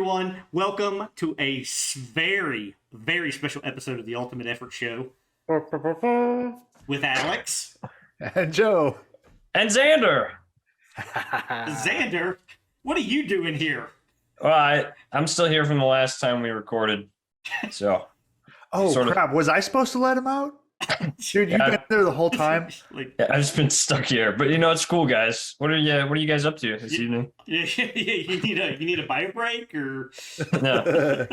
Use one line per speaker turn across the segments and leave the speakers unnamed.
everyone. Welcome to a very, very special episode of the Ultimate Effort Show with Alex.
And Joe.
And Xander.
Xander, what are you doing here?
Well, I'm still here from the last time we recorded. So.
Crap. Was I supposed to let him out? Dude, you've been there the whole time.
Yeah, I've just been stuck here. But it's cool, guys. What are you guys up to this evening?
You need a bio break or
No.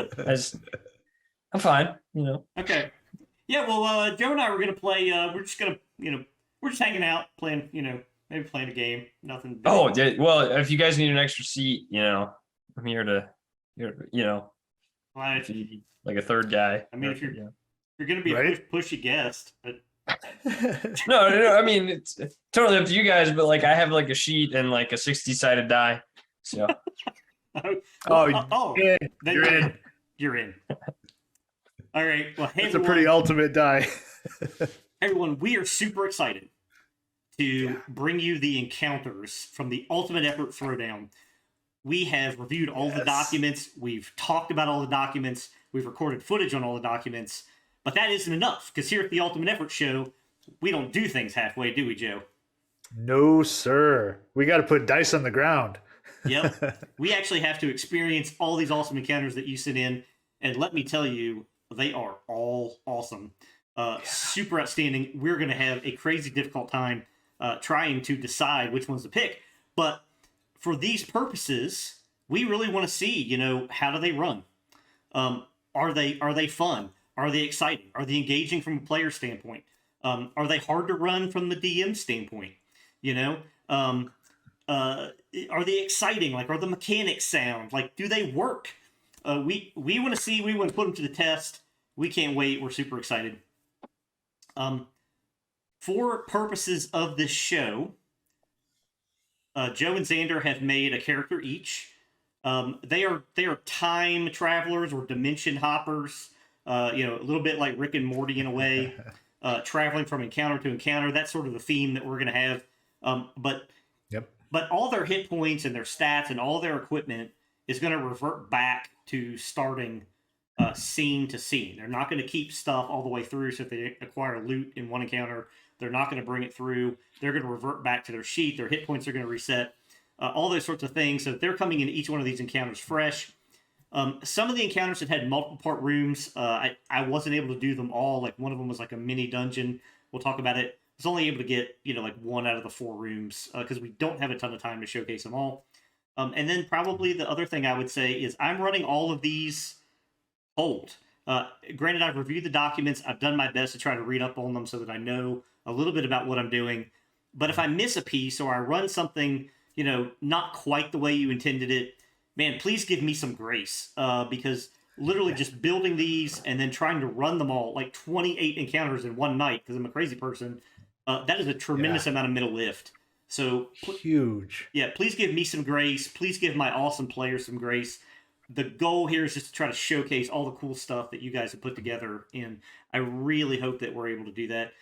I'm fine,
Okay. Yeah, well, Joe and I were gonna play. We're just hanging out, playing. Maybe playing a game. Nothing big.
Oh, yeah, well, if you guys need an extra seat, I'm here to,
Like,
if you need, like a third guy.
I mean, if you're gonna be a pushy guest, but
No. I mean, it's totally up to you guys. But like, I have like a sheet and like a 60-sided die. So.
You're in. You're in. All right. Well, hey,
it's a pretty ultimate die.
Everyone, we are super excited to bring you the encounters from the Ultimate Effort Throwdown. We have reviewed all the documents. We've talked about all the documents. We've recorded footage on all the documents. But that isn't enough, because here at the Ultimate Effort Show, we don't do things halfway, do we, Joe?
No, sir. We got to put dice on the ground.
Yep. We actually have to experience all these awesome encounters that you sent in. And let me tell you, they are all awesome. Super outstanding. We're going to have a crazy difficult time trying to decide which ones to pick. But for these purposes, we really want to see, how do they run? Are they fun? Are they exciting? Are they engaging from a player standpoint? Are they hard to run from the DM standpoint? Are they exciting? Like, are the mechanics sound? Like, do they work? We want to see. We want to put them to the test. We can't wait. We're super excited. For purposes of this show, Joe and Xander have made a character each. They are time travelers or dimension hoppers. A little bit like Rick and Morty in a way, traveling from encounter to encounter. That's sort of the theme that we're going to have. But all their hit points and their stats and all their equipment is going to revert back to starting scene to scene. They're not going to keep stuff all the way through. So if they acquire loot in one encounter, they're not going to bring it through. They're going to revert back to their sheet. Their hit points are going to reset. All those sorts of things. So they're coming into each one of these encounters fresh. Some of the encounters that had multiple part rooms, I wasn't able to do them all. Like one of them was like a mini dungeon. We'll talk about it. I was only able to get, like 1 out of the 4 rooms because we don't have a ton of time to showcase them all. And then probably the other thing I would say is I'm running all of these cold. Granted, I've reviewed the documents. I've done my best to try to read up on them so that I know a little bit about what I'm doing. But if I miss a piece or I run something, not quite the way you intended it, man, please give me some grace because literally just building these and then trying to run them all, like 28 encounters in one night because I'm a crazy person, that is a tremendous amount of mental lift. So
huge. Yeah,
please give me some grace. Please give my awesome players some grace. The goal here is just to try to showcase all the cool stuff that you guys have put together, and I really hope that we're able to do that.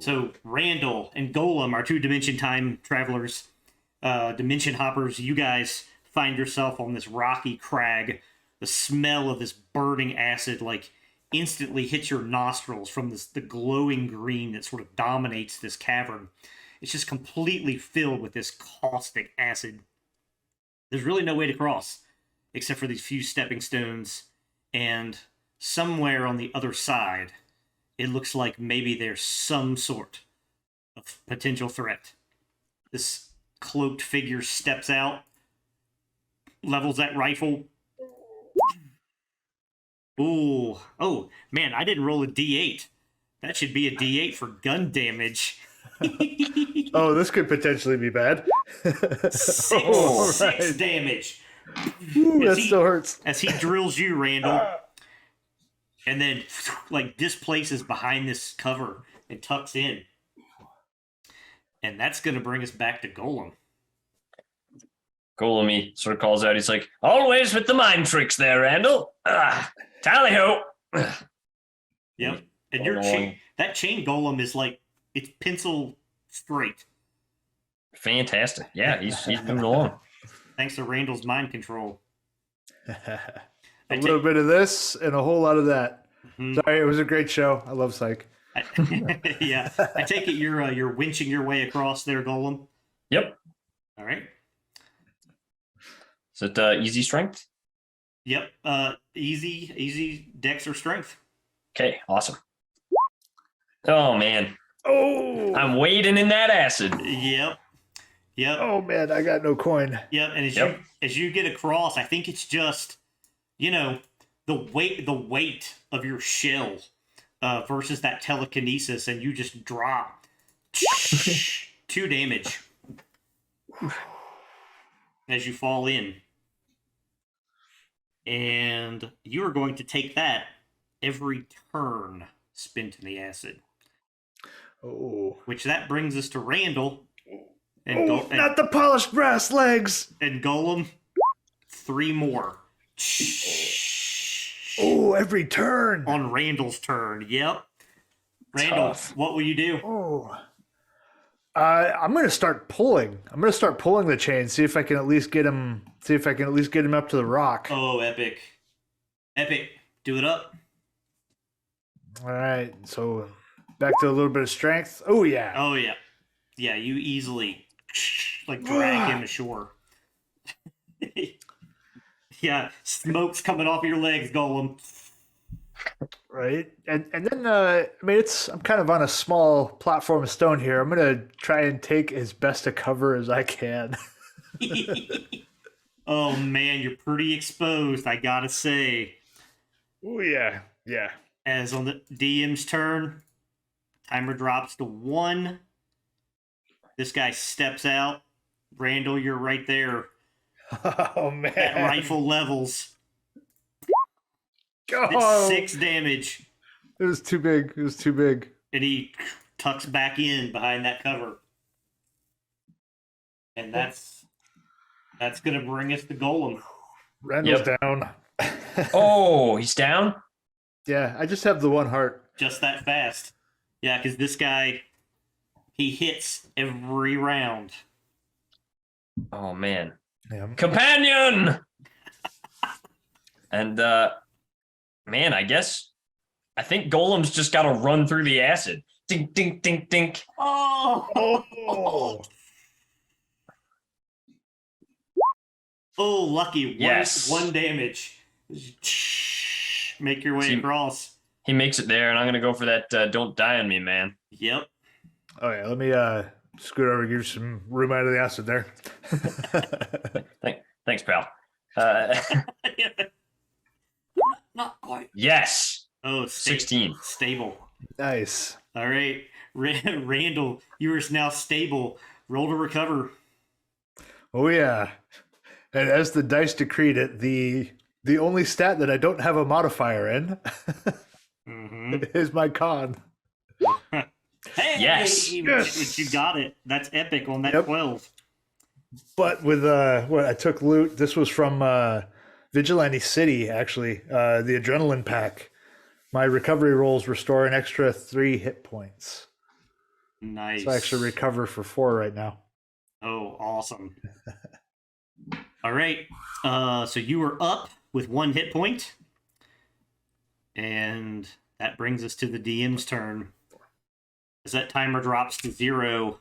So Randall and Golem are 2 dimension time travelers. Dimension hoppers, you guys find yourself on this rocky crag. The smell of this burning acid instantly hits your nostrils from the glowing green that sort of dominates this cavern. It's just completely filled with this caustic acid. There's really no way to cross except for these few stepping stones, and somewhere on the other side it looks like maybe there's some sort of potential threat. This cloaked figure steps out, levels that rifle. Ooh. Oh, man, I didn't roll a D8. That should be a D8 for gun damage.
Oh, this could potentially be bad.
6 damage.
Ooh, that still hurts.
As he drills you, Randall, and then displaces behind this cover and tucks in. And that's going to bring us back to Golem.
Golem, he sort of calls out. He's like, always with the mind tricks there, Randall. Tally-ho.
Yep. And that chain Golem is it's pencil straight.
Fantastic. Yeah, he's moving along.
Thanks to Randall's mind control.
A little bit of this and a whole lot of that. Sorry, it was a great show. I love Psych.
Yeah, I take it you're winching your way across there, Golem.
Yep.
All right.
Is it easy strength?
Yep. Easy dex or strength.
Okay, awesome. Oh man.
Oh,
I'm wading in that acid.
Yep.
oh man, I got no coin.
Yep. And as you get across, I think it's just, the weight of your shell versus that telekinesis, and you just drop 2 damage as you fall in. And you are going to take that every turn spent in the acid.
Oh,
Which that brings us to Randall.
Not the polished brass legs.
And Golem, 3 more.
Oh, every turn.
On Randall's turn. Yep. Randall,
Tough.
what will you do?
Oh. I'm gonna start pulling. I'm gonna start pulling the chain. See if I can at least get him. See if I can at least get him up to the rock.
Oh, epic! Do it up.
All right. So back to a little bit of strength. Oh yeah.
Oh yeah. Yeah, you easily drag him ashore. Yeah, smoke's coming off your legs, Golem.
Right. And then I'm kind of on a small platform of stone here. I'm gonna try and take as best a cover as I can.
Oh man, you're pretty exposed, I gotta say.
Oh yeah. Yeah.
As on the DM's turn, timer drops to 1. This guy steps out. Randall, you're right there.
Oh man.
At rifle levels.
Oh,
6 damage.
it was too big. It was too big.
And he tucks back in behind that cover. And that's going to bring us to Golem.
Randall's down.
Oh, he's down?
Yeah, I just have the 1 heart.
Just that fast. Yeah, because this guy, he hits every round.
Oh man.
Yeah.
Companion! And man, I think Golem's just gotta run through the acid. Dink, dink, dink, dink.
Oh.
Oh, lucky.
Yes.
1 damage. Make your way across.
He makes it there, and I'm gonna go for that don't die on me, man.
Yep.
Oh yeah, let me scoot over and give you some room out of the acid there.
Thanks, pal.
Not quite.
Yes.
Oh,
16.
Stable.
Nice.
All right. Randall, you are now stable. Roll to recover.
Oh yeah. And as the dice decreed it, the only stat that I don't have a modifier in is my con.
Hey,
yes.
You got it. That's epic on that 12.
But with what I took loot, this was from Vigilante City, actually. The Adrenaline Pack. My recovery rolls restore an extra 3 hit points.
Nice.
So I actually recover for 4 right now.
Oh, awesome. All right. So you are up with 1 hit point. And that brings us to the DM's turn. As that timer drops to 0,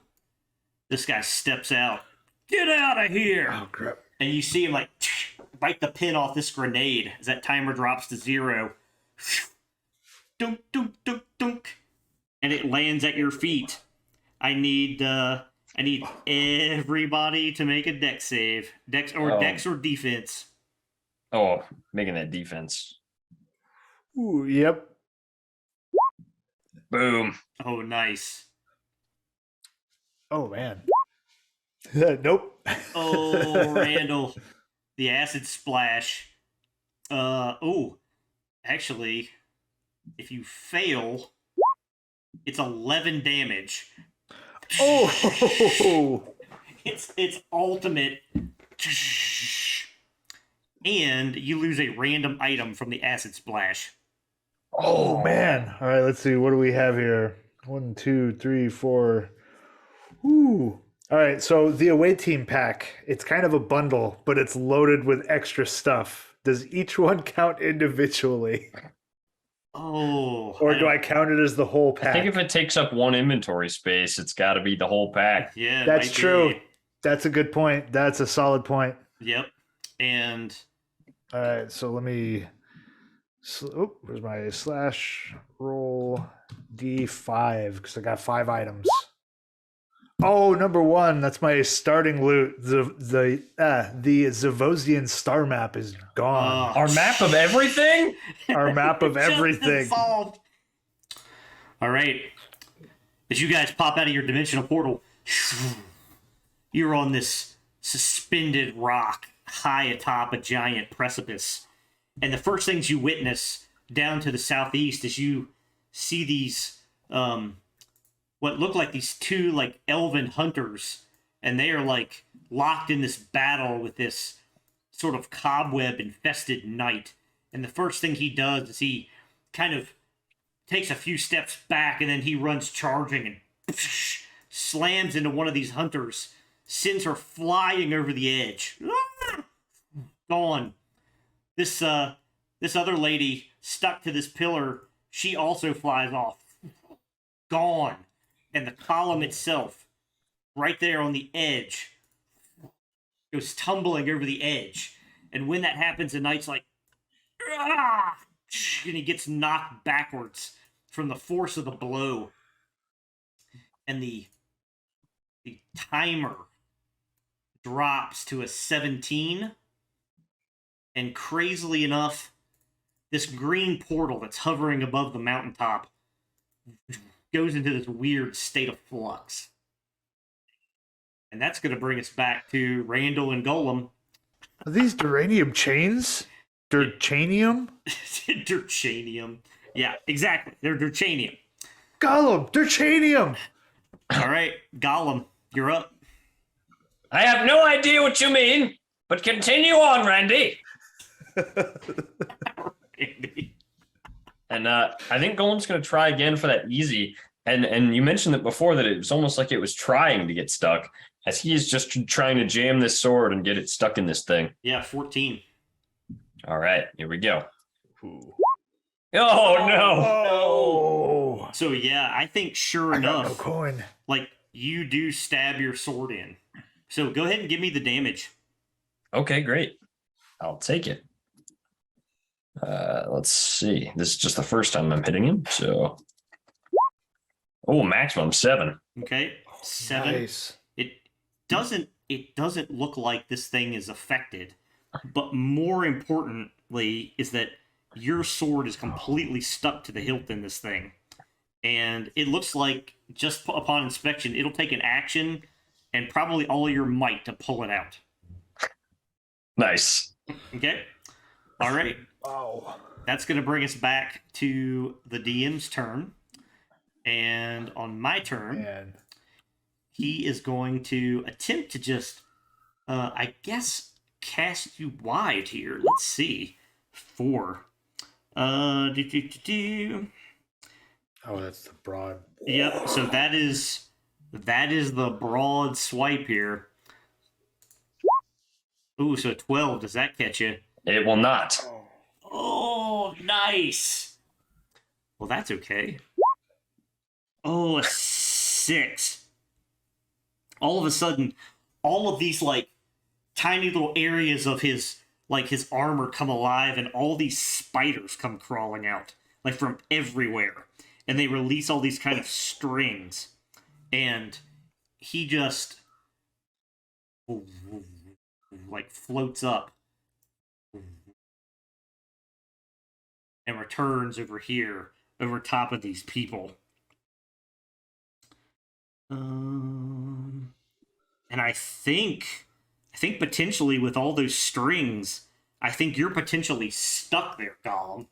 this guy steps out. Get out of here!
Oh, crap.
And you see him bite the pin off this grenade as that timer drops to 0. Dunk, dunk, dunk, dunk. And it lands at your feet. I need everybody to make a dex save. Dex or defense.
Oh, making that defense.
Ooh, yep.
Boom.
Oh, nice.
Oh, man. Nope.
Oh, Randall. The acid splash. Actually, if you fail, it's 11 damage.
Oh!
It's ultimate. And you lose a random item from the acid splash.
Oh, man. All right, let's see. What do we have here? 1, 2, 3, 4. Ooh. All right, so the away team pack, it's kind of a bundle, but it's loaded with extra stuff. Does each one count individually?
Oh.
Or do I count it as the whole pack?
I think if it takes up one inventory space, it's got to be the whole pack.
Yeah,
That's true. That's a good point. That's a solid point.
Yep. And
all right, so let me. Oh, where's my slash roll D5? Because I got 5 items. Oh, number 1. That's my starting loot. The Zavosian star map is gone.
Our map of everything.
Our map of everything.
Solved. All right. As you guys pop out of your dimensional portal, you're on this suspended rock high atop a giant precipice. And the first things you witness down to the southeast is you see these, what look like these 2 like elven hunters, and they are like locked in this battle with this sort of cobweb infested knight. And the first thing he does is he kind of takes a few steps back, and then he runs charging and slams into one of these hunters, sends her flying over the edge. Gone. This other lady stuck to this pillar, she also flies off. Gone. And the column itself, right there on the edge, goes tumbling over the edge. And when that happens, the knight's like, ah! And he gets knocked backwards from the force of the blow. And the timer drops to a 17. And crazily enough, this green portal that's hovering above the mountaintop goes into this weird state of flux. And that's going to bring us back to Randall and Golem.
Are these duranium chains? Durchanium?
Durchanium. Yeah, exactly. They're Durchanium.
Gollum, Durchanium!
All right, Golem, you're up.
I have no idea what you mean, but continue on, Randy.
Randy.
And I think Golem's going to try again for that easy. And you mentioned that before, that it was almost like it was trying to get stuck, as he is just trying to jam this sword and get it stuck in this thing.
Yeah, 14.
All right, here we go.
Ooh.
Oh, no.
Oh.
So, yeah, I think sure enough,
no coin.
like, you do stab your sword in. So go ahead and give me the damage.
Okay, great. I'll take it. Let's see. This is just the first time I'm hitting him, so... Oh, maximum 7.
Okay, 7.
Nice.
It doesn't look like this thing is affected, but more importantly is that your sword is completely stuck to the hilt in this thing, and it looks like just upon inspection it'll take an action and probably all of your might to pull it out.
Nice.
Okay, all right.
Wow.
That's going to bring us back to the DM's turn, and on my turn.
Man.
He is going to attempt to just, I guess, cast you wide here. Let's see. 4.
Oh, that's the broad.
Yep, so that is the broad swipe here. Ooh, so 12. Does that catch you?
It will not.
Oh, nice. Well, that's okay. Oh, a 6. All of a sudden, all of these like tiny little areas of his armor come alive, and all these spiders come crawling out like from everywhere, and they release all these kind of strings, and he just like floats up and returns over here over top of these people. And I think potentially with all those strings, I think you're potentially stuck there, Gollum.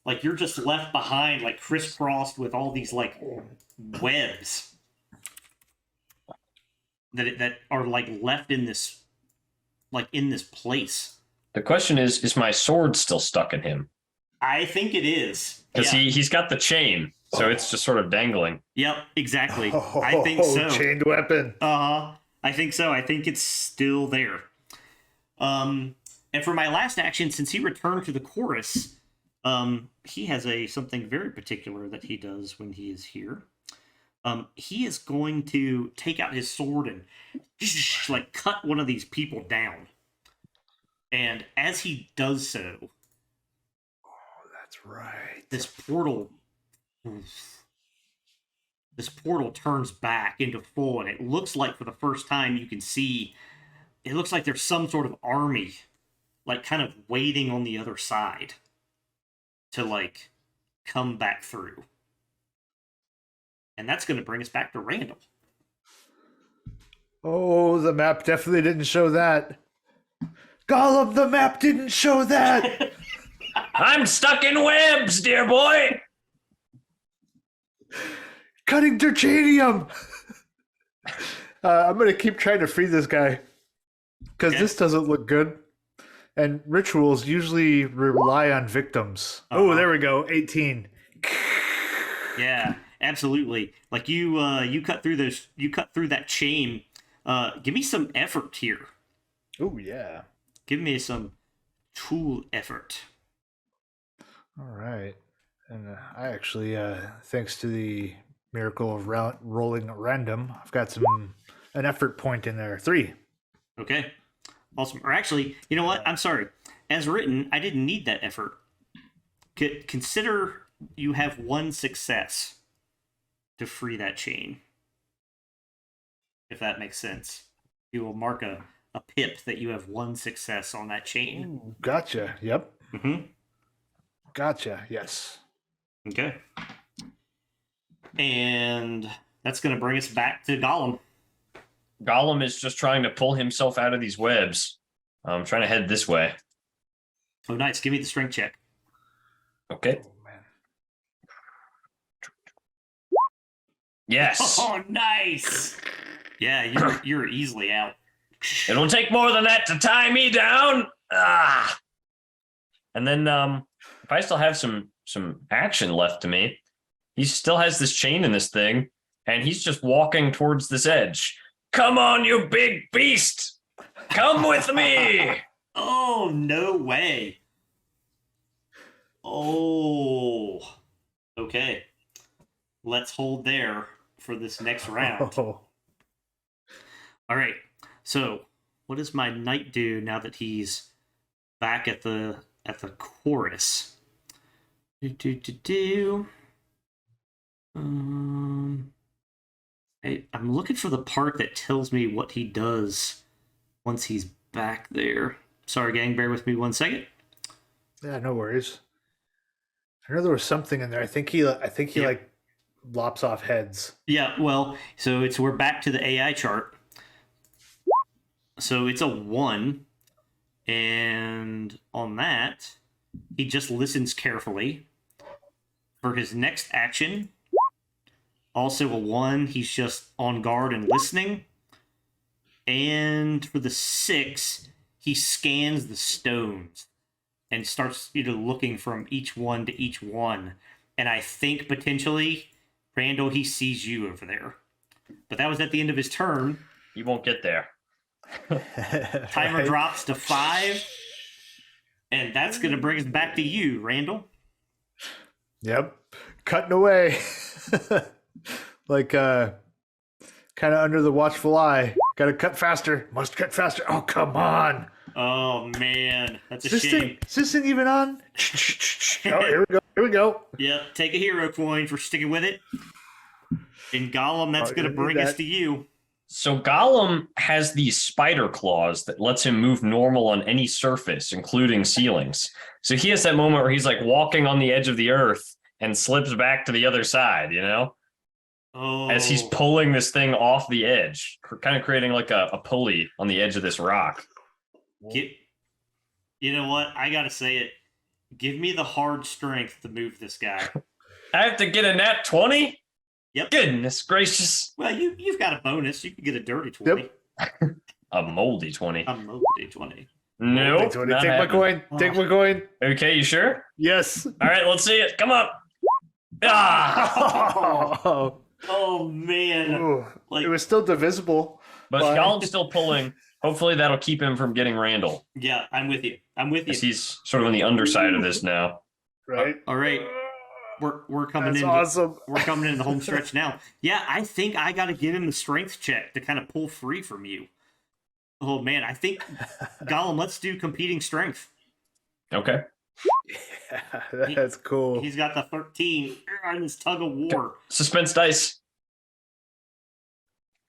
Like you're just left behind, like crisscrossed with all these like webs that are like left in this place.
The question is my sword still stuck in him?
I think it is.
Because he's got the chain, so it's just sort of dangling.
Yep, exactly. I think so.
Chained weapon.
I I think so. I think it's still there. And for my last action, since he returned to the chorus, he has something very particular that he does when he is here. He is going to take out his sword and like cut one of these people down. And as he does so,
that's right.
This portal turns back into full, and it looks like for the first time you can see, it looks like there's some sort of army, like kind of waiting on the other side to like come back through. And that's going to bring us back to Randall.
Oh, the map definitely didn't show that. Gollum, the map didn't show that.
I'm stuck in webs, dear boy.
Cutting Terchanium. I'm going to keep trying to free this guy because this doesn't look good. And rituals usually rely on victims. Oh, there we go. 18.
Yeah, absolutely. Like you cut through those. You cut through that chain. Give me some effort here.
Oh yeah.
Give me some tool effort.
All right. And I actually, thanks to the miracle of rolling at random, I've got an effort point in there. 3.
Okay. Awesome. Or actually, you know what? I'm sorry. As written, I didn't need that effort. Consider you have 1 success to free that chain. If that makes sense. You will mark a pip that you have 1 success on that chain.
Ooh, gotcha. Yep.
Mm-hmm.
Gotcha. Yes.
Okay. And that's going to bring us back to Gollum.
Gollum is just trying to pull himself out of these webs. I'm trying to head this way.
Oh, nice. Give me the strength check.
Okay.
Oh, man.
Yes.
Oh, nice. Yeah, you're easily out.
It'll take more than that to tie me down. Ah. And then if I still have some action left to me, he still has this chain in this thing, and he's just walking towards this edge. Come on, you big beast! Come with me!
Oh, no way. Oh. Okay. Let's hold there for this next round.
Oh.
All right. So, what does my knight do now that he's back at the chorus? I'm looking for the part that tells me what he does once he's back there. Sorry, gang. Bear with me 1 second.
Yeah, no worries. I know there was something in there. I think he like lops off heads.
Yeah. Well, so we're back to the AI chart. So it's a 1, and on that, he just listens carefully. For his next action, also a 1, he's just on guard and listening. And for the 6, he scans the stones and starts looking from each one to each one. And I think potentially, Randall, he sees you over there. But that was at the end of his turn.
You won't get there.
Timer drops to 5, and that's going to bring us back to you, Randall.
Yep, cutting away, like kind of under the watchful eye. Got to cut faster. Must cut faster. Oh, come on.
Oh man, that's a shame.
Is this thing even on? Oh, here we go. Here we go.
Yep, take a hero coin for sticking with it. And Gollum, that's going to bring us to you.
So Gollum has these spider claws that lets him move normal on any surface, including ceilings. So he has that moment where he's like walking on the edge of the earth and slips back to the other side,
Oh.
as he's pulling this thing off the edge, kind of creating like a pulley on the edge of this rock.
You know what? I got to say it. Give me the hard strength to move this guy.
I have to get a nat 20?
Yep.
Goodness gracious.
Well, you've got a bonus. You can get a dirty 20.
Yep.
A moldy 20.
A moldy 20.
Nope.
Take my coin. Take my coin.
Okay, you sure?
Yes.
All right, let's see it. Come on. Ah!
Oh,
Oh man.
Ooh,
Like,
it was still divisible.
But
But-
Gollum's still pulling. Hopefully that'll keep him from getting Randall.
Yeah, I'm with you. I'm with
Because
you.
he's sort of on the underside of this now.
Right?
All right. We're coming
That's
in.
awesome.
We're coming in the home stretch now. Yeah, I think I got to give him the strength check to kind of pull free from you. Oh man, I think Gollum. Let's do competing strength.
Okay.
Yeah, that's cool.
He's got the 13 on this tug of war.
Suspense dice.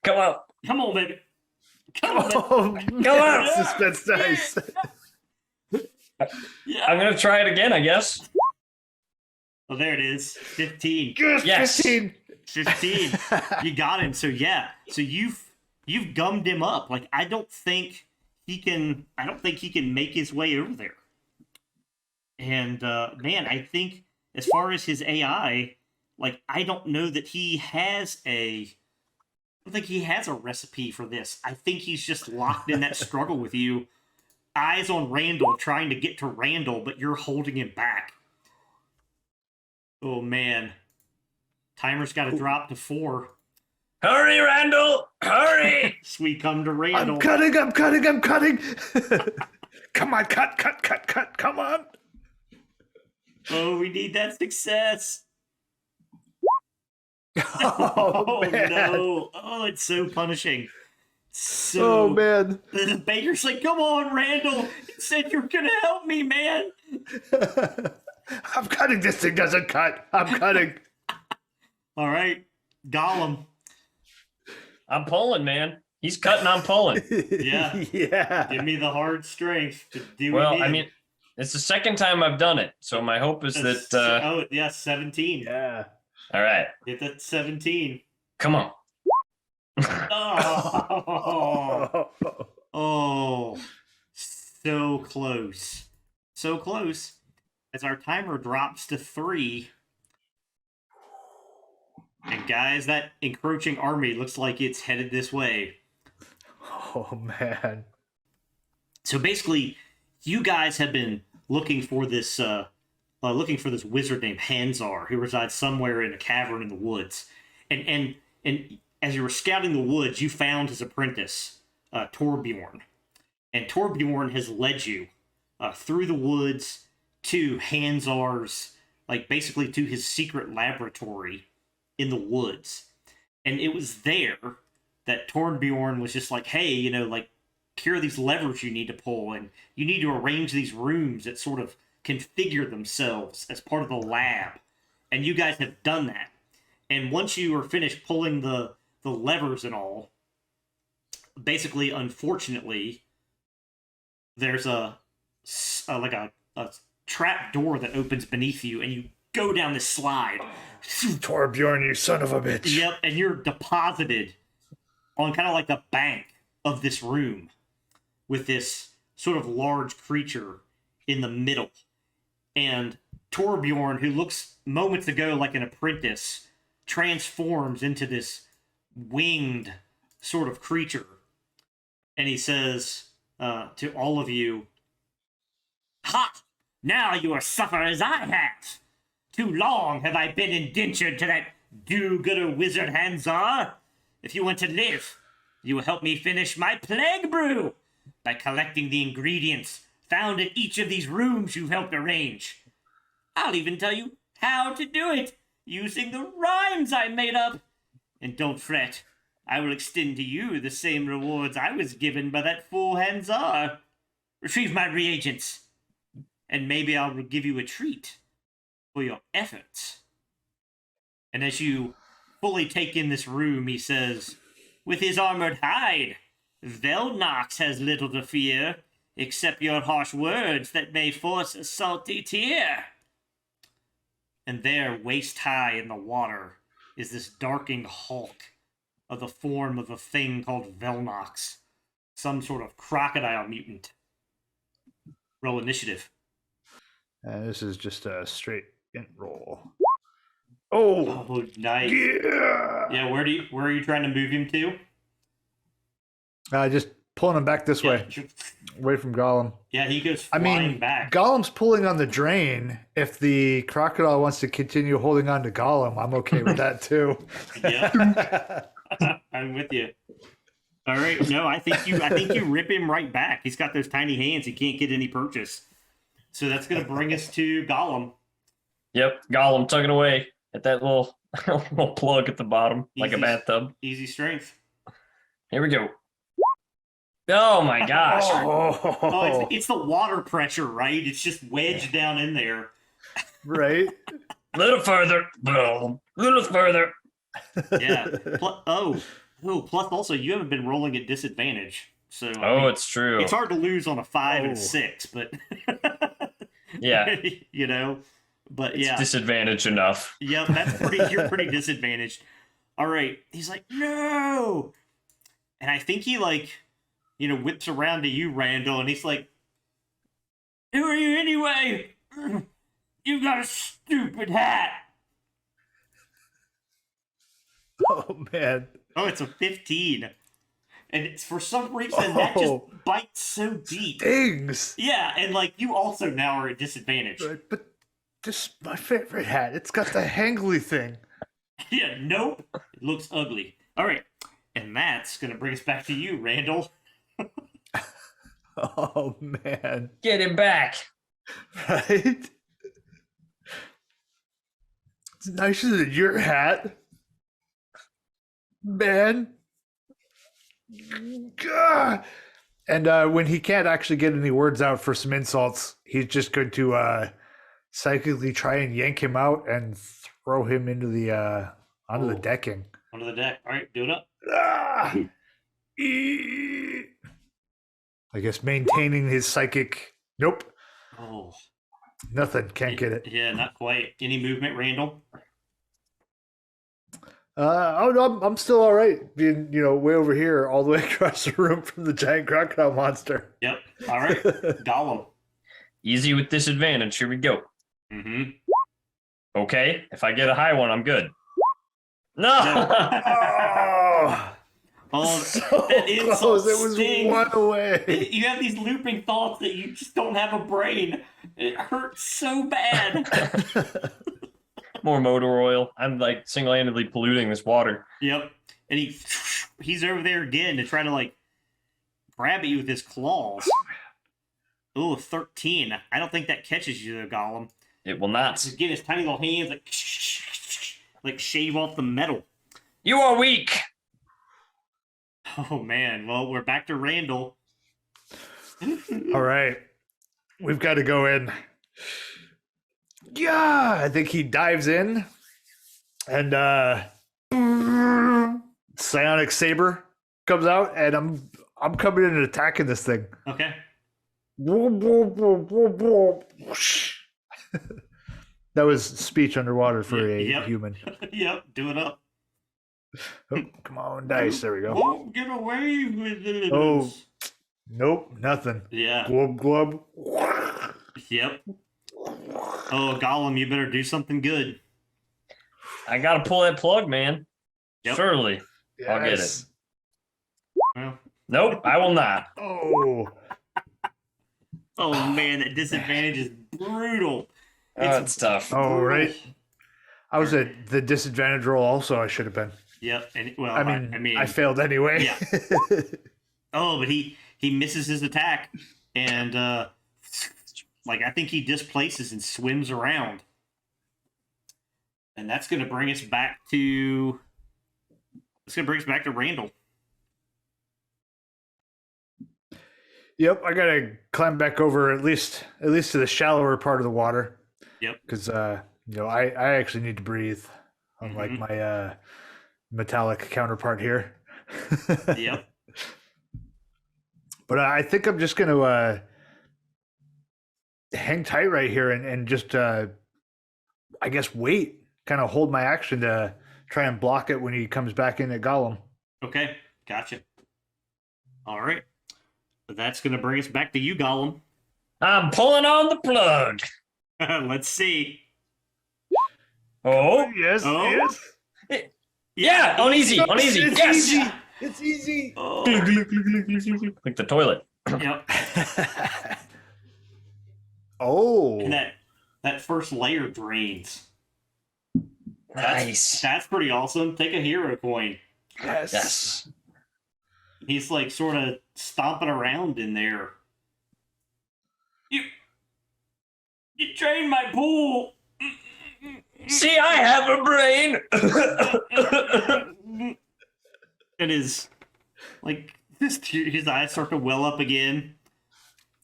Come on.
Come on, baby. Come on, baby.
Oh,
Come on.
Suspense dice.
Yeah.
I'm going to try it again, I guess.
Oh, there it is. 15.
Good.
Yes.
15.
15. You got him. So yeah. So you've gummed him up. Like I don't think he can make his way over there. And man, I think as far as his AI, like I don't know that he has a recipe for this. I think he's just locked in that struggle with you. Eyes on Randall, trying to get to Randall, but you're holding him back. Oh man. Timer's got to drop to 4.
Hurry, Randall. Hurry.
We come to Randall.
I'm cutting. Come on, cut. Come on.
Oh, we need that success.
Oh, man.
No. Oh, it's so punishing. So
Oh, man.
the Baker's like, come on, Randall. It said you're going to help me, man.
I'm cutting. This thing doesn't cut. I'm cutting.
All right. Gollum.
I'm pulling, man. He's cutting, I'm pulling.
Yeah.
Yeah.
Give me the hard strength to do
Well,
it.
I mean, it's the second time I've done it. So my hope is that...
oh, yeah, 17.
Yeah.
all right.
Hit that 17.
Come on.
Oh. Oh. So close. So close. As our timer drops to 3. And guys, that encroaching army looks like it's headed this way.
Oh, man.
So basically, you guys have been looking for this wizard named Hanzar, who resides somewhere in a cavern in the woods. And as you were scouting the woods, you found his apprentice, Torbjorn. And Torbjorn has led you through the woods to Hanzar's, like basically to his secret laboratory in the woods. And it was there that Torbjorn was just like, hey, you know, like, here are these levers you need to pull, and you need to arrange these rooms that sort of configure themselves as part of the lab. And you guys have done that. And once you are finished pulling the levers and all, basically, unfortunately, there's a trap door that opens beneath you, and you go down this slide.
Torbjorn, you son of a bitch.
Yep, and you're deposited on kind of like the bank of this room with this sort of large creature in the middle. And Torbjorn, who looks moments ago like an apprentice, transforms into this winged sort of creature. And he says to all of you, ha! Now you will suffer as I have. Too long have I been indentured to that do-gooder wizard Hanzar. If you want to live, you will help me finish my plague brew by collecting the ingredients found in each of these rooms you've helped arrange. I'll even tell you how to do it using the rhymes I made up. And don't fret, I will extend to you the same rewards I was given by that fool Hanzar. Retrieve my reagents, and maybe I'll give you a treat for your efforts. And as you fully take in this room, he says, with his armored hide, Velnox has little to fear, except your harsh words that may force a salty tear. And there, waist high in the water, is this darking hulk of the form of a thing called Velnox, some sort of crocodile mutant. Roll initiative.
This is just a straight int roll. Oh,
Oh, nice.
yeah.
Yeah, where are you trying to move him to?
Just pulling him back this way, away from Gollum.
Yeah, he goes
I
flying
mean,
back.
Gollum's pulling on the drain. If the crocodile wants to continue holding on to Gollum, I'm okay with that too.
Yeah, I'm with you. All right. No, I think you rip him right back. He's got those tiny hands. He can't get any purchase. So that's going to bring us to Gollum.
Yep, Gollum tugging away at that little plug at the bottom, like a
Easy-
bathtub.
Easy strength.
Here we go. Oh my gosh.
Oh, it's the water pressure, right? It's just wedged down in there.
Right?
A little further. Boom. A little further.
Yeah. Plus also, you haven't been rolling at disadvantage. So
Oh, it's true.
it's hard to lose on a 5 and a
Oh.
6, but
Yeah.
you know. But
It's
yeah.
disadvantage enough.
Yep, you're pretty disadvantaged. All right. He's like, no. And I think he whips around to you, Randall, and he's like, who are you anyway? You got a stupid hat.
Oh man.
Oh, it's a 15. And it's, for some reason, that just bites so deep.
Stings.
Yeah, and you also now are at disadvantage.
Right, but this is my favorite hat. It's got the hangly thing.
Yeah, nope. It looks ugly. All right. And that's going to bring us back to you, Randall.
Oh man.
Get him back.
Right? It's nicer than your hat. Man. Gah! And when he can't actually get any words out for some insults, he's just going to psychically try and yank him out and throw him into the onto the decking.
Onto the deck. All right, do it up.
Ah! I guess maintaining his psychic. Nope.
Oh.
Nothing. Can't get it.
Yeah, not quite. Any movement, Randall?
Oh no, I'm still all right. Being way over here, all the way across the room from the giant crocodile monster.
Yep. All right. Gollum.
Easy with disadvantage. Here we go.
Mm-hmm.
Okay. If I get a high one, I'm good. No.
Oh,
Oh,
so
that insult
close! It was
stings.
one away.
You have these looping thoughts that you just don't have a brain. It hurts so bad.
More motor oil. I'm single-handedly polluting this water.
Yep. And he's over there again to try to grab at you with his claws. Ooh, 13. I don't think that catches you though, Gollum.
It will not.
Just get his tiny little hands like shave off the metal.
You are weak.
Oh man. Well, we're back to Randall.
All right, we've got to go in. Yeah, I think he dives in, and Psionic Saber comes out, and I'm coming in and attacking this thing.
Okay.
That was speech underwater for a
Yep.
human.
Yep. Do it up.
Oh, come on, dice. There we go.
Won't get away with it.
Oh. Nope, nothing.
Yeah.
Glub glub.
Yep. Oh, Gollum, you better do something good.
I gotta pull that plug, man.
Yep.
Surely. I'll get it.
Yes.
Well,
Nope, I will not.
Oh,
oh man, that disadvantage is brutal.
Oh, it's tough.
oh,
brutal.
right. I was at the disadvantage roll. Also, I should have been.
Yep. And well,
I mean, I failed anyway.
Yeah. Oh, but he misses his attack, and I think he displaces and swims around, and that's going to bring us back to. It's going to bring us back to Randall.
Yep, I gotta climb back over at least to the shallower part of the water.
Yep.
Because I actually need to breathe, unlike my metallic counterpart here.
Yep.
But I think I'm just gonna hang tight right here and just I guess wait, kind of hold my action to try and block it when he comes back in at Gollum.
Okay, gotcha. All right. So that's going to bring us back to you, Gollum.
I'm pulling on the plug.
Let's see.
Oh,
Yes,
Oh.
yes.
yeah, on easy, on easy.
It's
Yes.
easy. It's easy.
Oh,
Like the toilet.
yep.
Oh.
And that first layer drains.
Nice.
That's pretty awesome. Take a hero coin.
Yes.
Yes.
He's like sort of stomping around in there. You drained my pool.
See, I have a brain.
And his eyes start to well up again,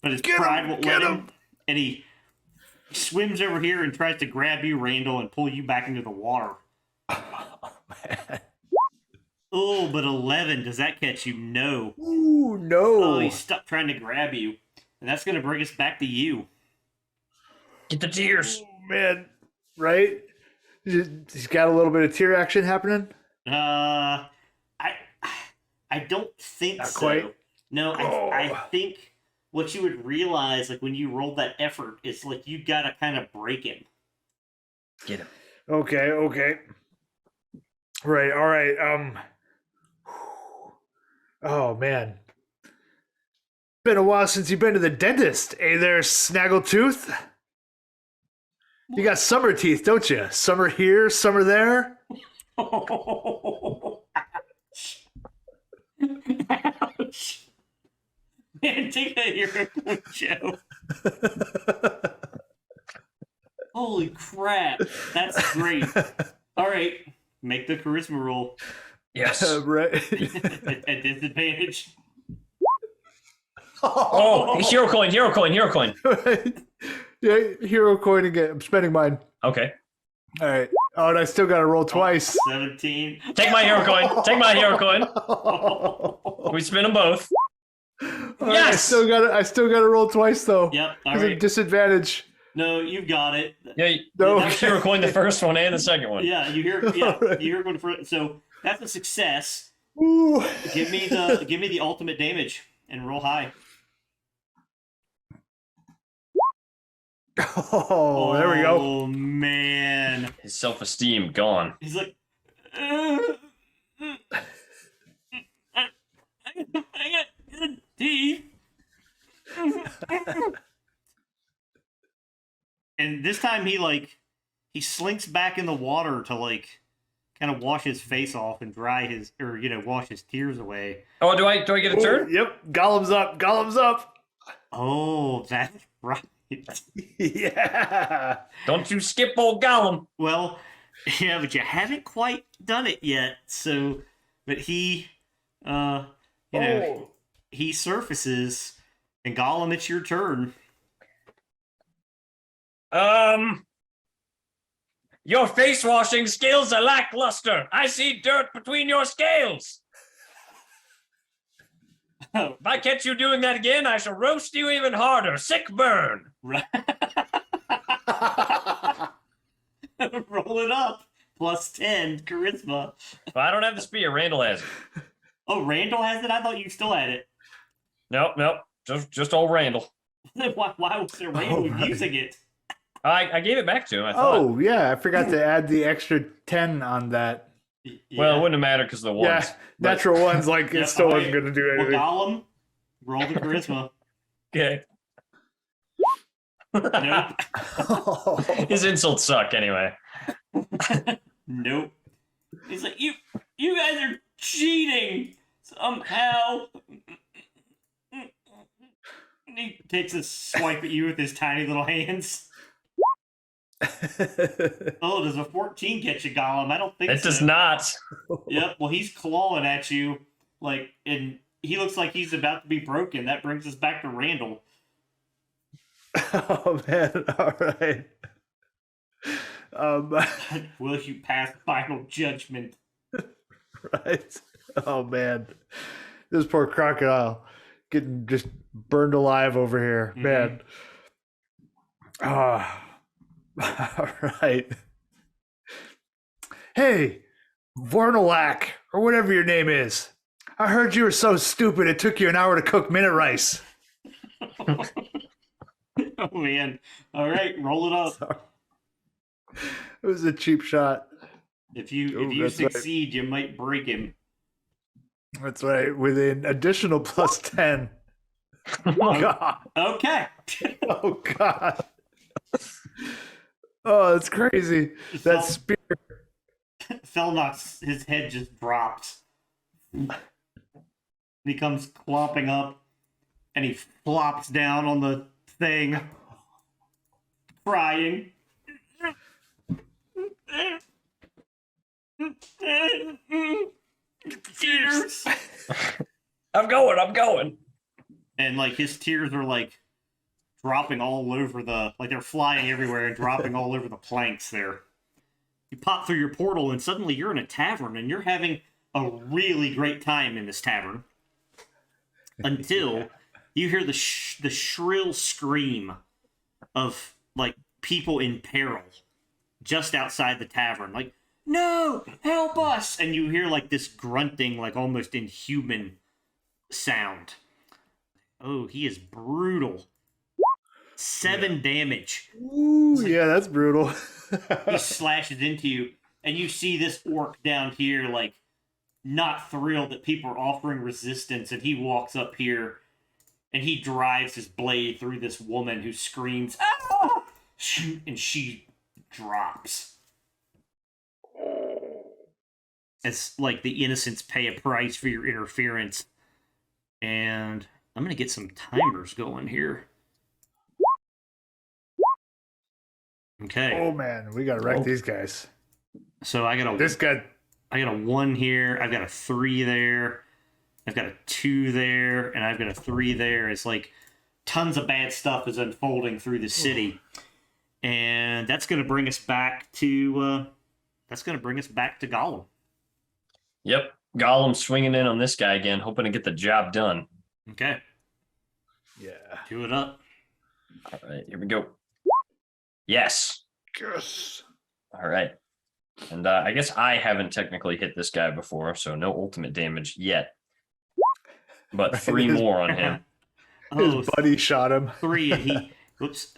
but his pride won't let him. And he swims over here and tries to grab you, Randall, and pull you back into the water.
Oh, man.
Oh, but 11, does that catch you? No.
Ooh, no.
Oh, he's stuck trying to grab you. And that's going to bring us back to you.
Get the tears.
Oh, man. Right? He's got a little bit of tear action happening?
I don't think
Not
so.
quite?
No, I think what you would realize, like, when you roll that effort, is, like, you got to kind of break him.
Get him.
Okay. Right, all right. Oh, man. Been a while since you've been to the dentist. Hey there, Snaggletooth. You got summer teeth, don't you? Summer here, summer there.
Oh, ouch. Ouch. Man, take that hero point, Joe. Holy crap. That's great. All right. Make the charisma roll.
Yes.
Right.
at disadvantage.
Oh, hero coin.
Yeah, hero coin again. I'm spending mine.
Okay.
All right. Oh, and I still got to roll twice.
17.
Take my hero coin. We spin them both.
All right,
Yes!
I still got to roll twice though.
Yep. All
Because of
right.
disadvantage.
No, you've got it.
Yeah,
No,
that was hero coin the first one and the second one.
Yeah, you hear. Yeah,
All right.
you hear going for it. So that's a success.
Ooh.
Give me the ultimate damage and roll high.
Oh, there we go.
Oh man,
His self-esteem gone.
he's like, I got good teeth. And this time he slinks back in the water to kind of wash his face off and dry his wash his tears away.
Oh, do I get a turn?
Yep. Golem's up.
Oh, that's right.
Yeah.
Don't you skip old Gollum.
Well, yeah, but you haven't quite done it yet. So, but he, he surfaces, and Gollum, it's your turn.
Your face washing skills are lackluster. I see dirt between your scales.
Oh,
If I catch you doing that again, I shall roast you even harder. Sick burn.
right. Roll it up. Plus 10 charisma.
Well, I don't have the spear. Randall has it.
Oh, Randall has it? I thought you still had it.
Nope. Just old Randall.
Why was there Randall
right.
using it?
I gave it back to him. I thought.
Oh, yeah. I forgot to add the extra 10 on that.
Yeah.
Well, it wouldn't have mattered because of the ones.
Yeah. Natural ones, like,
Yep,
it still
all
wasn't
right.
going to do
Well,
anything.
Gollum, roll the charisma.
Okay.
Nope.
His insults suck anyway.
Nope. He's like, you guys are cheating somehow. And he takes a swipe at you with his tiny little hands. Oh, does a 14 get you, Gollum? I don't think
It
so.
does not.
Yep, well, he's clawing at you, and he looks like he's about to be broken. That brings us back to Randall.
Oh, man. All right.
Will you pass final judgment?
Right. Oh, man. This poor crocodile getting just burned alive over here. Man. Ah. All right. Hey, Vornalak, or whatever your name is. I heard you were so stupid it took you an hour to cook minute rice.
Oh, man. All right, roll it up.
Sorry. It was a cheap shot.
If you
Oh, that's right.
succeed, you might break him.
That's right. With an additional plus 10. Oh, God.
Okay.
Oh, God. Oh, that's crazy. That spear.
Velnox, his head just drops. he comes clomping up, and he flops down on the thing, crying. Tears.
I'm going.
And like his tears are like dropping all over like they're flying everywhere and dropping all over the planks there. You pop through your portal and suddenly you're in a tavern and you're having a really great time in this tavern until you hear the shrill scream of like people in peril just outside the tavern, like, no, help us! And you hear like this grunting, like almost inhuman sound. Oh, he is brutal. 7 damage.
Ooh, yeah, that's brutal.
He slashes into you, and you see this orc down here, like, not thrilled that people are offering resistance, and he walks up here, and he drives his blade through this woman who screams, ah! Shoot, and she drops. It's like the innocents pay a price for your interference. And I'm going to get some timers going here. Okay.
Oh man, we gotta wreck these guys.
So I got a 1 here. I've got a 3 there. I've got a 2 there, and I've got a 3 there. It's like tons of bad stuff is unfolding through the city, and that's going to bring us back to Gollum.
Yep. Gollum swinging in on this guy again, hoping to get the job done.
Okay.
Yeah.
Do it up.
All right, here we go. Yes.
Yes.
All right. And I guess I haven't technically hit this guy before, so no ultimate damage yet. But 3 more on him.
His buddy shot him.
3 and he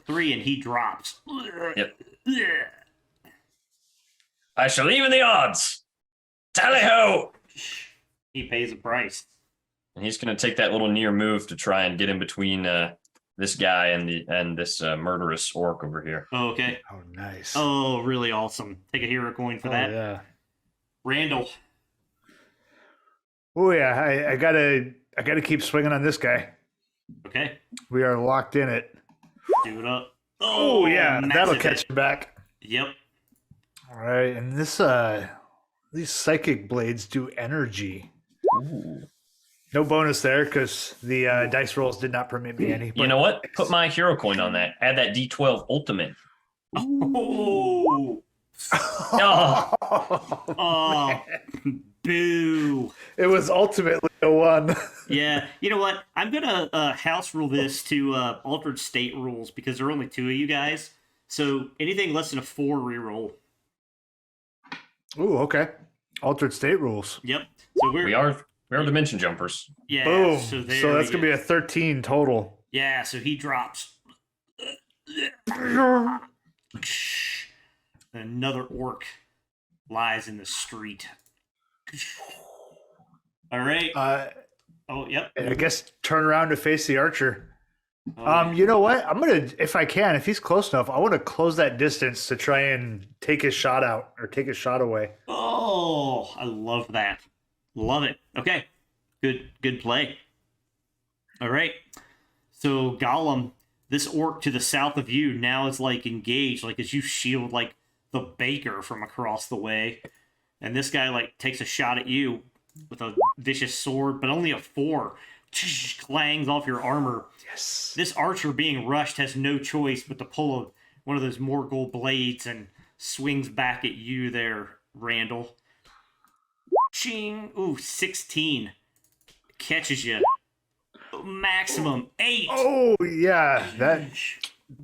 3 and he drops.
Yep. I shall even the odds. Tally ho!
He pays a price.
And he's going to take that little near move to try and get in between this guy and this murderous orc over here.
Oh, okay.
Oh, nice.
Oh, really awesome. Take a hero coin for that.
Yeah.
Randall.
Oh yeah, I gotta keep swinging on this guy.
Okay.
We are locked in it.
Do it up.
Oh yeah, that'll
massive
catch
hit.
you back.
Yep.
All right, and these psychic blades do energy.
Ooh.
No bonus there because the dice rolls did not permit me any.
You know what? Put my hero coin on that. Add that D12 ultimate.
Oh.
Oh,
Oh. Boo.
It was ultimately a 1.
Yeah. You know what? I'm going to house rule this to altered state rules because there are only 2 of you guys. So anything less than a 4 reroll.
Ooh, okay. Altered state rules.
Yep. So
we are dimension jumpers.
Yeah.
Boom.
So
that's gonna be a 13 total.
Yeah. So he drops. Another orc lies in the street. All right. Oh, yep.
I guess turn around to face the archer.
Oh,
You know what? I'm gonna, if I can, if he's close enough, I want to close that distance to try and take his shot out or take his shot away.
Oh, I love that. Love it. Okay. Good play. All right. So Gollum, this orc to the south of you now is like engaged, like as you shield like the baker from across the way. And this guy like takes a shot at you with a vicious sword, but only a 4. Clangs off your armor.
Yes.
This archer being rushed has no choice but to pull one of those Morgul blades and swings back at you there, Randall. Ching. Ooh, 16. Catches you. Maximum 8.
Oh yeah,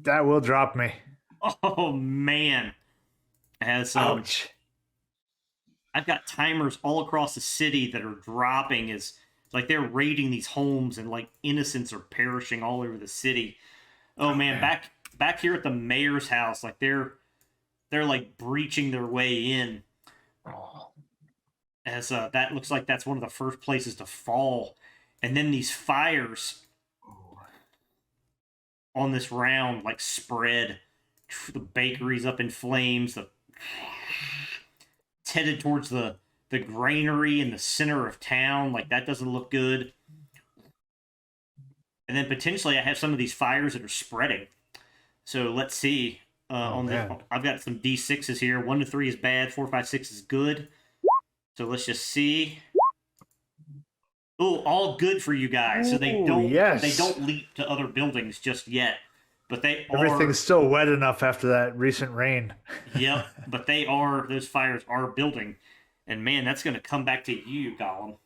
that will drop me.
Oh man. As
Ouch.
I've got timers all across the city that are dropping as like they're raiding these homes and like innocents are perishing all over the city. Oh man, back here at the mayor's house, like they're like breaching their way in. As that looks like that's one of the first places to fall. And then these fires on this round like spread. The bakery's up in flames. It's headed towards the granary in the center of town. Like that doesn't look good. And then potentially I have some of these fires that are spreading. So let's see. I've got some D6s here. 1 to 3 is bad. 4, 5, 6 is good. So let's just see. Oh, all good for you guys. So they don't leap to other buildings just yet. But
everything's still wet enough after that recent rain.
Yep, but those fires are building. And man, that's going to come back to you, Gollum.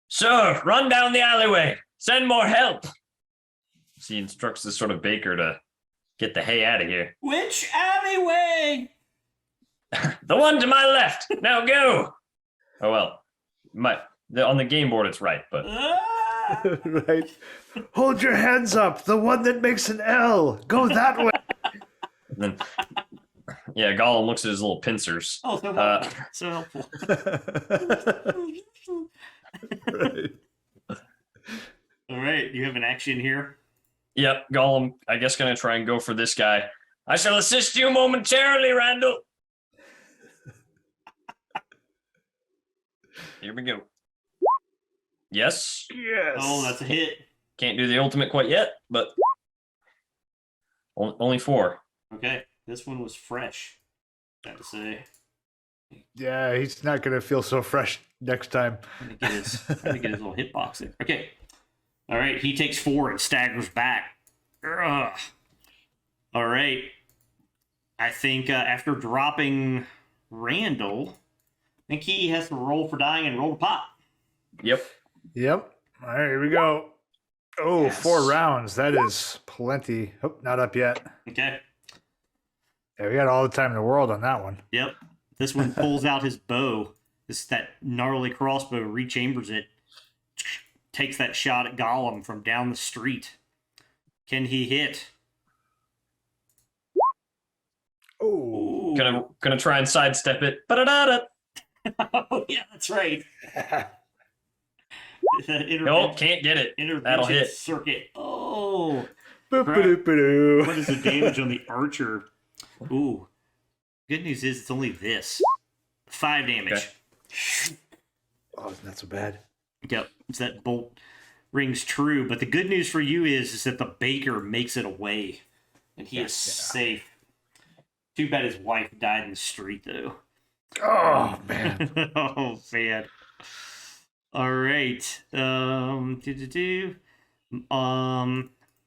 Sir, run down the alleyway. Send more help. He instructs this sort of baker to get the hay out of here.
Which alleyway?
The one to my left. Now go. Oh, well. On the game board, it's right, but...
Right. Hold your hands up. The one that makes an L. Go that way.
Then, yeah, Gollum looks at his little pincers.
Oh, so helpful. So helpful.
Right.
All right, you have an action here.
Yep, Gollum, I guess, going to try and go for this guy. I shall assist you momentarily, Randall. Here we go. Yes.
Yes.
Oh, that's a hit.
Can't do the ultimate quite yet, but only 4.
Okay, this one was fresh, I have to say.
Yeah, he's not going to feel so fresh next time.
Let me get his little hitbox there. Okay. All right, he takes 4 and staggers back. Ugh. All right. I think after dropping Randall, I think he has to roll for dying and roll to pop.
Yep.
All right, here we go. Oh,
Yes.
4 rounds. That is plenty. Oh, not up yet.
Okay.
Yeah, we got all the time in the world on that one.
Yep. This one pulls out his bow. That gnarly crossbow, rechambers it, takes that shot at Gollum from down the street. Can he hit?
Oh.
Gonna try and sidestep it. Ba-da-da-da.
Oh, yeah, that's right.
Nope, can't get it. That'll hit.
Circuit. Oh.
Boop-a-doop-a-doo.
What is the damage on the archer? Ooh. Good news is it's only this. 5 damage.
Okay.
Oh, it's not so bad.
Yep. It's that bolt rings true. But the good news for you is that the baker makes it away. And he is safe. Too bad his wife died in the street, though.
Oh, man.
Oh, man. All right.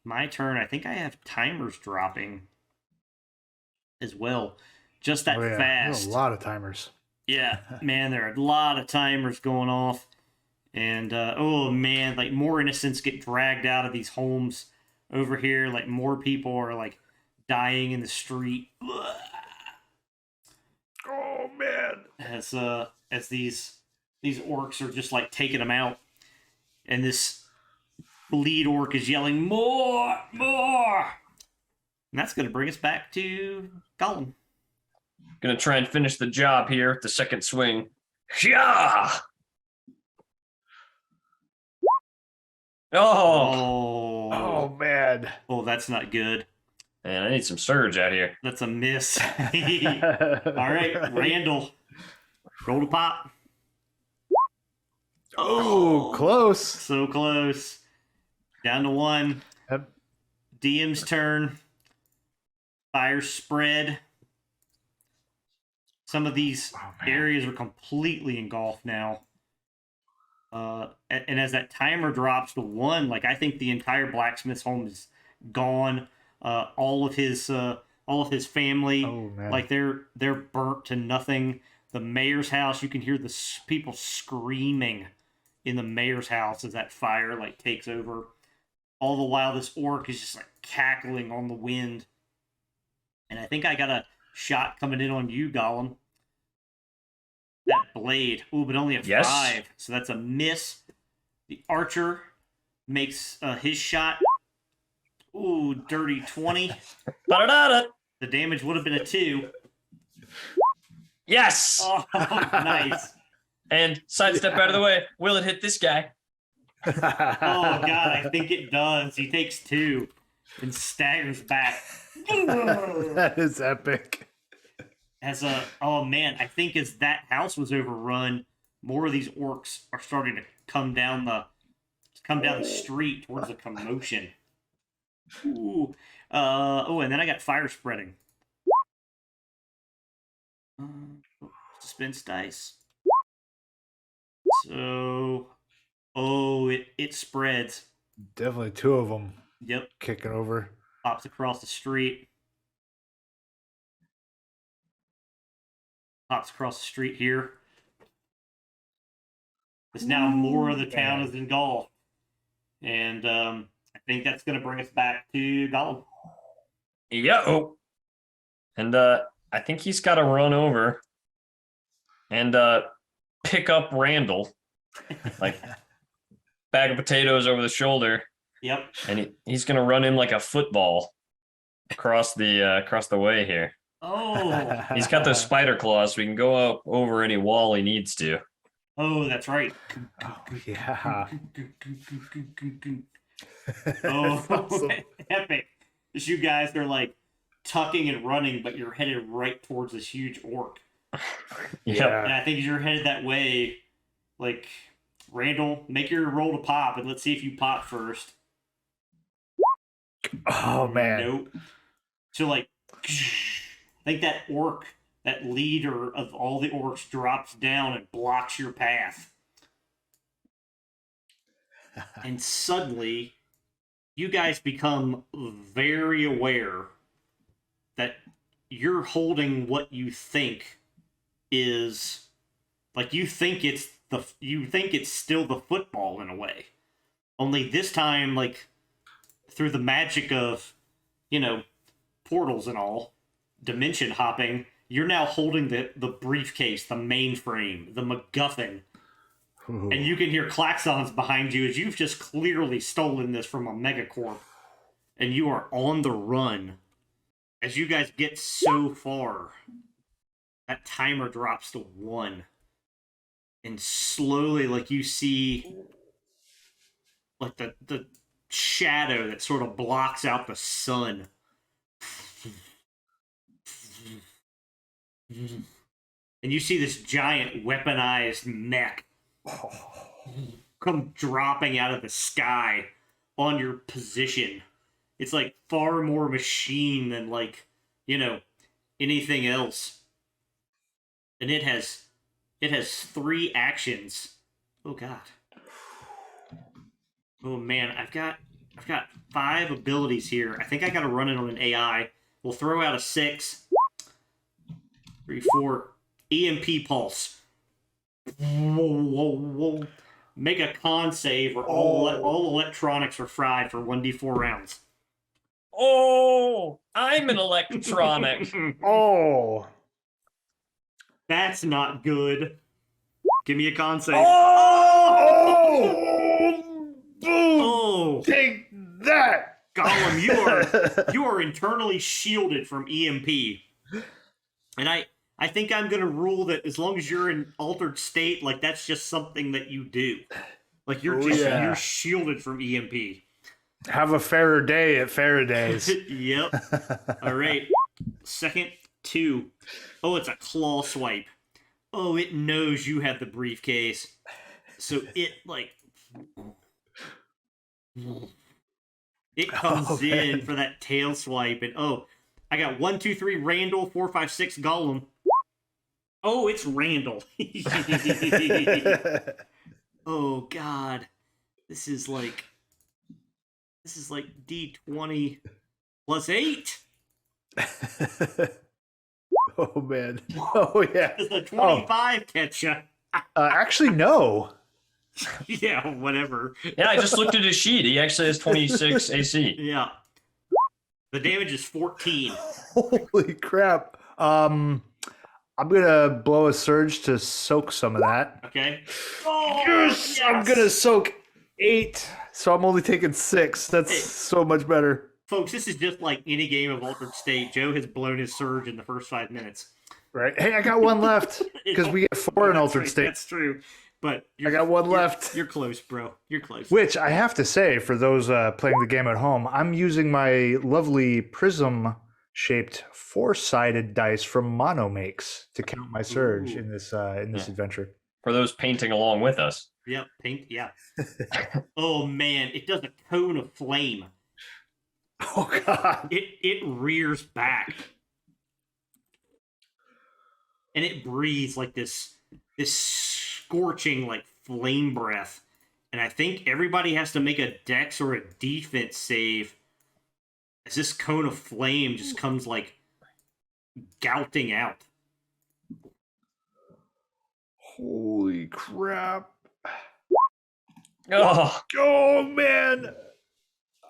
My turn. I think I have timers dropping as well. Just that
There's
fast.
a lot of timers.
Yeah, man, there are a lot of timers going off. And, oh, man, like, more innocents get dragged out of these homes over here. Like, more people are, like, dying in the street.
Oh, man.
As these orcs are just, like, taking them out. And this lead orc is yelling, more, more! And that's going to bring us back to Gollum.
Gonna try and finish the job here at the second swing. Yeah.
Oh, man.
Oh, that's not good.
Man, I need some surge out here.
That's a miss. All right, Randall. Roll to pop.
Oh, close.
So close. Down to 1.
Yep.
DM's turn. Fire spread. Some of these areas are completely engulfed now. And as that timer drops to 1, like, I think the entire blacksmith's home is gone. All of his family, like, they're burnt to nothing. The mayor's house, you can hear the people screaming in the mayor's house as that fire, like, takes over. All the while, this orc is just, like, cackling on the wind. And I think I got a shot coming in on you, Gollum. That blade. Ooh, but only a 5. So that's a miss. The archer makes his shot. Ooh, dirty 20.
Ba-da-da-da.
The damage would have been a 2.
Yes.
Oh, nice.
And sidestep out of the way. Will it hit this guy?
Oh, God, I think it does. He takes 2 and staggers back.
That is epic.
Oh man, I think as that house was overrun, more of these orcs are starting to come down the come down the street towards a commotion. Ooh. And then I got fire spreading. Suspense dice. So, it spreads.
Definitely two of them.
Yep.
Kicking over.
Pops across the street. Pops across the street here. Because now more of the town is engulfed. And I think that's going to bring us back to Gollum.
Yeah. Oh. And I think he's got to run over and pick up Randall. Like, bag of potatoes over the shoulder.
Yep.
And he's going to run in like a football across the way here.
Oh.
He's got those spider claws, so he can go up over any wall he needs to.
Oh, that's right.
Oh, yeah.
Oh,
Awesome.
epic. Because you guys are like tucking and running, but you're headed right towards this huge orc.
Yep.
And I think as you're headed that way, like, Randall, make your roll to pop, and let's see if you pop first.
Oh, man.
Nope. So, like, I think that orc, that leader of all the orcs, drops down and blocks your path. And suddenly, you guys become very aware that you're holding what you think is, like, you think it's still the football in a way. Only this time, like, through the magic of, portals and all, dimension hopping, you're now holding the briefcase, the mainframe, the MacGuffin.
Ooh.
And you can hear klaxons behind you as you've just clearly stolen this from a megacorp. And you are on the run. As you guys get so far, that timer drops to 1. And slowly, like, you see, like, the shadow that sort of blocks out the sun. And you see this giant weaponized mech come dropping out of the sky on your position. It's like far more machine than, like, anything else. And it has 3 actions. Oh god. Oh man, I've got 5 abilities here. I think I gotta run it on an AI. We'll throw out a 6. 3, 4. EMP pulse. Whoa. Make a con save, or all electronics are fried for 1d4 rounds.
Oh, I'm an electronic.
Oh.
That's not good. Give me a con save.
Oh! Boom!
Oh!
Take that!
Gollum, you are internally shielded from EMP. And I think I'm going to rule that as long as you're in altered state, like, that's just something that you do. Like, you're shielded from EMP.
Have a fairer day at Faraday's.
Yep. All right. Second 2. Oh, it's a claw swipe. Oh, it knows you have the briefcase. So it, like, it comes in for that tail swipe. And, I got 1, 2, 3 Randall, 4, 5, 6 Gollum. Oh, it's Randall. Oh, God. This is like D20 plus 8.
Oh, man. Oh, yeah.
Does the 25 catch ya?
Actually, no.
Yeah, whatever.
Yeah, I just looked at his sheet. He actually has 26 AC.
Yeah. The damage is 14.
Holy crap. I'm going to blow a surge to soak some of that.
Okay. Oh,
Yes! I'm going to soak 8. So I'm only taking 6. That's so much better.
Folks, this is just like any game of Altered State. Joe has blown his surge in the first 5 minutes.
Right. Hey, I got 1 left. Because we get 4 in Altered State.
That's true. But
I got 1 left.
You're close, bro. You're close.
Which I have to say, for those playing the game at home, I'm using my lovely prism-shaped 4-sided dice from Mono Makes to count my surge in this adventure.
for those painting along with us.
Yep, paint. Yeah. Oh man, it does a cone of flame.
Oh god.
It rears back, and it breathes like this scorching like flame breath. And I think everybody has to make a dex or a defense save as this cone of flame just comes like gouting out.
Holy crap.
Oh,
Oh man.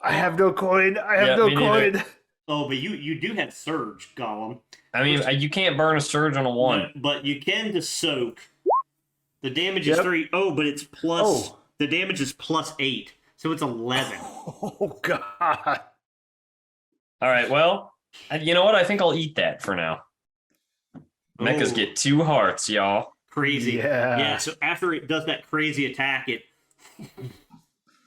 I have no coin. I have no
me neither.
coin.
Oh, but you do have surge, Golem.
I mean, you can't burn a surge on a 1.
But you can to soak. The damage is 3. Oh, but it's plus.
Oh.
The damage is plus 8, so it's 11.
Oh god.
All right, well, you know what? I think I'll eat that for now. Mechas
Oh.
get 2 hearts, y'all.
Crazy.
Yeah.
Yeah. So after it does that crazy attack, it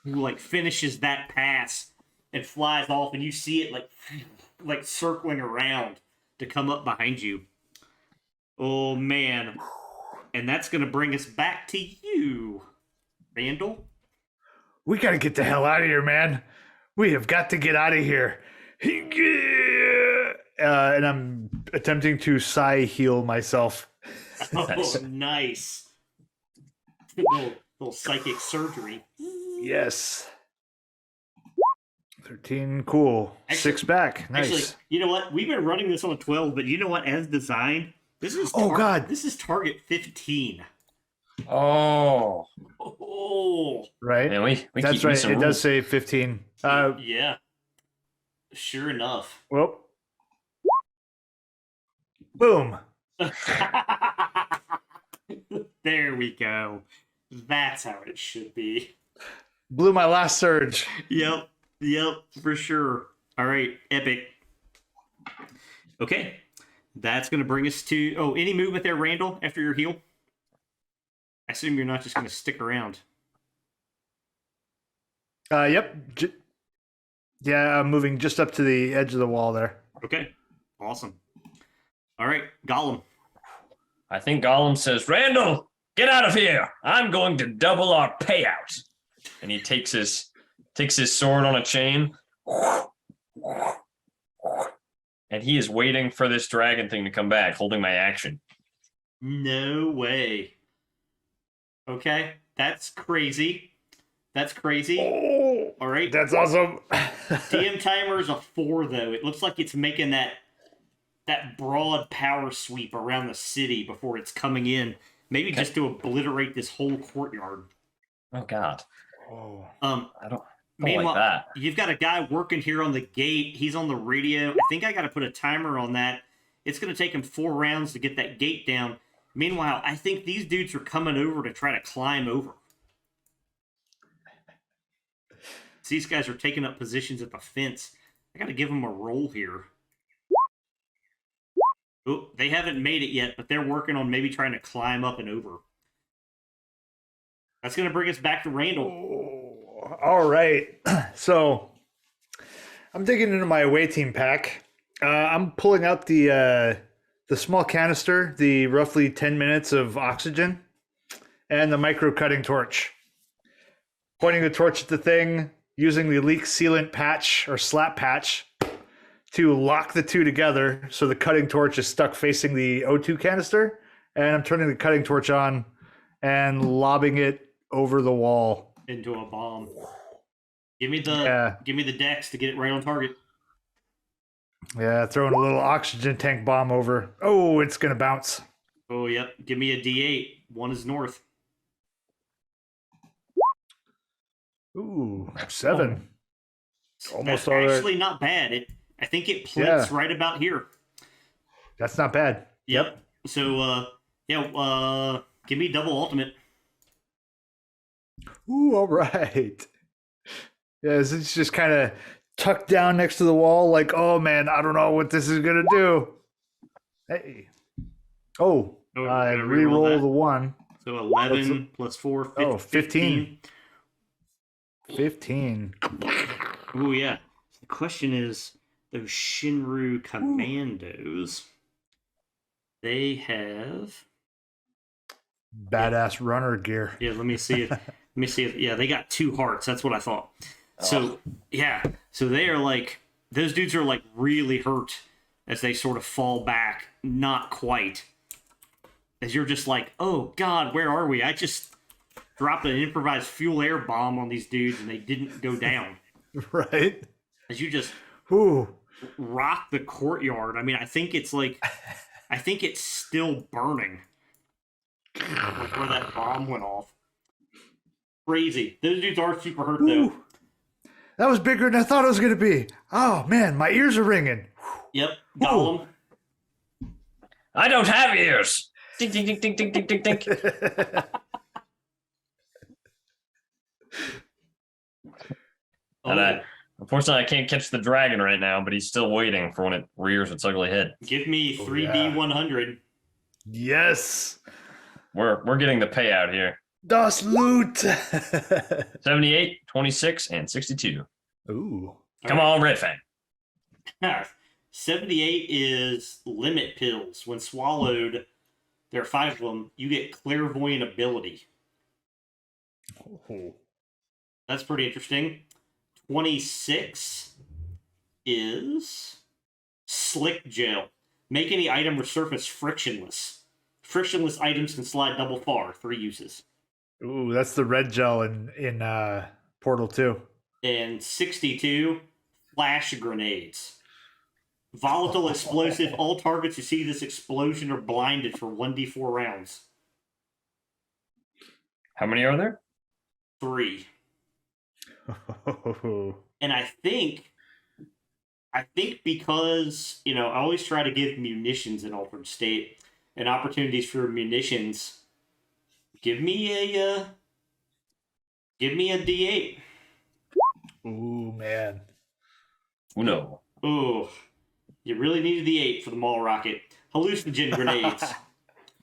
like finishes that pass and flies off, and you see it like circling around to come up behind you. Oh man. And that's gonna bring us back to you, Randall.
We gotta get the hell out of here, man. We have got to get out of here. And I'm attempting to psi heal myself.
Oh, nice. Little psychic surgery.
Yes. 13, cool.
Actually-
6 back. Nice.
Actually, you know what? We've been running this on a 12, but you know what? As designed, this is
Oh, God.
This is target 15.
Oh,
Oh,
Right?
man, we
That's
keep
right.
missing
It does
rules.
say 15.
yeah. Sure enough.
Well. Boom.
There we go. That's how it should be.
Blew my last surge.
Yep, for sure. All right, epic. Okay, that's going to bring us to... Oh, any movement there, Randall, after your heal? I assume you're not just going to stick around.
Yep. Yeah, I'm moving just up to the edge of the wall there.
Okay, awesome. All right, Gollum.
I think Gollum says, Randall, get out of here. I'm going to double our payout. And he takes his sword on a chain. And he is waiting for this dragon thing to come back, holding my action.
No way. Okay, that's crazy. That's crazy.
Oh,
All right.
that's awesome.
DM timer is a 4, though. It looks like it's making that broad power sweep around the city before it's coming in. Maybe just to obliterate this whole courtyard.
Oh, God.
Oh.
I don't
Meanwhile,
like that.
you've got a guy working here on the gate. He's on the radio. I think I got to put a timer on that. It's going to take him 4 rounds to get that gate down. Meanwhile, I think these dudes are coming over to try to climb over. These guys are taking up positions at the fence. I got to give them a roll here. Oh, they haven't made it yet, but they're working on maybe trying to climb up and over. That's going to bring us back to Randall.
Oh, all right. So I'm digging into my away team pack. I'm pulling out the small canister, the roughly 10 minutes of oxygen, and the micro cutting torch. Pointing the torch at the thing, using the leak sealant patch or slap patch to lock the two together so the cutting torch is stuck facing the O2 canister, and I'm turning the cutting torch on and lobbing it over the wall.
Into a bomb. Give me the dex to get it right on target.
Yeah, throwing a little oxygen tank bomb over. Oh, it's going to bounce.
Oh, yep. Give me a D8. 1 is north.
Ooh, 7. Almost
That's
all right.
actually not bad. I think it plinks right about here.
That's not bad.
Yep. So, give me double ultimate.
Ooh, all right. Yeah, it's just kind of tucked down next to the wall like, oh, man, I don't know what this is going to do. Hey. Oh,
Oh,
I
gotta reroll
re-roll
that.
the 1.
So 11 plus 4, 15.
Oh, 15. 15.
Ooh, yeah. The question is, those Shinru commandos, they have
Badass runner gear.
Yeah, let me see it. Let me see it. Yeah, they got 2 hearts. That's what I thought. So, yeah. So they are like, those dudes are like really hurt as they sort of fall back. Not quite. As you're just like, oh God, where are we? I just dropped an improvised fuel air bomb on these dudes and they didn't go down.
Right?
As you just
Ooh.
rock the courtyard. I mean, I think it's still burning. Like where that bomb went off. Crazy. Those dudes are super hurt though.
Ooh. That was bigger than I thought it was going to be. Oh man, my ears are ringing.
Yep, Gollum.
I don't have ears. Dink, dink, dink, dink, dink, dink, dink, dink. And unfortunately, I can't catch the dragon right now, but he's still waiting for when it rears its ugly head.
Give me 3D100.
Yes.
We're getting the payout here.
Das Loot.
78, 26, and 62.
Ooh.
Come on, Red Fang.
78 is limit pills. When swallowed, there are 5 of them. You get clairvoyant ability.
Oh.
That's pretty interesting. 26 is slick gel. Make any item or surface frictionless. Frictionless items can slide double far. 3 uses.
Ooh, that's the red gel in Portal 2.
And 62, flash grenades. Volatile explosive. All targets who see this explosion are blinded for 1d4 rounds.
How many are there?
3. And I think because, I always try to give munitions in Altered State and opportunities for munitions, give me a D8.
Ooh, man.
Uno.
Ooh. You really need a D8 for the Maul Rocket. Hallucinogen grenades.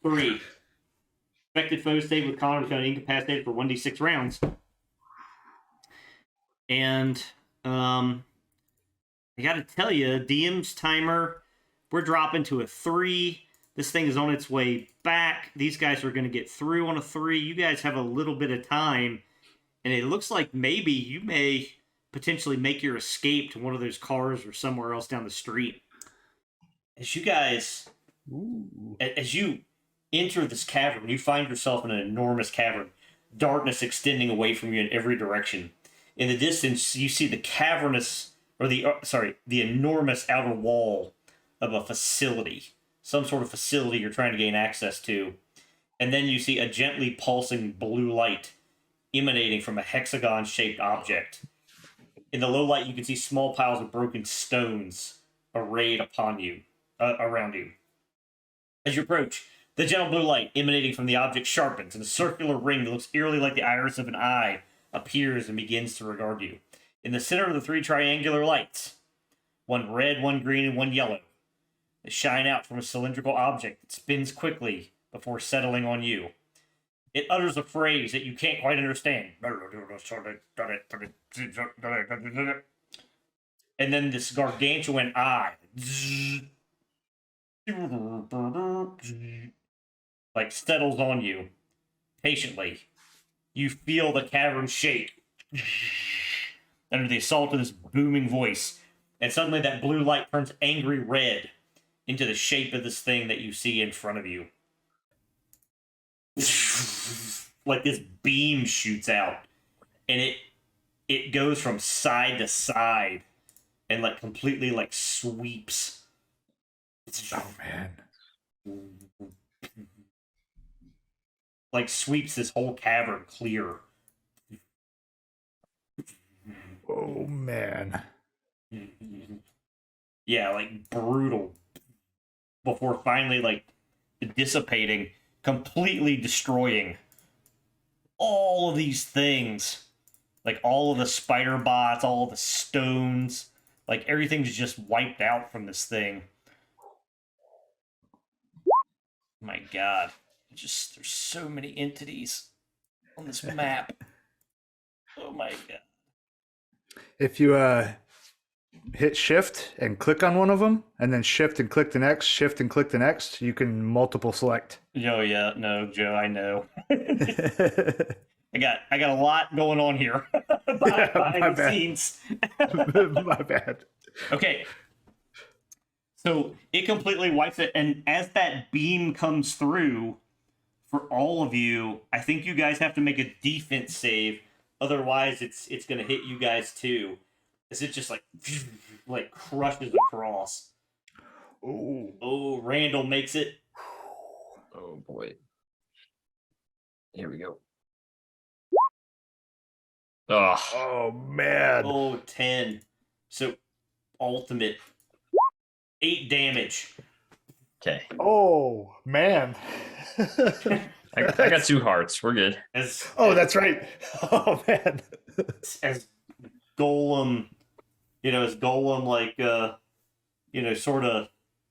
3. Affected foes stay with con become incapacitated for 1d6 rounds. And I gotta tell you, DM's timer, we're dropping to a 3. This thing is on its way back. These guys are gonna get through on a 3. You guys have a little bit of time, and it looks like maybe you may potentially make your escape to one of those cars or somewhere else down the street. As you guys, as you enter this cavern, you find yourself in an enormous cavern, darkness extending away from you in every direction. In the distance, you see the enormous outer wall of a facility, some sort of facility you're trying to gain access to. And then you see a gently pulsing blue light emanating from a hexagon-shaped object. In the low light, you can see small piles of broken stones arrayed upon you, around you. As you approach, the gentle blue light emanating from the object sharpens, and a circular ring that looks eerily like the iris of an eye appears and begins to regard you. In the center of the 3 triangular lights, one red, one green, and one yellow, they shine out from a cylindrical object that spins quickly before settling on you. It utters a phrase that you can't quite understand. And then this gargantuan eye like settles on you patiently. You feel the cavern shake under the assault of this booming voice, and suddenly that blue light turns angry red into the shape of this thing that you see in front of you. Like this beam shoots out, and it goes from side to side and like completely like sweeps.
Oh man.
Like sweeps this whole cavern clear.
Oh man.
Yeah, like brutal. Before finally like dissipating, completely destroying all of these things. Like all of the spider bots, all of the stones, like everything's just wiped out from this thing. My God. There's so many entities on this map. Oh my God.
If you hit shift and click on one of them, and then shift and click the next, shift and click the next, you can multiple select.
Oh yeah, no, Joe, I know. I got a lot going on here behind the scenes.
My bad.
Okay. So it completely wipes it, and as that beam comes through, for all of you, I think you guys have to make a defense save. Otherwise, it's gonna hit you guys too. As it just like crushes across. Oh, Randall makes it.
Oh boy. Here we go.
Oh man.
Oh, 10. So ultimate 8 damage.
Okay.
Oh man.
I got 2 hearts. We're good.
That's right. Oh man.
As Golem, as Golem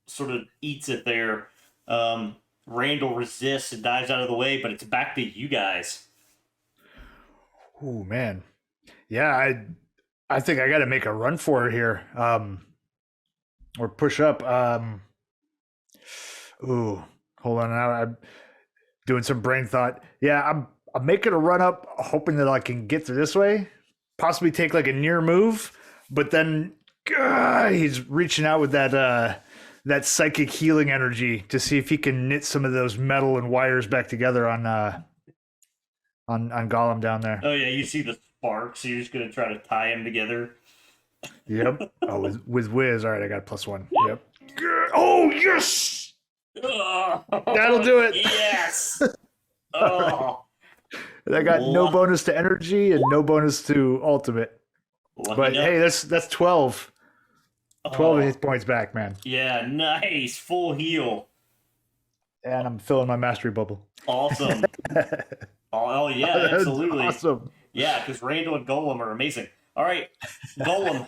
sort of eats it there. Randall resists and dives out of the way, but it's back to you guys.
Oh man. Yeah, I think I got to make a run for it here. Or push up. Hold on. I'm doing some brain thought. Yeah, I'm making a run up, hoping that I can get through this way. Possibly take like a near move, but then he's reaching out with that psychic healing energy to see if he can knit some of those metal and wires back together on Gollum down there.
Oh yeah, you see the sparks. So you're just gonna try to tie them together.
Yep. Oh, with Wiz. All right, I got +1. Yep. Oh yes. That'll do it.
Yes. Oh.
I got no bonus to energy and no bonus to ultimate. But hey, that's 12. 12 hit points back, man.
Yeah, nice. Full heal.
And I'm filling my mastery bubble.
Awesome. Oh yeah, absolutely.
Awesome.
Yeah, because Randall and Golem are amazing. All right, Golem,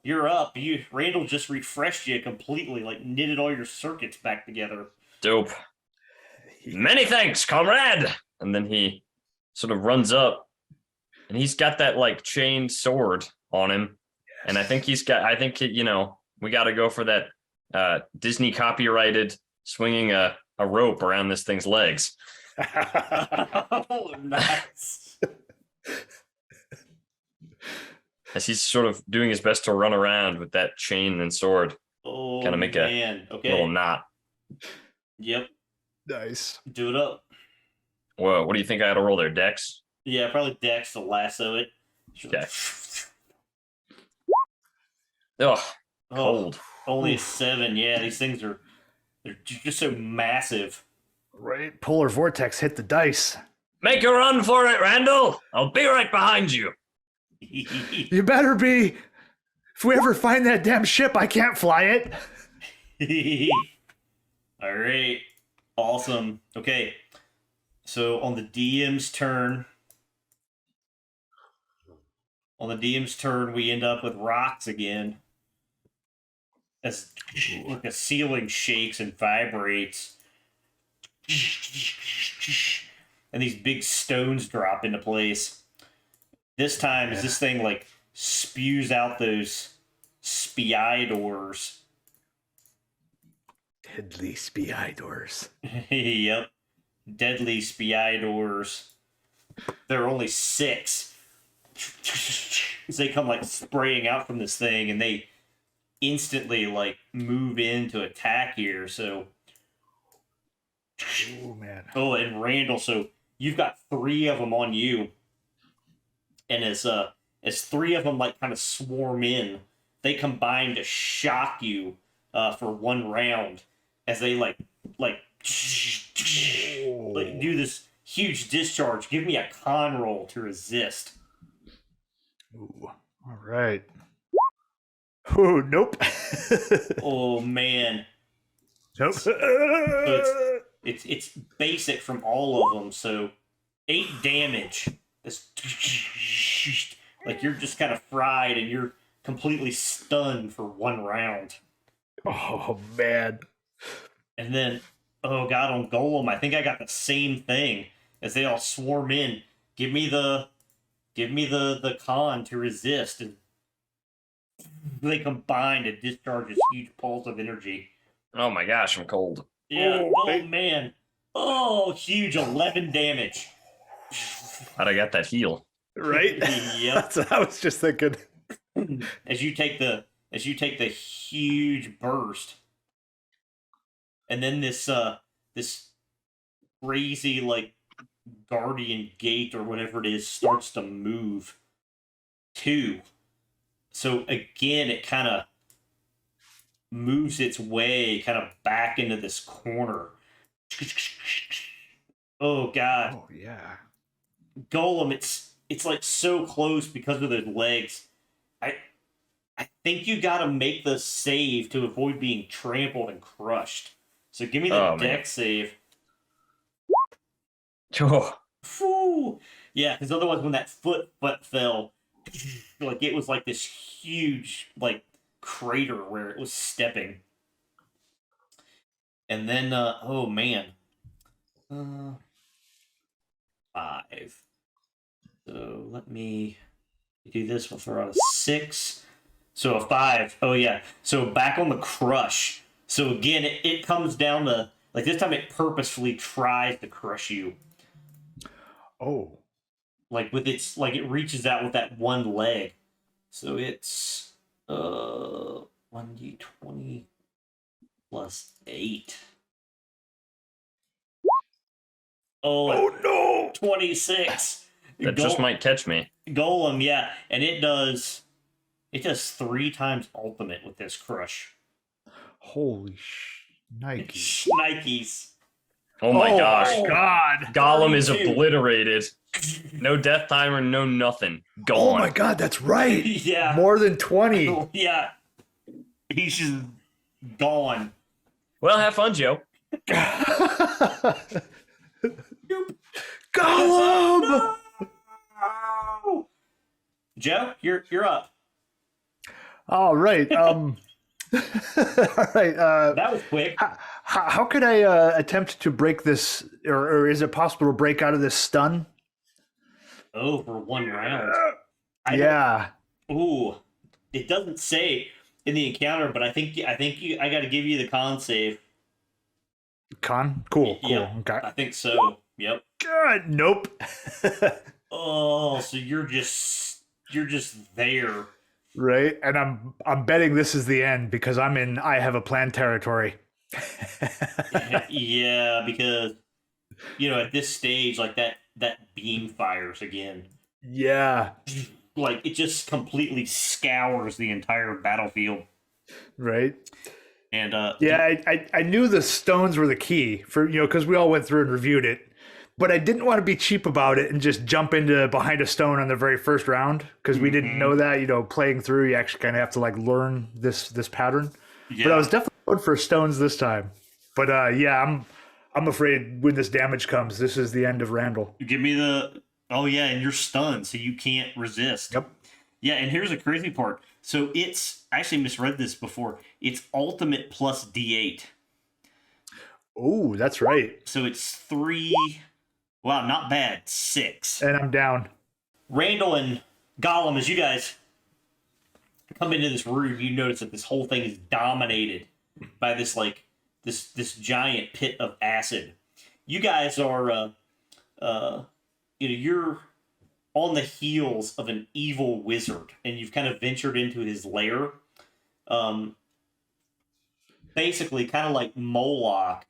you're up. Randall just refreshed you completely, like knitted all your circuits back together.
Dope. Many thanks, comrade. And then he sort of runs up, and he's got that like chained sword on him. Yes. And I think we got to go for that Disney copyrighted swinging a rope around this thing's legs.
Oh, nice.
As he's sort of doing his best to run around with that chain and sword.
Oh,
kind of make a little knot.
Yep.
Nice.
Do it up.
Whoa, what do you think I had to roll there, Dex?
Yeah, probably Dex to lasso it.
Okay. Ugh, cold.
Only a 7. Yeah, these things they're just so massive.
Right. Polar vortex hit the dice.
Make a run for it, Randall. I'll be right behind you.
You better be. If we ever find that damn ship, I can't fly it.
All right. Awesome. Okay. So on the DM's turn, we end up with rocks again. As like the ceiling shakes and vibrates. And these big stones drop into place. This time, as this thing like spews out those spiidors.
Deadly spiidors.
Yep. Deadly spiidors. There are only 6. As they come like spraying out from this thing, and they instantly like move in to attack here. So
oh man.
Oh, and Randall, so you've got 3 of them on you. And as 3 of them like kind of swarm in, they combine to shock you for 1 round as they like do this huge discharge. Give me a con roll to resist.
Ooh. All right. Oh, nope.
Oh man.
Nope.
So it's basic from all of them. So 8 damage. This like you're just kind of fried and you're completely stunned for 1 round.
Oh man.
And then oh god, on Golem, I think I got the same thing as they all swarm in. Give me the con to resist. And they combine to discharge this huge pulse of energy.
Oh my gosh, I'm cold.
Yeah. Oh man. Oh, huge 11 damage.
How'd I get that heal?
Right?
Yep.
That's what I was just thinking.
As you take the huge burst, and then this crazy like guardian gate or whatever it is starts to move too. So again, it kind of moves its way kind of back into this corner. Oh god.
Oh yeah.
Golem, it's like so close because of those legs. I think you got to make the save to avoid being trampled and crushed. So give me the dex save.
Oh,
Whew. Yeah, because otherwise, when that foot fell, like it was like this huge like crater where it was stepping. And then, oh man, 5. So let me do this. We'll throw out a 6. So a 5. Oh yeah. So back on the crush. So again, it comes down to like this time it purposefully tries to crush you.
Oh.
Like with its like it reaches out with that one leg. So it's 1d20 plus 8. Oh
no!
26.
that just might catch me.
Golem, yeah, and it does 3 times ultimate with this crush.
Holy Nike.
Nikes.
Oh my gosh.
God.
Golem is
32.
obliterated. No death timer, no nothing. Gone.
Oh my God, that's right.
Yeah.
More than 20.
Yeah. He's just gone.
Well, have fun, Joe.
Golem!
No! Joe, you're up.
All right. All right.
That was quick.
How could I attempt to break this, or is it possible to break out of this stun?
Oh, for 1 round.
Yeah.
Ooh, it doesn't say in the encounter, but I think I got to give you the con save.
Con? Cool.
Yeah,
Okay.
I think so. Yep.
God, nope.
Oh, so you're just there.
Right, and I'm betting this is the end because I'm in I have a plan territory.
Yeah, because at this stage, like that beam fires again.
Yeah.
Like it just completely scours the entire battlefield.
Right.
And
yeah, I knew the stones were the key for because we all went through and reviewed it. But I didn't want to be cheap about it and just jump into behind a stone on the very first round because we didn't know that. Playing through, you actually kind of have to like learn this pattern.
Yeah.
But I was definitely going for stones this time. But yeah, I'm afraid when this damage comes, this is the end of Randall.
Give me the. Oh yeah, and you're stunned, so you can't resist.
Yep.
Yeah, and here's the crazy part. So it's I actually misread this before. It's ultimate plus D8.
Oh, that's right.
So it's 3. Wow, not bad. 6.
And I'm down.
Randall and Gollum, as you guys come into this room, you notice that this whole thing is dominated by this this giant pit of acid. You guys are you're on the heels of an evil wizard, and you've kind of ventured into his lair. Basically, kind of like Moloch,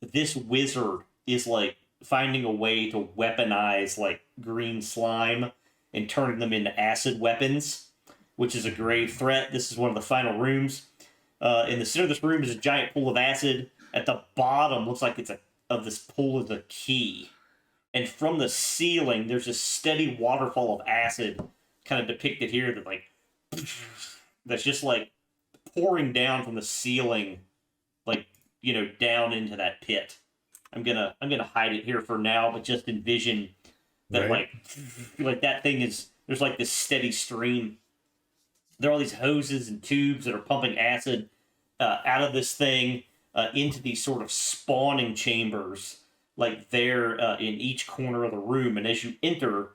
this wizard is like finding a way to weaponize like green slime and turning them into acid weapons, which is a grave threat. This is one of the final rooms. In the center of this room is a giant pool of acid. At the bottom, looks like this pool is a key. And from the ceiling, there's a steady waterfall of acid, kind of depicted here, that's just like pouring down from the ceiling, like down into that pit. I'm gonna hide it here for now, but just envision that
right.
like that thing is there's like this steady stream. There are all these hoses and tubes that are pumping acid out of this thing into these sort of spawning chambers, like there in each corner of the room. And as you enter,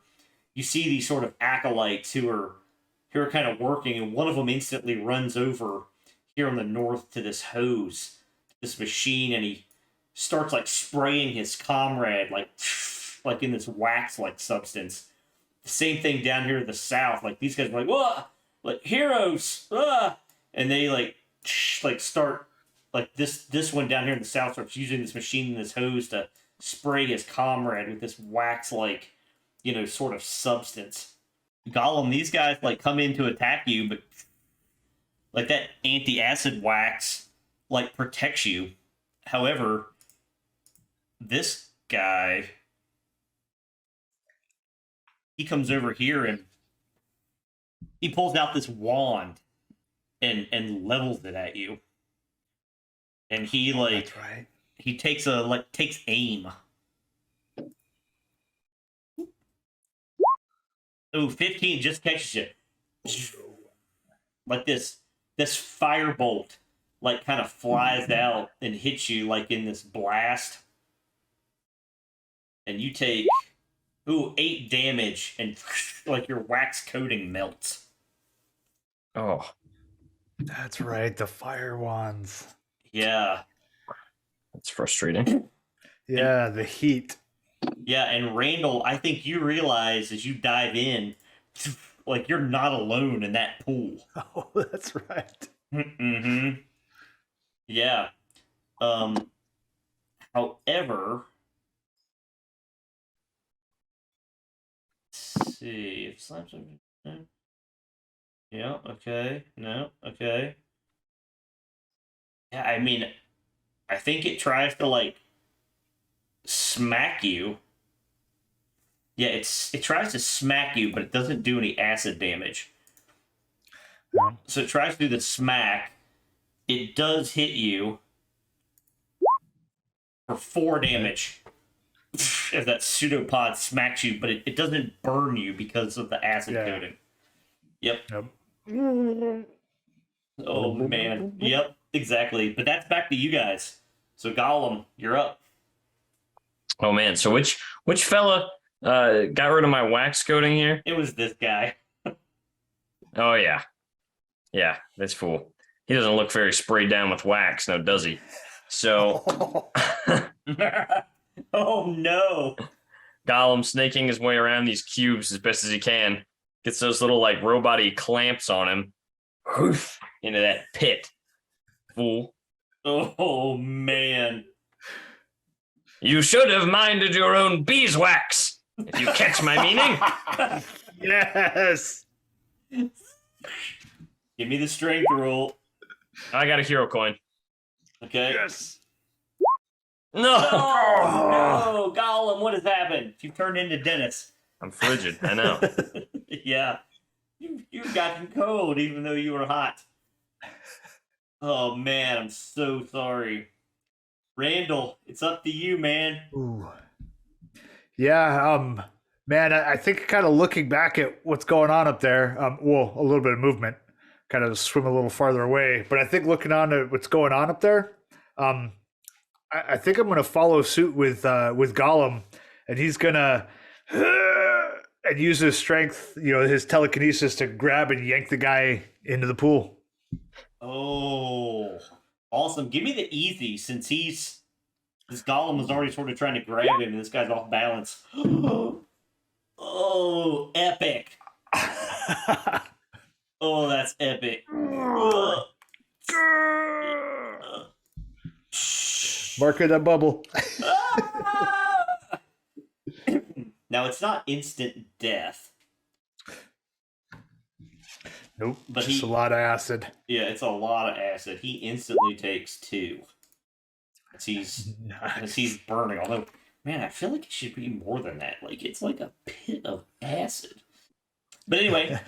you see these sort of acolytes who who are kind of working, and one of them instantly runs over here on the north to this hose, this machine, and he starts like spraying his comrade like in this wax-like substance. The same thing down here to the south. Like these guys are like, whoa, like heroes, and they like start like this one down here in the south starts using this machine and this hose to spray his comrade with this wax-like, sort of substance. Gollum, these guys like come in to attack you, but like that anti-acid wax like protects you. However, this guy, he comes over here and he pulls out this wand and levels it at you. And he
That's right.
he takes aim. Oh, 15 just catches you. Like this firebolt like kind of flies out and hits you like in this blast. And you take 8 damage and like your wax coating melts.
Oh,
That's right. The fire wands.
Yeah.
that's frustrating.
Yeah, the heat.
Yeah, and Randall, I think you realize as you dive in, like you're not alone in that pool.
Oh, that's right.
Mm-hmm. Yeah. However, let's see. If slime something. Yeah, okay. No, okay. Yeah, I mean, I think it tries to like smack you. Yeah, it tries to smack you, but it doesn't do any acid damage.
Yeah.
So it tries to do the smack. It does hit you for 4 damage if that pseudopod smacks you, but it doesn't burn you because of the acid coating. Yep. Oh, man. Yep, exactly. But that's back to you guys. So Gollum, you're up.
Oh man, so which fella got rid of my wax coating here?
It was this guy.
Oh yeah. Yeah, this fool. He doesn't look very sprayed down with wax, now does he? So
Oh, no.
Gollum snaking his way around these cubes as best as he can. Gets those little like robot-y clamps on him. Into that pit. Fool.
Oh, man.
You should have minded your own beeswax, if you catch my meaning.
Yes.
Give me the strength roll.
I got a hero coin.
Okay.
Yes.
No!
Oh, no, Gollum, what has happened? You've turned into Dennis.
I'm frigid, I know.
Yeah. You've gotten cold even though you were hot. Oh, man, I'm so sorry. Randall, it's up to you, man.
Ooh. Yeah, man, I think kind of looking back at what's going on up there, well, a little bit of movement, kind of swim a little farther away, but I think looking on at what's going on up there, I think I'm going to follow suit with Gollum, and he's going to and use his strength, his telekinesis to grab and yank the guy into the pool.
Oh, awesome. Give me the easy since this Gollum was already sort of trying to grab him and this guy's off balance. Oh, epic. Oh, that's epic.
Mark of that bubble.
Now, it's not instant death.
Nope,
But
just a lot of acid.
Yeah, it's a lot of acid. He instantly takes 2. As he's burning. Although, man, I feel like it should be more than that. Like, it's like a pit of acid. But anyway,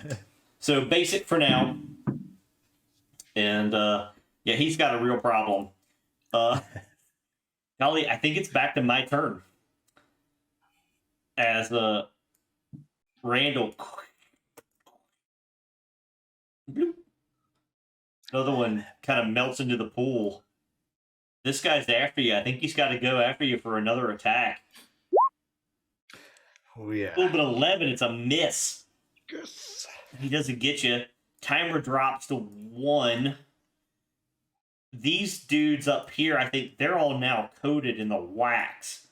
so basic for now. And, yeah, he's got a real problem. Golly, I think it's back to my turn. As Randall... Bloop. Another one kind of melts into the pool. This guy's after you. I think he's got to go after you for another attack.
Oh, yeah.
A little bit 11. It's a miss.
Yes.
He doesn't get you. Timer drops to 1. These dudes up here, I think they're all now coated in the wax.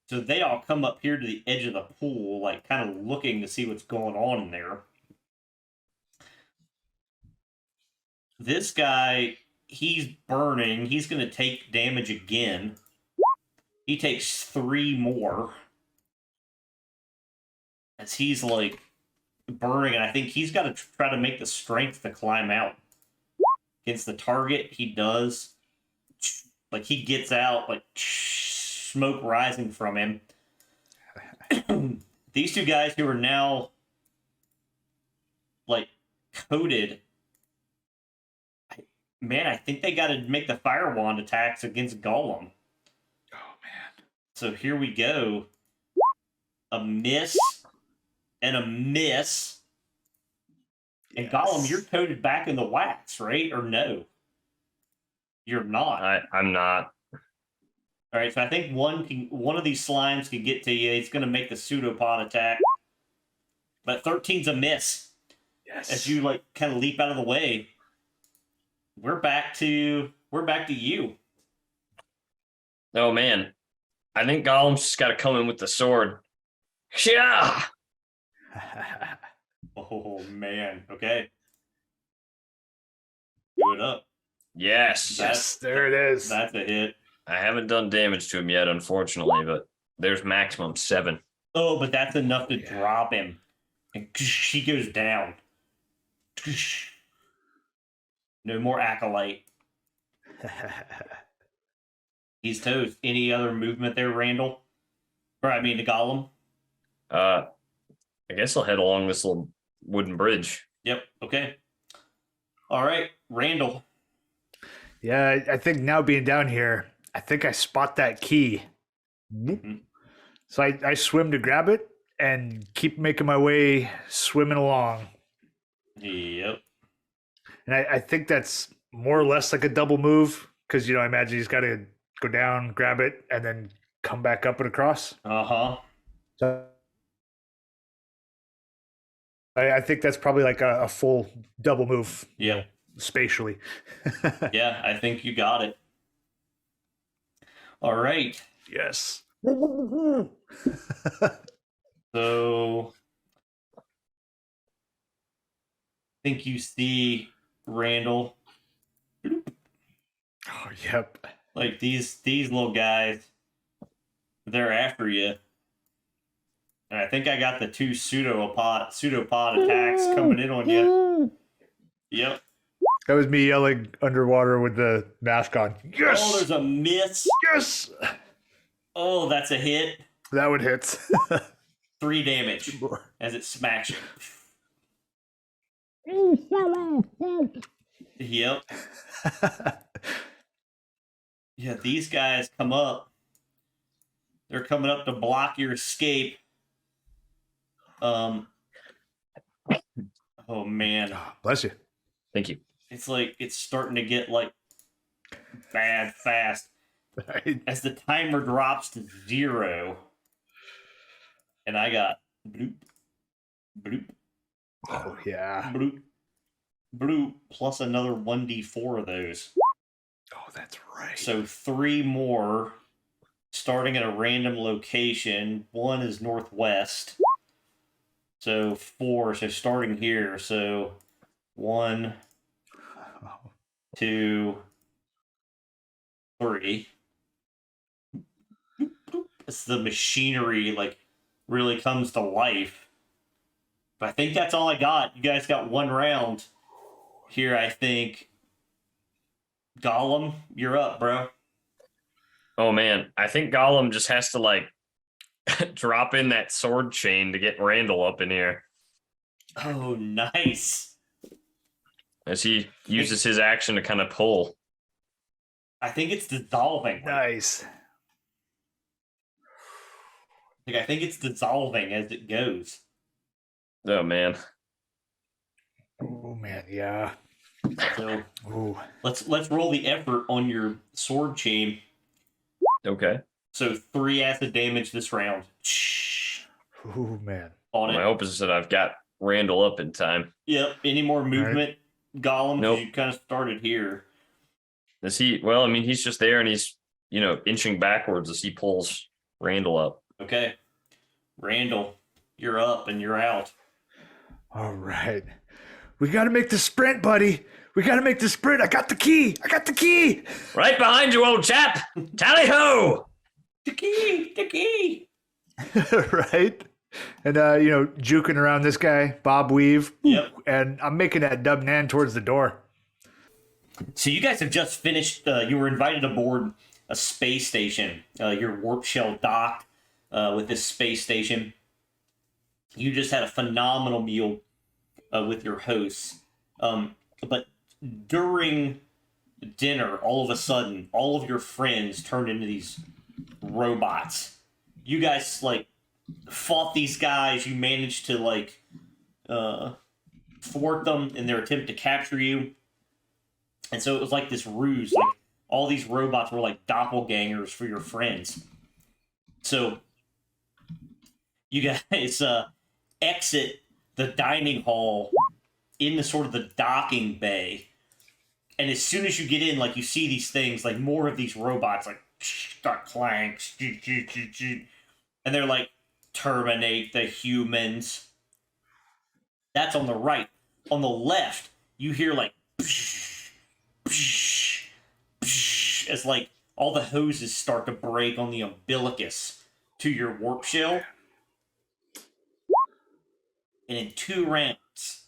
So they all come up here to the edge of the pool, like kind of looking to see what's going on in there. This guy, he's burning. He's going to take damage again. He takes 3 more. As he's like burning, and I think he's got to try to make the strength to climb out. Against the target, he does. Like, he gets out, like, smoke rising from him. These two guys who are now, like, coated. Man, I think they got to make the fire wand attacks against Golem.
Oh, man.
So here we go. A miss and a miss. And Golem, you're coated back in the wax, right? Or no? You're not.
I'm not.
All right, so I think one of these slimes can get to you. He's going to make the pseudopod attack. But 13's a miss.
Yes.
As you like kind of leap out of the way. We're back to you.
Oh man. I think Golem's just gotta come in with the sword. Yeah.
Oh man. Okay. Do it up.
Yes.
Yes, there it is.
That's a hit.
I haven't done damage to him yet, unfortunately, but there's maximum 7.
Oh, but that's enough to drop him. And he goes down. No more Acolyte. He's toast. Any other movement there, Randall? Or, I mean, the Golem?
I guess I'll head along this little wooden bridge.
Yep, okay. All right, Randall.
Yeah, I think now being down here, I think I spot that key.
Mm-hmm.
So I swim to grab it and keep making my way swimming along.
Yep.
And I think that's more or less like a double move because, I imagine he's got to go down, grab it, and then come back up and across.
Uh-huh.
So I think that's probably like a full double move.
Yep.
Spatially.
Yeah, I think you got it. All right.
Yes.
So, I think you see Randall.
Oh, yep.
Like these little guys, they're after you. And I think I got the 2 pseudopod attacks coming in on you. Yep.
That was me yelling underwater with the mask on. Yes!
Oh, there's a miss.
Yes!
Oh, that's a hit.
That would hit.
3 damage as it smacks you. Yep. Yeah, these guys come up. They're coming up to block your escape. Oh man.
Bless you.
Thank you.
It's like it's starting to get like bad fast.
Right.
As the timer drops to 0. And I got bloop, bloop,
Oh, yeah.
bloop, bloop, plus another 1d4 of those.
Oh, that's right.
So 3 more, starting at a random location. 1 is northwest. So 4. So starting here. So 1, 2, 3. It's the machinery like really comes to life. But I think that's all I got. You guys got 1 round here, I think. Golem, you're up, bro.
Oh man, I think Golem just has to like drop in that sword chain to get Randall up in here
Oh, nice.
as he uses his action to kind of pull.
I think it's dissolving.
Nice.
Like, I think it's dissolving as it goes.
Oh man.
Oh, man. Yeah.
So
Ooh.
let's roll the effort on your sword chain.
Okay.
So 3 acid damage this round.
Ooh, man.
On
My
it.
hope is that I've got Randall up in time.
Yep. Any more movement, Gollum? 'Cause
Nope.
You kind of started here.
Is he? Well, I mean, he's just there, and he's inching backwards as he pulls Randall up.
Okay. Randall, you're up and you're out.
All right. We got to make the sprint, buddy. We got to make the sprint. I got the key.
Right behind you, old chap. Tally ho!
The key.
Right? And, juking around this guy, Bob Weave.
Yep.
And I'm making that dub nan towards the door.
So you guys have just finished. You were invited aboard a space station. Your warp shell docked with this space station. You just had a phenomenal meal with your hosts. But during dinner, all of a sudden, all of your friends turned into these robots. You guys fought these guys. You managed to thwart them in their attempt to capture you. And so it was like this ruse. Like all these robots were like doppelgangers for your friends. So you guys exit the dining hall in the sort of the docking bay. And as soon as you get in, you see these things, more of these robots, start clanks. And they're like, terminate the humans. That's on the right. On the left, you hear as all the hoses start to break on the umbilicus to your warp shell. And in 2 rounds,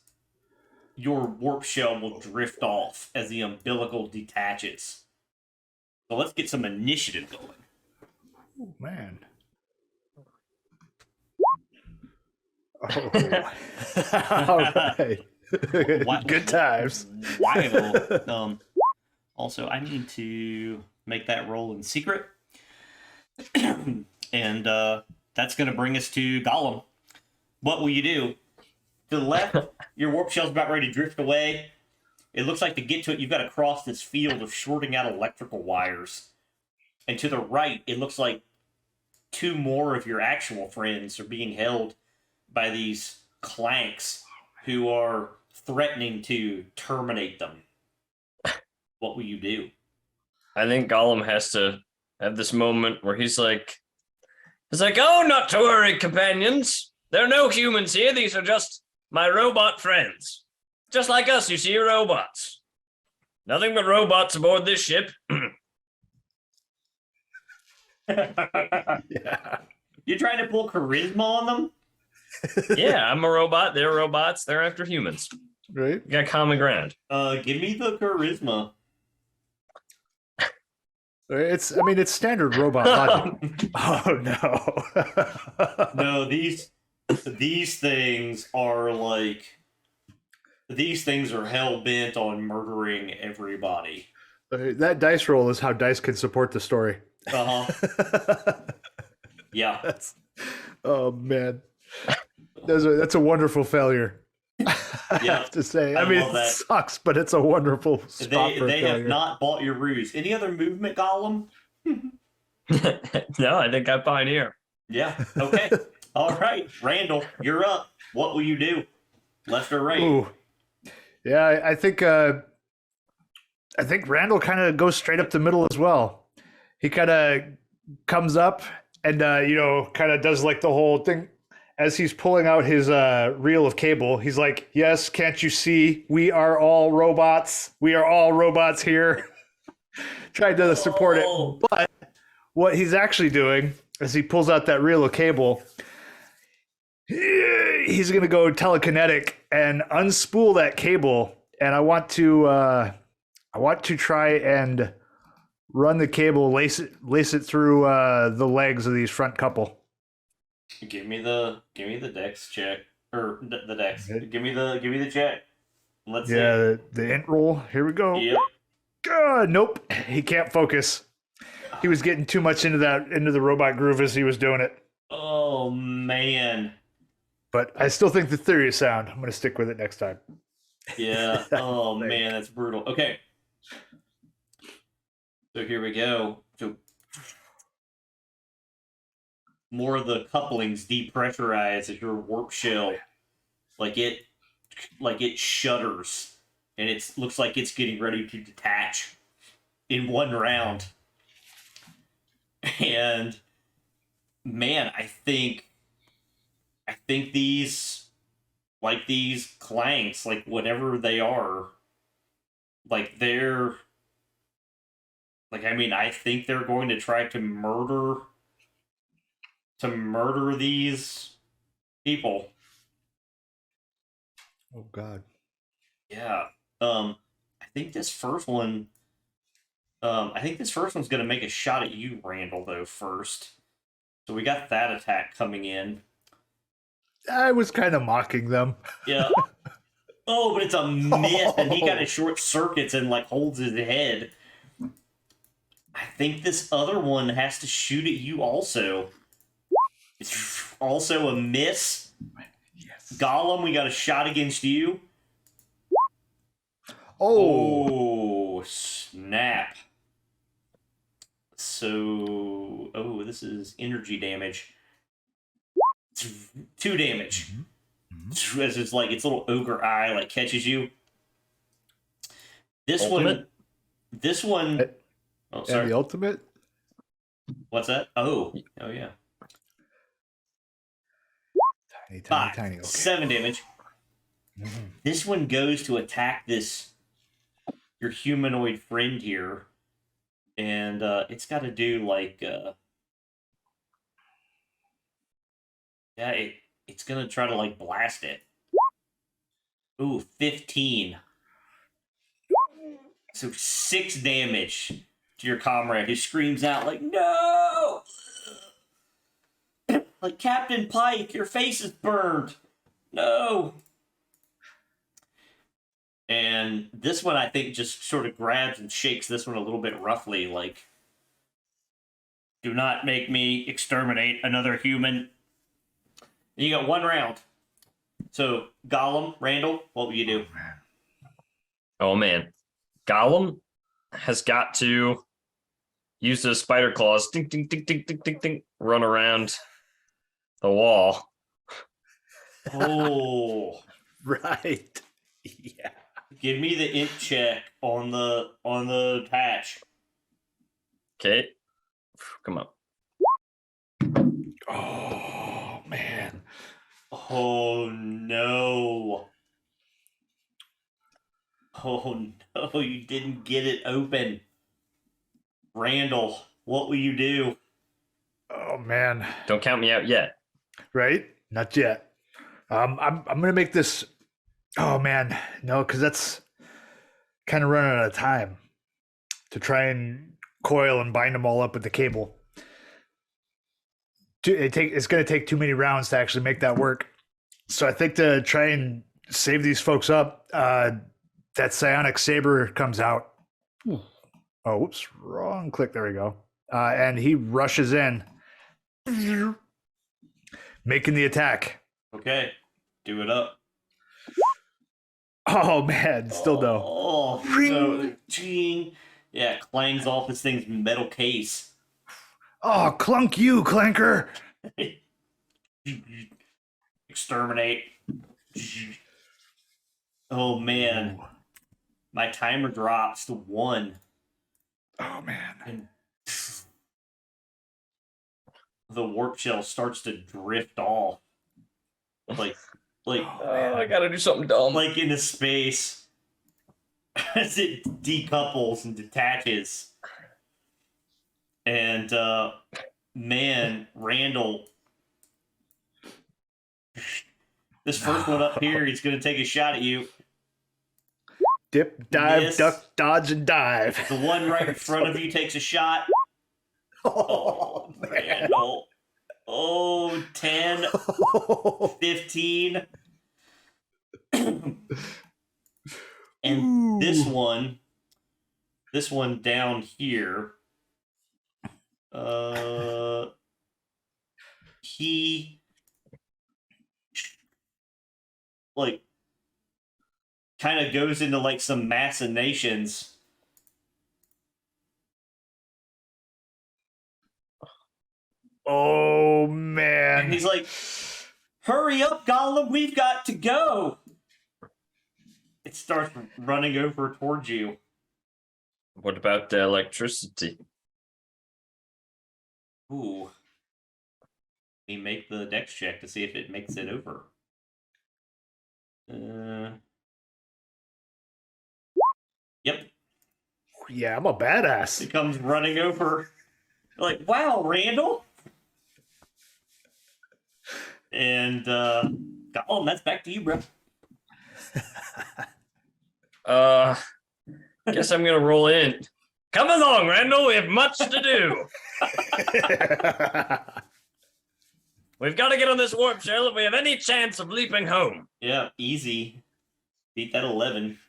your warp shell will drift off as the umbilical detaches. So let's get some initiative going.
Oh, man. Oh. All right. Good times.
Wild. Also, I need to make that roll in secret. And that's going to bring us to Gollum. What will you do? To the left, your warp shell's about ready to drift away. It looks like to get to it, you've got to cross this field of shorting out electrical wires. And to the right, it looks like 2 more of your actual friends are being held by these clanks who are threatening to terminate them. What will you do?
I think Gollum has to have this moment where he's like, oh, not to worry, companions. There are no humans here. These are just my robot friends. Just like us, you see, robots. Nothing but robots aboard this ship.
Yeah.
You're trying to pull charisma on them?
Yeah, I'm a robot. They're robots. They're after humans.
Right?
We got common ground.
Give me the charisma.
It's standard robot logic. Oh, no.
No, these things are these things are hell-bent on murdering everybody.
That dice roll is how dice can support the story.
Uh-huh. Yeah.
Oh, man. That's a wonderful failure.
Yeah.
I have to say.
I
I mean,
love
it
that.
sucks, but it's a wonderful spot for a
They have
failure.
not bought your ruse. Any other movement, Gollum?
No, I think I'm fine here.
Yeah. Okay. All right. Randall, you're up. What will you do? Left or right?
Ooh. Yeah, I think Randall kind of goes straight up the middle as well. He kind of comes up and kind of does the whole thing as he's pulling out his reel of cable. He's like, "Yes, can't you see? We are all robots. We are all robots here." Tried to support it, but what he's actually doing as he pulls out that reel of cable, he's going to go telekinetic and unspool that cable. And I want to try and run the cable, lace it through the legs of these front couple.
Give me the dex check or the dex. Give me the check. Let's see.
Yeah, the int roll. Here we go.
Yep.
Nope, he can't focus. He was getting too much into the robot groove as he was doing it.
Oh man.
But I still think the theory is sound. I'm going to stick with it next time.
Yeah. Oh man, that's brutal. Okay. So here we go. So more of the couplings depressurize as your warp shell like it shudders, and it looks like it's getting ready to detach in one round. And man, I think these clanks, like whatever they are, like they're like, I mean, I think they're going to try to murder these people.
Oh God.
Yeah. I think this first one. I think this first one's going to make a shot at you, Randall, though, first. So we got that attack coming in.
I was kind of mocking them.
Yeah. Oh, but it's a miss, and he kind of short circuits and like holds his head. I think this other one has to shoot at you also. It's also a miss.
Yes.
Golem, we got a shot against you.
Oh,
Snap. So, this is energy damage. It's 2 damage. As it's like its little ogre eye like catches you. This
Ultimate?
one. Oh, sorry.
and the ultimate.
What's that? Oh yeah.
Tiny,
5,
tiny. Okay.
7 damage. This one goes to attack your humanoid friend here, and it's got to do like it's gonna try to like blast it. Ooh, 15. So 6 damage to your comrade, who screams out like, "No!" Like, "Captain Pike, your face is burned. No." And this one, I think, just sort of grabs and shakes this one a little bit roughly, like, "Do not make me exterminate another human." And you got 1 round. So, Gollum, Randall, what will you do?
Oh man, Gollum has got to use those spider claws. Ding, ding, ding, ding, ding, ding, ding. Run around the wall.
Oh,
Right. Yeah.
give me the int check on the hatch.
Okay, come on.
Oh man.
Oh no. Oh no, you didn't get it open. Randall, what will you do?
Oh man.
Don't count me out yet.
Right? Not yet. I'm gonna make this. Oh man, no, because that's kind of running out of time to try and coil and bind them all up with the cable. It's going to take too many rounds to actually make that work. So I think to try and save these folks up, that psionic saber comes out. Oh, whoops, wrong click. There we go. And he rushes in, making the attack.
Okay, do it up.
Oh man, still no.
Oh, so, ching. Yeah, clangs off this thing's metal case.
Oh, clunk you, clanker.
Exterminate. Oh man, my timer drops to 1.
Oh man.
And the warp shell starts to drift off. Like
I gotta do something dumb.
like into space as it decouples and detaches. And man, Randall, this first one up here, he's gonna take a shot at you.
Dip, dive,
Miss.
duck, dodge, and dive.
The one right in front of you takes a shot. Oh, Randall. Oh, 10, 15. And
Ooh.
this one down here, he like kind of goes into like some machinations.
Oh
And
man.
he's like, Hurry up, Gollum, we've got to go! It starts running over towards you.
What about the electricity?
Ooh. We make the dex check to see if it makes it over. Yep.
Yeah, I'm a badass.
It comes running over. Like, wow, Randall? And, Gollum, that's back to you, bro.
Guess I'm gonna roll in. Come along, Randall. We have much to do. We've got to get on this warp shell if we have any chance of leaping home.
Yeah, easy. Beat that 11.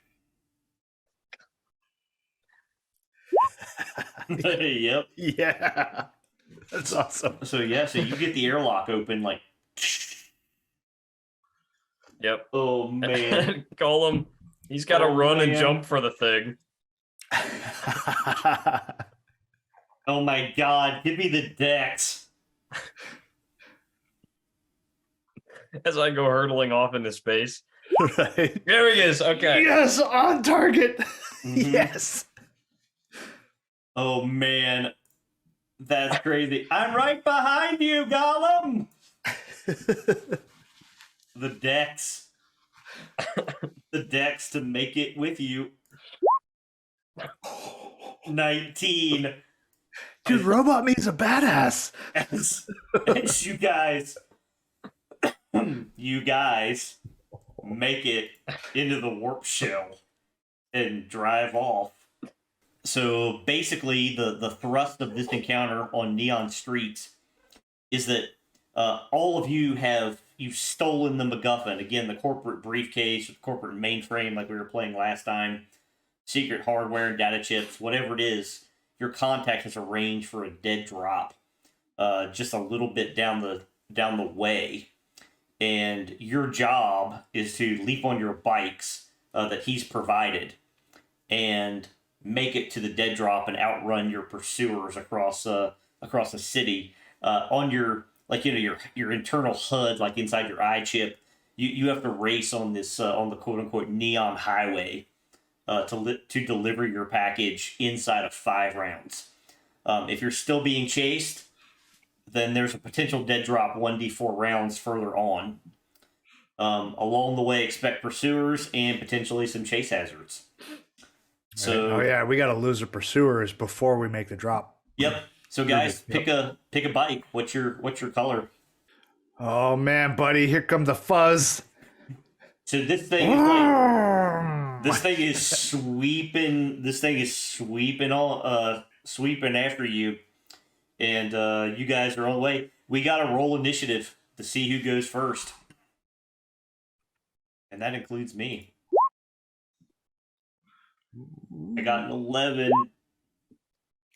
Yep.
Yeah. That's awesome.
So yeah, so you get the airlock open, like.
Yep.
Oh man.
Gollum, he's got to run and
man.
jump for the thing.
Oh my god, give me the dex.
As I go hurtling off into space.
Right.
There he is. Okay.
Yes, on target.
Mhm.
Yes.
Oh man. That's crazy. I'm right behind you, Gollum! The dex. The dex to make it with you. 19.
Dude, Robot Me's a badass.
As you guys make it into the warp shell and drive off. So basically, the thrust of this encounter on Neon Streets is that all of you've stolen the MacGuffin. Again, the corporate briefcase, the corporate mainframe, like we were playing last time, secret hardware, data chips, whatever it is. Your contact has arranged for a dead drop, just a little bit down the way, and your job is to leap on your bikes that he's provided, and make it to the dead drop and outrun your pursuers across the city on your your internal HUD, like inside your eye chip. You have to race on this on the quote unquote neon highway to deliver your package inside of 5 rounds. If you're still being chased, then there's a potential dead drop 1d4 rounds further on. Along the way, expect pursuers and potentially some chase hazards. So,
oh yeah, we got to lose the pursuers before we make the drop.
Yep. So guys, pick a bike. What's your color?
Oh man, buddy, here come the fuzz.
So this thing is like this thing is sweeping. This thing is sweeping after you, and you guys are on the way. We got to roll initiative to see who goes first, and that includes me. I got an 11.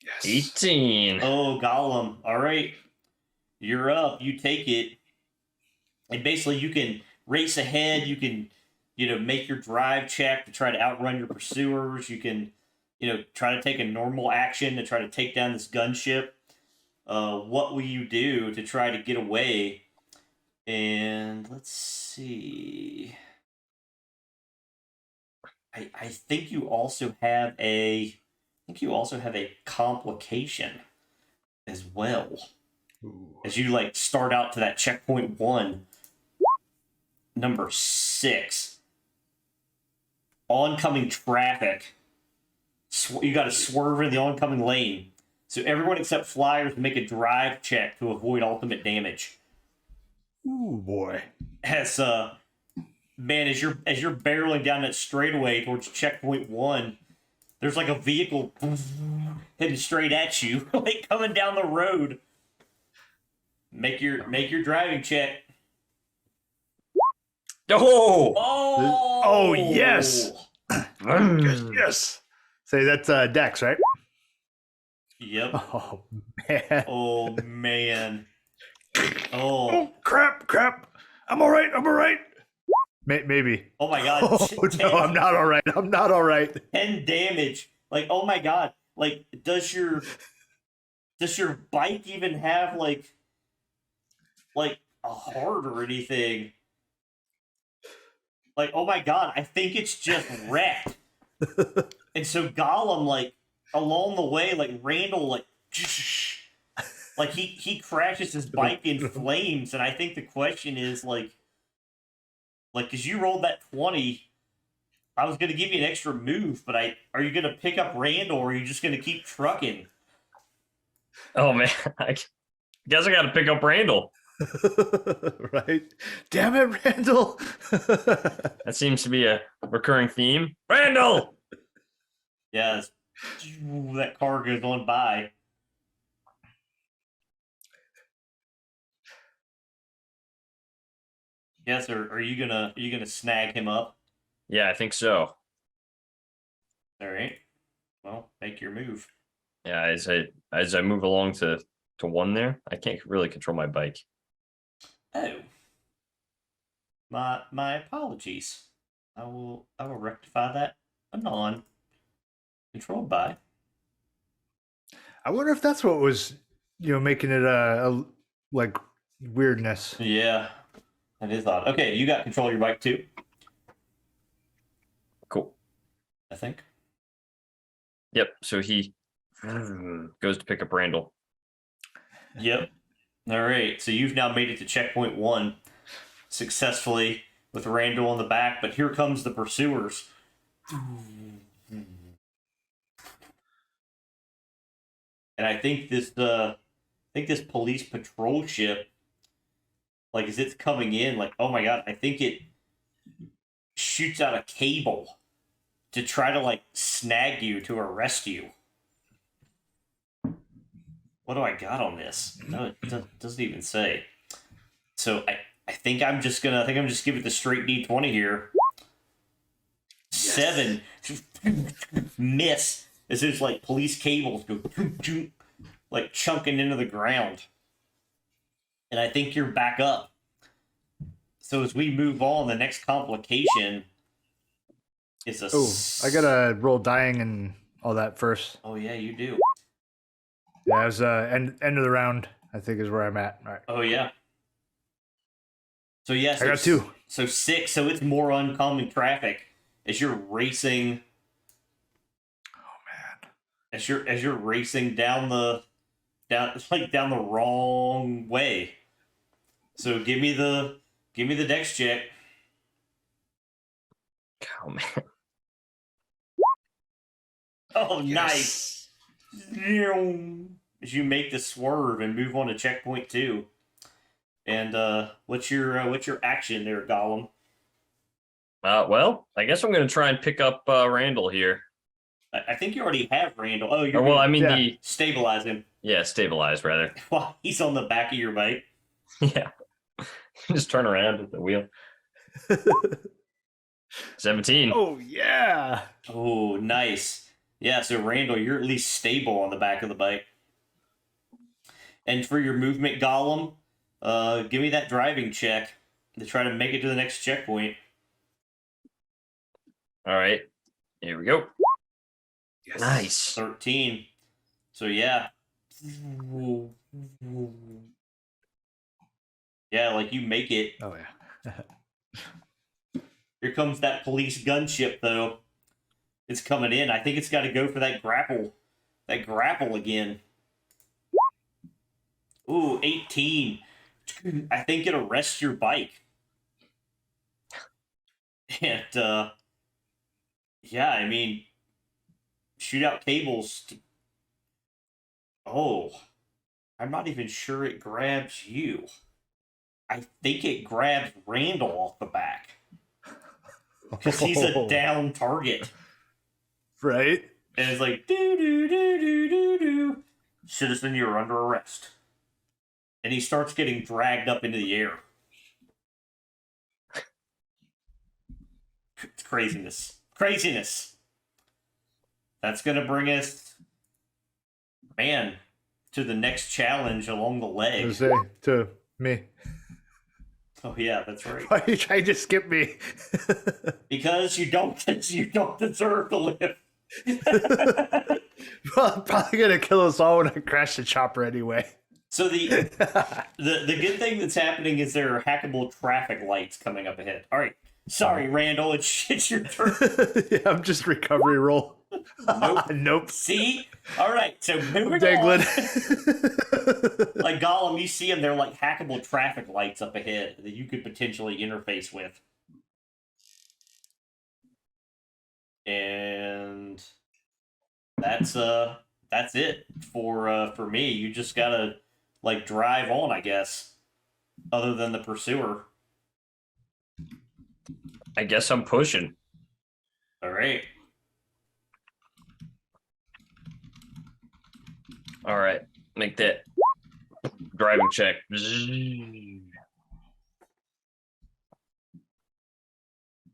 Yes.
18.
Oh, Gollum. All right. You're up. You take it. And basically, you can race ahead. You can, make your drive check to try to outrun your pursuers. You can, try to take a normal action to try to take down this gunship. What will you do to try to get away? And let's see. I think you also have a complication as well.
Ooh.
As you start out to that checkpoint 1, number 6, oncoming traffic. You got to swerve in the oncoming lane. So everyone except flyers make a drive check to avoid ultimate damage.
Ooh boy.
Man, as you're barreling down that straightaway towards checkpoint 1, there's a vehicle heading straight at you, coming down the road. Make your driving check.
Oh!
Oh yes. Yes. Say that's Dex, right?
Yep.
Oh man.
Oh man. Oh.
Oh crap. I'm all right. Maybe.
Oh my god.
Oh, no, I'm not all right.
10 damage. Oh my god. Does your bike even have a heart or anything. Like, oh my god, I think it's just wrecked. And so Gollum, like, along the way, like, Randall, like, like he crashes his bike in flames, and I think the question is, like, because you rolled that 20, I was going to give you an extra move, but are you going to pick up Randall, or are you just going to keep trucking?
Oh, man. I guess I got to pick up Randall.
Right? Damn it, Randall!
That seems to be a recurring theme. Randall!
Yeah, that car goes on by. Yes, or are you gonna snag him up?
Yeah, I think so.
All right. Well, make your move.
Yeah, as I move along to 1 there, I can't really control my bike.
Oh. My apologies. I will rectify that anon. Controlled by.
I wonder if that's what was, making it a like weirdness.
Yeah. That is odd. Okay, you got control of your bike too.
Cool.
I think.
Yep. So he goes to pick up Randall.
Yep. All right. So you've now made it to checkpoint 1 successfully with Randall on the back, but here comes the pursuers. And I think this police patrol ship, like, as it's coming in, like, oh my god, I think it shoots out a cable to try to, like, snag you, to arrest you. What do I got on this? No, it doesn't even say. So I think I'm just give it the straight D20 here. Yes. 7. Miss. As if, like, police cables go like chunking into the ground. And I think you're back up. So as we move on, the next complication is a...
Oh, I gotta roll dying and all that first.
Oh, yeah, you do.
Yeah, it was end of the round, I think, is where I'm at. All right.
Oh, yeah. So, yeah. So
I got 2.
So 6. So it's more oncoming traffic as you're racing... As you're racing down the wrong way. So give me the dex check.
Oh man.
Oh, yes. Nice. As you make the swerve and move on to checkpoint 2. And what's your action there, Gollum?
Well, I guess I'm gonna try and pick up Randall here.
I think you already have Randall. Oh, you're
the
stabilize him.
Yeah, stabilize rather.
Well, he's on the back of your bike.
Yeah. Just turn around at the wheel. 17.
Oh yeah.
Oh, nice. Yeah, so Randall, you're at least stable on the back of the bike. And for your movement, Gollum, give me that driving check to try to make it to the next checkpoint.
All right. Here we go.
Yes.
Nice.
13. So yeah. Yeah, like you make it.
Oh yeah.
Here comes that police gunship though. It's coming in. I think it's got to go for that grapple. That grapple again. Ooh, 18. I think it arrests your bike. And yeah, I mean, shoot out cables. Oh, I'm not even sure it grabs you. I think it grabs Randall off the back. Because he's a down target.
Right?
And it's like, do. Citizen, you're under arrest. And he starts getting dragged up into the air. It's craziness. Craziness. That's going to bring us, man, to the next challenge along the leg.
To me.
Oh, yeah, that's right.
Why are you trying to skip me?
Because you don't deserve to live.
Well, I'm probably going to kill us all when I crash the chopper anyway.
So the good thing that's happening is there are hackable traffic lights coming up ahead. All right. Sorry, Randall. It's your turn.
Yeah, I'm just recovery roll.
Nope.
Nope.
See? All right. So moving
Dangling.
on. Like Gollum, you see them. They're like hackable traffic lights up ahead that you could potentially interface with. And that's it for me. You just gotta like drive on, I guess. Other than the pursuer.
I guess I'm pushing.
All right.
All right. Make that driving check.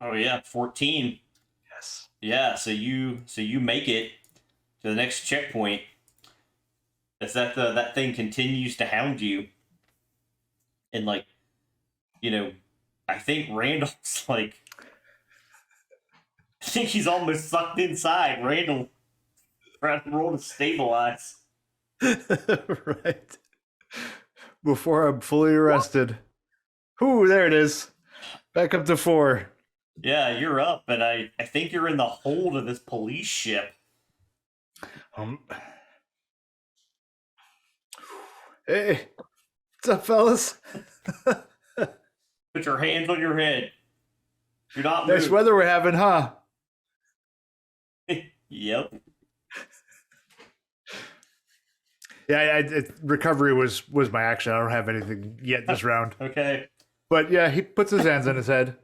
Oh yeah, 14.
Yes.
Yeah, so you make it to the next checkpoint. As that thing continues to hound you. And like, I think Randall's like, I think he's almost sucked inside. Randall trying to roll to stabilize.
Right. Before I'm fully arrested. Ooh, there it is. Back up to 4.
Yeah, you're up, and I think you're in the hold of this police ship.
Hey, what's up, fellas?
Put your hands on your head. You're not
Nice
moving.
weather we're having, huh?
Yep.
Yeah, recovery was my action. I don't have anything yet this round.
Okay.
But yeah, he puts his hands on his head.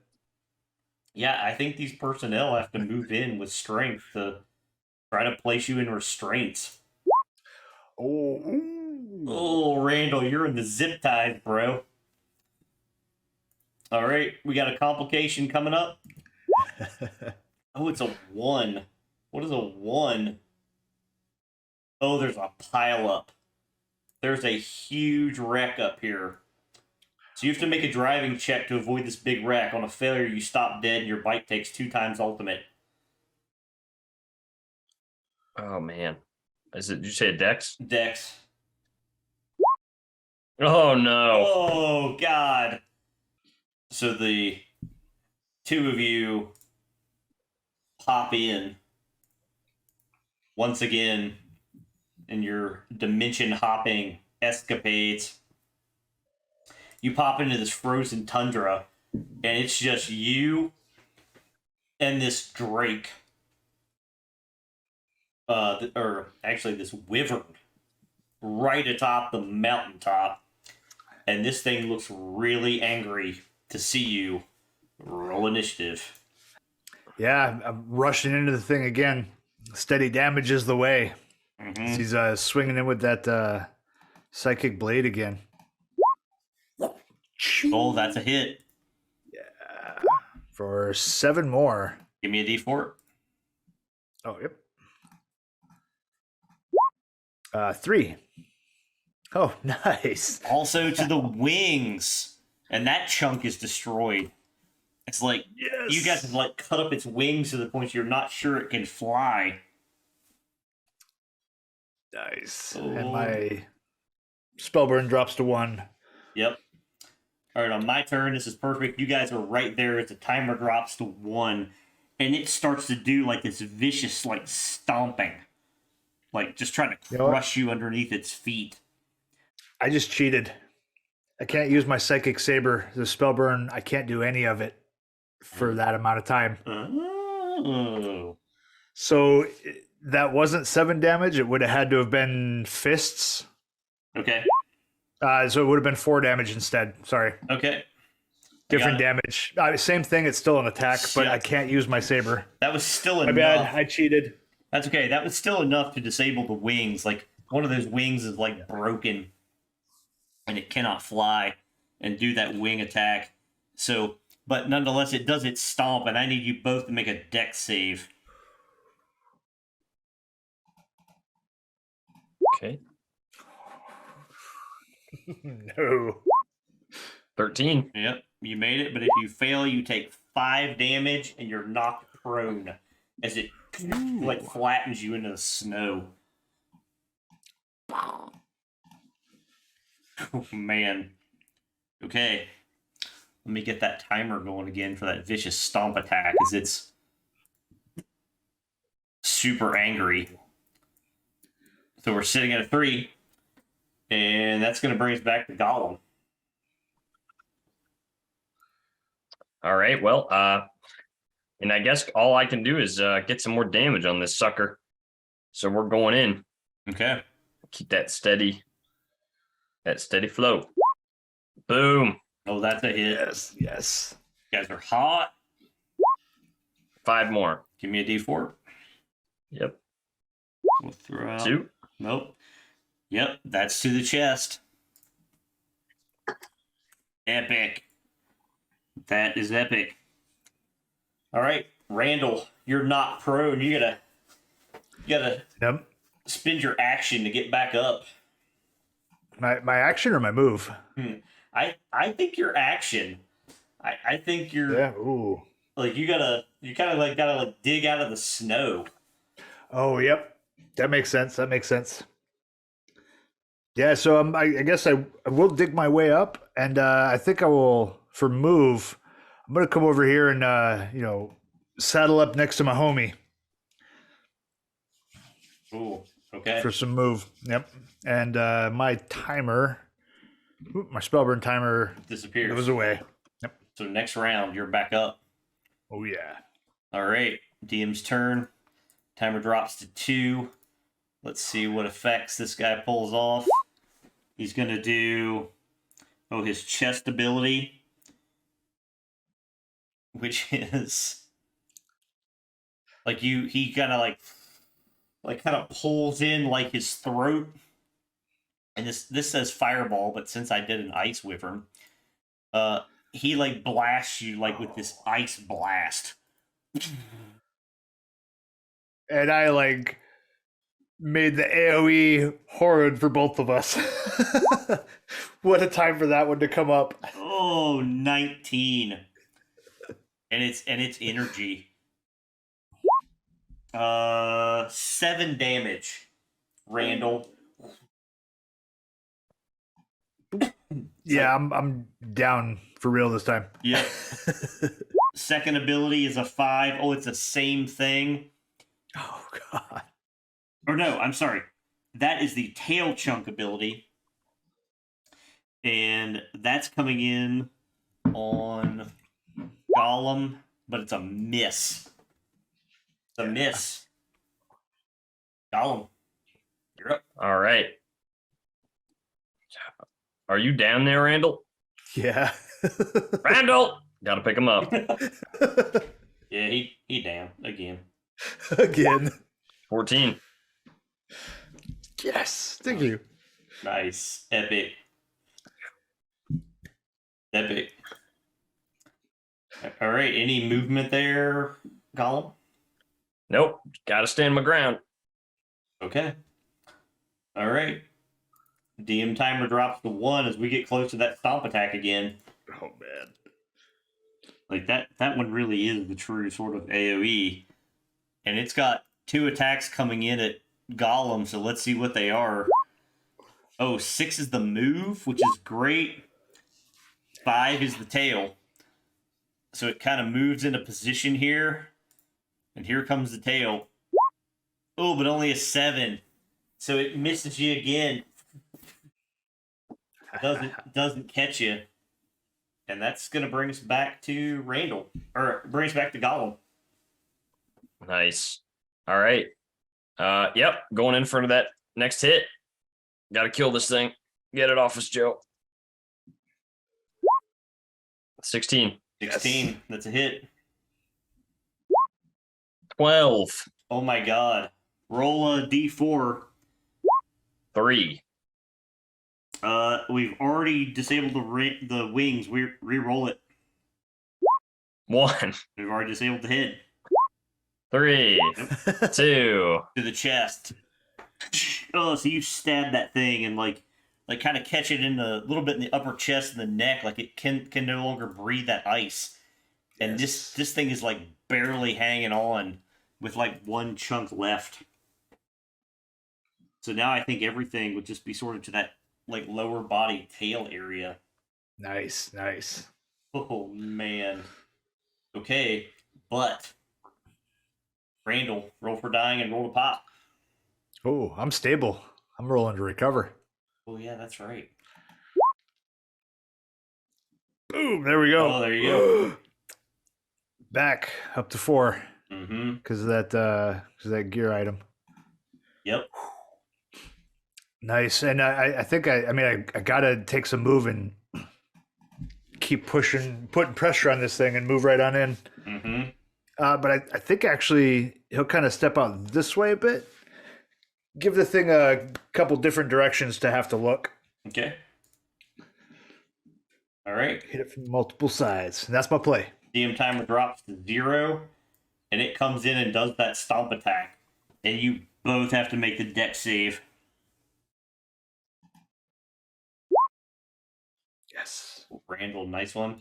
Yeah, I think these personnel have to move in with strength to try to place you in restraints. Oh, Randall, you're in the zip ties, bro. All right, we got a complication coming up. Oh, it's a 1. What is a 1? Oh, there's a pile up. There's a huge wreck up here. So you have to make a driving check to avoid this big wreck. On a failure, you stop dead and your bike takes 2 times ultimate.
Oh man. Did you say a dex?
Dex.
Oh no.
Oh, God. So the 2 of you pop in once again in your dimension hopping escapades. You pop into this frozen tundra, and it's just you and this drake. Or actually this wyvern right atop the mountaintop. And this thing looks really angry to see you. Roll initiative.
Yeah, I'm rushing into the thing again. Steady damage is the way.
Mm-hmm.
He's swinging in with that psychic blade again.
Oh, that's a hit.
Yeah. For 7 more.
Give me a D4.
Oh, yep. 3. Oh, nice.
Also to the wings. And that chunk is destroyed. It's like,
Yes.
you guys have like cut up its wings to the point you're not sure it can fly.
Nice.
Oh.
And my spell burn drops to 1.
Yep. All right, on my turn, this is perfect. You guys are right there as the timer drops to 1, and it starts to do like this vicious, like stomping, like just trying to crush you underneath its feet.
I just cheated. I can't use my psychic saber, the spell burn. I can't do any of it for that amount of time.
Oh.
So that wasn't 7 damage. It would have had to have been fists.
Okay.
So it would have been 4 damage instead. Sorry.
Okay.
Different damage. Same thing. It's still an attack, but I can't use my saber.
That was still
My
enough.
bad. I cheated.
That's okay. That was still enough to disable the wings. Like, one of those wings is like broken, and it cannot fly and do that wing attack. So, but nonetheless, it does its stomp, and I need you both to make a dex save.
Okay.
No.
13.
Yep, you made it, but if you fail, you take 5 damage, and you're knocked prone as it like flattens you into the snow. Oh, man. Okay. Let me get that timer going again for that vicious stomp attack, as it's super angry. So we're sitting at a 3, and that's going to bring us back to Golem.
All right. Well, and I guess all I can do is get some more damage on this sucker. So we're going in.
Okay.
Keep that steady flow. Boom.
Oh, that's a hit.
Yes.
You guys are hot.
5 more.
Give me a D4.
Yep.
We'll throw out.
2.
Nope. Yep, that's to the chest. Epic. That is epic. All right, Randall, you're not prone. You gotta
Yep.
spend your action to get back up.
My action or my move?
I think your action. I think you're
Yeah. Ooh.
like you kind of gotta dig out of the snow.
Oh, yep. That makes sense. Yeah. So I guess I will dig my way up, and I think I will for move. I'm gonna come over here and saddle up next to my homie
Ooh, okay.
for some move. Yep. And my timer, my spellburn timer
Disappears.
goes away. Yep.
So next round, you're back up.
Oh yeah.
All right, DM's turn. Timer drops to 2. Let's see what effects this guy pulls off. He's going to do, his chest ability, which is like he kind of pulls in like his throat. And this says fireball, but since I did an ice wyvern, he like blasts you like with this ice blast.
And I like made the AoE horrid for both of us. What a time for that one to come up.
Oh, 19. And it's energy. 7 damage. Randall.
Yeah, I'm down for real this time.
Yep. Second ability is a 5. Oh, it's the same thing.
Oh god.
Or no, I'm sorry. That is the tail chunk ability. And that's coming in on Golem, but it's a miss. It's a miss. Golem, you're up.
All right. Are you down there, Randall?
Yeah.
Randall! Gotta pick him up.
Yeah, he down again.
Again.
14.
Yes. Thank you.
Nice. Epic. Epic. All right, any movement there, Golem?
Nope. Gotta stand my ground.
Okay. All right. DM timer drops to 1 as we get close to that stomp attack again.
Oh man.
Like that one really is the true sort of AoE. And it's got 2 attacks coming in at Golem, so let's see what they are. Oh, 6 is the move, which is great. 5 is the tail. So it kind of moves into position here. And here comes the tail. Oh, but only a 7. So it misses you again. Doesn't catch you. And that's going to bring us back to Randall. Or bring us back to Golem.
Nice. All right. Yep. Going in for that next hit. Gotta kill this thing. Get it off us, Joe. 16.
16.
Yes.
That's a hit.
12.
Oh my god. Roll a d4.
3.
We've already disabled the wings. We re-roll it.
1.
We've already disabled the head.
3. 2.
To the chest. Oh, so you stab that thing and like kind of catch it in a little bit in the upper chest and the neck, like it can no longer breathe that ice. And
Yes.
this thing is like barely hanging on with like 1 chunk left. So now I think everything would just be sort of to that like lower body tail area.
Nice, nice.
Oh man. Okay, but Randall, roll for dying and roll to pop.
Oh, I'm stable. I'm rolling to recover.
Oh yeah, that's right.
Boom, there we go.
Oh, there you go.
Back up to 4
Mm-hmm.
because of that gear item.
Yep.
Nice. And I think I gotta take some move and keep putting pressure on this thing and move right on in.
Mm-hmm.
But I think actually he'll kind of step out this way a bit. Give the thing a couple different directions to have to look.
Okay. All right.
Hit it from multiple sides. And that's my play.
DM timer drops to 0, and it comes in and does that stomp attack. And you both have to make the dex save.
Yes.
Randall, nice one.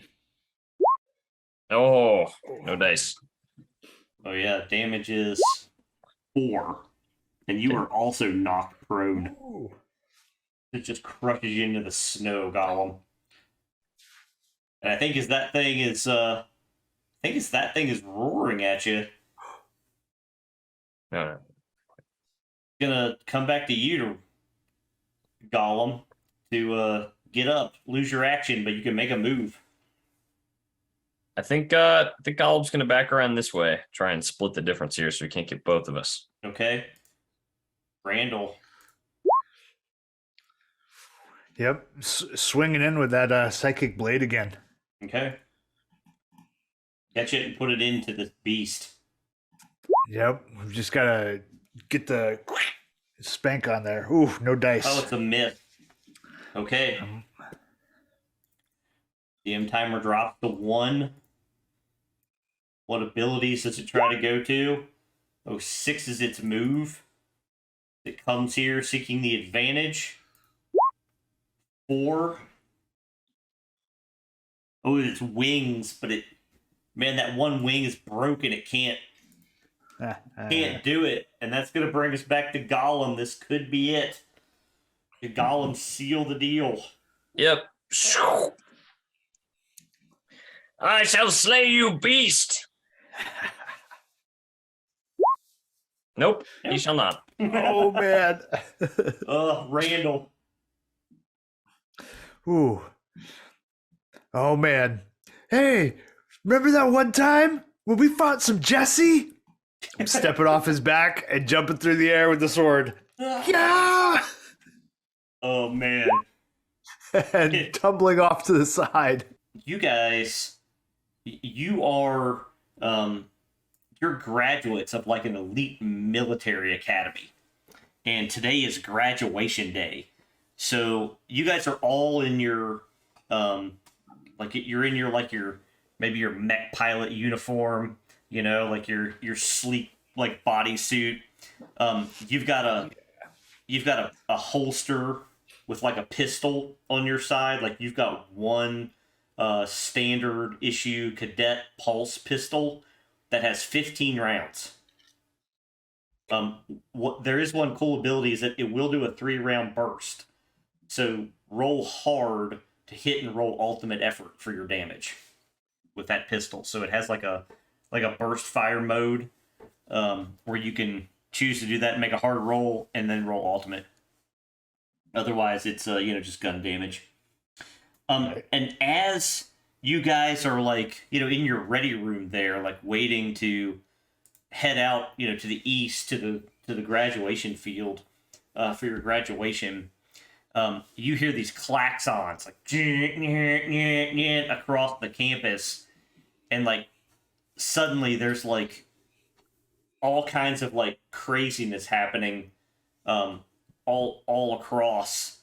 Oh, no dice.
Oh yeah, damage is 4. And you are also knocked prone.
Ooh.
It just crushes you into the snow, Golem. And I think as that thing is roaring at you,
No.
gonna come back to you, Golem, to get up, lose your action, but you can make a move.
I think Gollum's gonna back around this way, try and split the difference here, so we can't get both of us.
Okay, Randall.
Yep. Swinging in with that psychic blade again.
Okay, catch it and put it into the beast.
Yep. We've just gotta get the spank on there. Ooh, no dice.
Oh, it's a myth. Okay. DM timer drops to 1. What abilities does it try to go to? Oh, 6 is its move. It comes here seeking the advantage. 4. Oh, it's wings, but that one wing is broken. It can't do it. And that's going to bring us back to Gollum. This could be it. The Gollum seal the deal.
Yep. I shall slay you, beast. Nope, he shall not.
Oh man.
Randall.
Ooh. Oh man. Hey, remember that one time when we fought some Jesse? I'm stepping off his back and jumping through the air with the sword. Yeah!
Oh man.
And tumbling off to the side.
You guys, you are you're graduates of like an elite military academy, and today is graduation day. So you guys are all in your you're in your maybe your mech pilot uniform, like your sleek like bodysuit. You've got a holster with like a pistol on your side. Like you've got one standard issue cadet pulse pistol that has 15 rounds. There is one cool ability is that it will do a 3-round burst. So roll hard to hit and roll ultimate effort for your damage with that pistol. So it has like a burst fire mode where you can choose to do that and make a hard roll and then roll ultimate. Otherwise, it's just gun damage. And as you guys are in your ready room there, like waiting to head out, to the east to the graduation field for your graduation, you hear these klaxons like across the campus, and like suddenly there's like all kinds of like craziness happening, all across,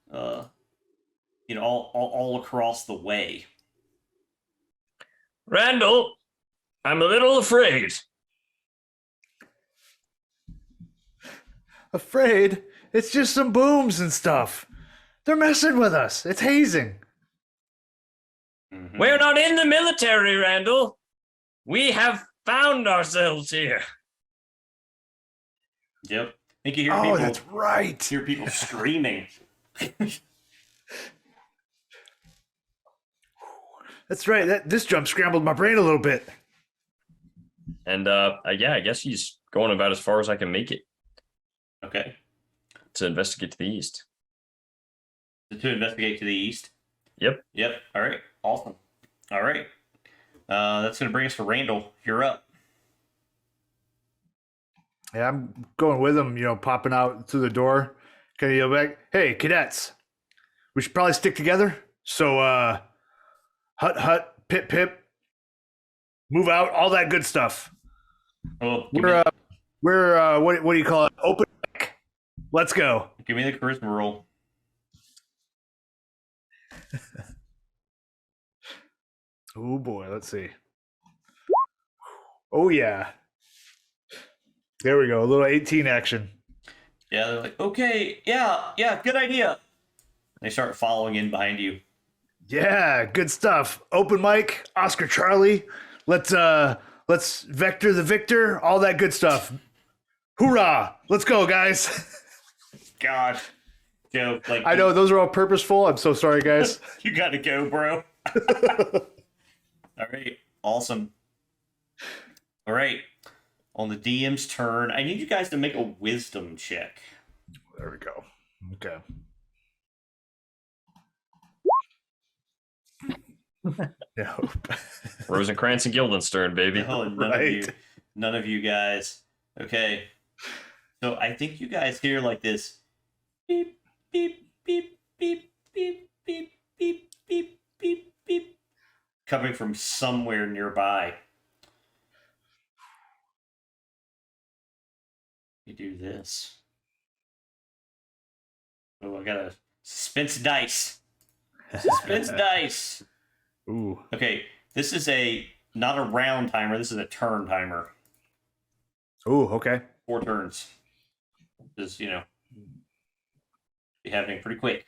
all across the way.
Randall, I'm a little afraid.
Afraid? It's just some booms and stuff. They're messing with us. It's hazing.
Mm-hmm.
We're not in the military, Randall. We have found ourselves here.
Yep. I think you hear
Oh,
people.
that's right.
Hear people screaming.
That's right. This jump scrambled my brain a little bit.
And yeah, I guess he's going about as far as I can make it
Okay.
to investigate to the east.
To investigate to the east.
Yep.
Yep. All right. Awesome. All right. That's going to bring us to Randall. You're up.
Yeah, I'm going with him, popping out through the door. Kind of yell back, hey, cadets, we should probably stick together. So, hut, hut, pip, pip, move out, all that good stuff.
Well,
We're what do you call it? Open mic. Let's go.
give me the charisma roll.
Oh, boy, let's see. Oh, yeah. There we go, a little 18 action.
Yeah, they're like, okay, yeah, good idea. They start following in behind you.
Yeah, good stuff. Open mic, Oscar Charlie. Let's vector the victor, all that good stuff. Hoorah! Let's go, guys.
God. Joe, like
I know those are all purposeful. I'm so sorry, guys.
you gotta go, bro. All right. Awesome. All right. On the DM's turn, I need you guys to make a wisdom check.
There we go. Okay. No.
Rosencrantz and Guildenstern, baby.
Oh,
Right.
none of you guys. Okay. So I think you guys hear like this beep, beep, beep, beep, beep, beep, beep, beep, beep, beep, coming from somewhere nearby. You do this. Oh, I got a suspense dice. Suspense dice.
Ooh.
Okay, this is not a round timer. This is a turn timer.
Ooh, okay.
4 turns. Just, be happening pretty quick.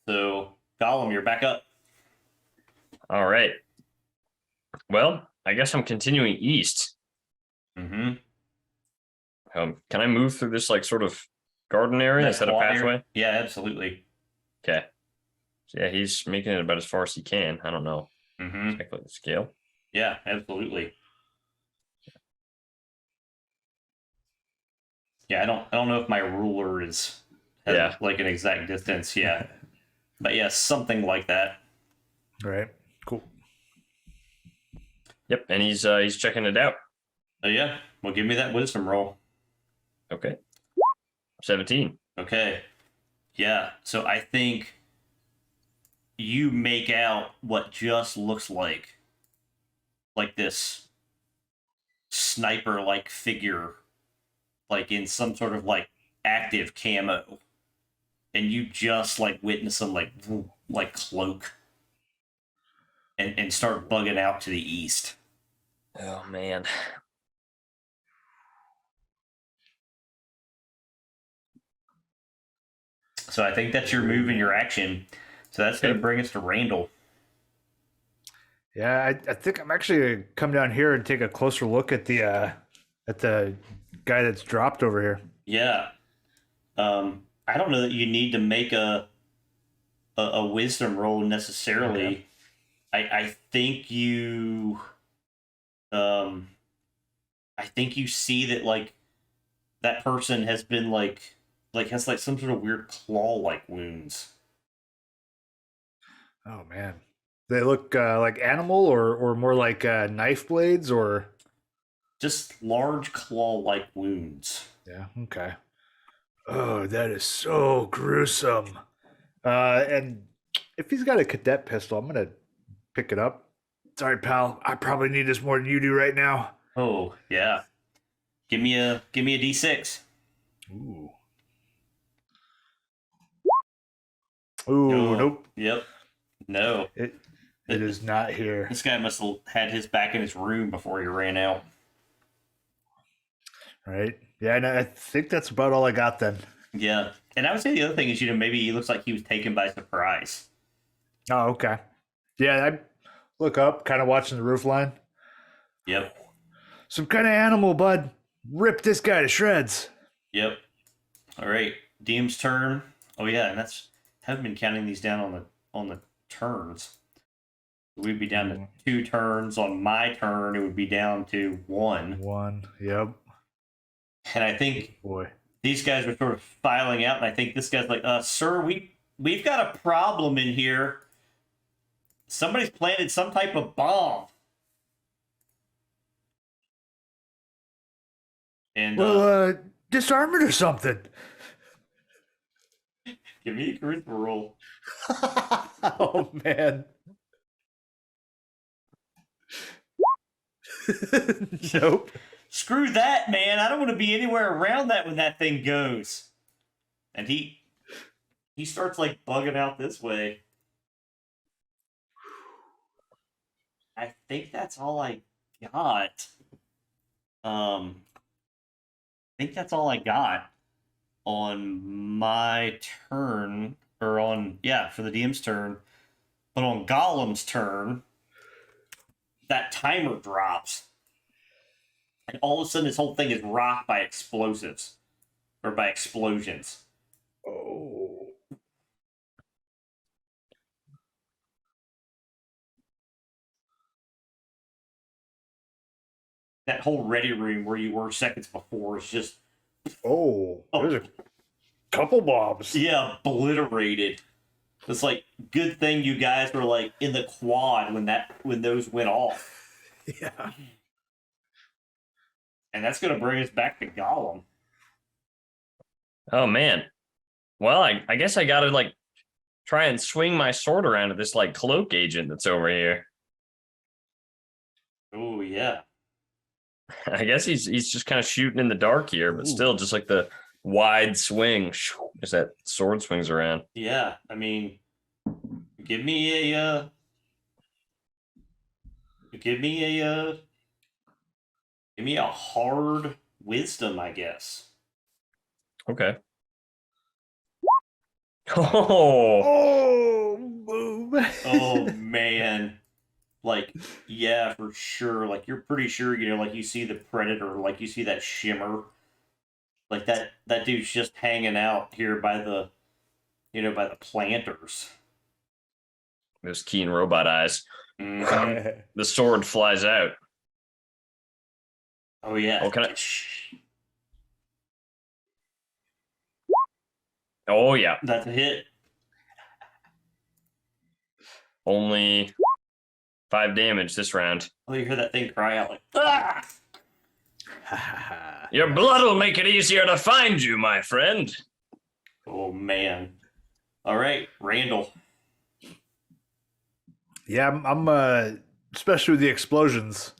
So, Gollum, you're back up.
All right. Well, I guess I'm continuing east.
Mm-hmm.
Can I move through this like sort of garden area? Is that a pathway?
Yeah, absolutely.
Okay. So yeah, he's making it about as far as he can. I don't know.
Mm-hmm.
Check the scale.
Yeah, absolutely. Yeah, I don't know if my ruler has like an exact distance. Yeah, but yeah, something like that.
All right. Cool.
Yep, and he's checking it out.
Oh yeah, well, give me that wisdom roll.
Okay. 17.
Okay. Yeah, so I think you make out what just looks like this sniper-like figure, like in some sort of like active camo, and you just like witness them like cloak and start bugging out to the east.
Oh man.
So I think that's your move and your action. So that's going to bring us to Randall.
Yeah, I think I'm actually gonna come down here and take a closer look at the guy that's dropped over here.
Yeah. I don't know that you need to make a wisdom roll necessarily.
Okay.
I think you see that like that person has been has like some sort of weird claw-like wounds.
Oh man, they look like animal or more like knife blades or
Just large claw-like wounds.
yeah. Okay. Oh, that is so gruesome. And if he's got a cadet pistol, I'm gonna pick it up. Sorry, pal. I probably need this more than you do right now.
Oh, yeah. Give me a D6.
Ooh. Ooh,
Oh,
nope.
Yep. No.
It is not here.
This guy must have had his back in his room before he ran out.
Right? Yeah, and I think that's about all I got then.
Yeah. And I would say the other thing is, maybe he looks like he was taken by surprise.
Oh, okay. Yeah, I look up, kind of watching the roof line.
Yep.
Some kind of animal, bud. Rip this guy to shreds.
Yep. All right. DM's turn. Oh, yeah. And that's haven't been counting these down on the turns. We'd be down to 2 turns. On my turn, it would be down to 1.
1. Yep.
And I think
Boy.
these guys are sort of filing out, and I think this guy's like, sir, we've got a problem in here. Somebody's planted some type of bomb. And
Well, disarm it or something.
give me a charisma roll.
Oh man. Nope.
Screw that, man. I don't want to be anywhere around that when that thing goes. And he starts like bugging out this way. I think that's all I got. I think that's all I got on my turn, or for the DM's turn. But on Golem's turn, that timer drops. And all of a sudden, this whole thing is rocked by explosives. Or by explosions.
Oh.
That whole ready room where you were seconds before is just...
Oh. There's a couple bombs.
Yeah, obliterated. It's like, good thing you guys were like in the quad when those went off.
Yeah.
And that's going to bring us back to Golem.
Oh man. Well, I guess I gotta like try and swing my sword around at this like cloak agent that's over here.
Oh, yeah.
I guess he's just kind of shooting in the dark here, but still just like the wide swing as that sword swings around.
Yeah, I mean, give me a hard wisdom, I guess.
Okay. Oh,
Oh, boom.
Oh man. Like, yeah, for sure. Like, you're pretty sure, like you see the predator, like you see that shimmer. Like that dude's just hanging out here by the planters.
those keen robot eyes.
Mhm.
The sword flies out.
Oh yeah.
Oh, can I? Oh yeah.
That's a hit.
Only 5 damage this round.
Oh, you hear that thing cry out like, ah!
Your blood will make it easier to find you, my friend.
Oh man. All right, Randall.
Yeah, I'm especially with the explosions,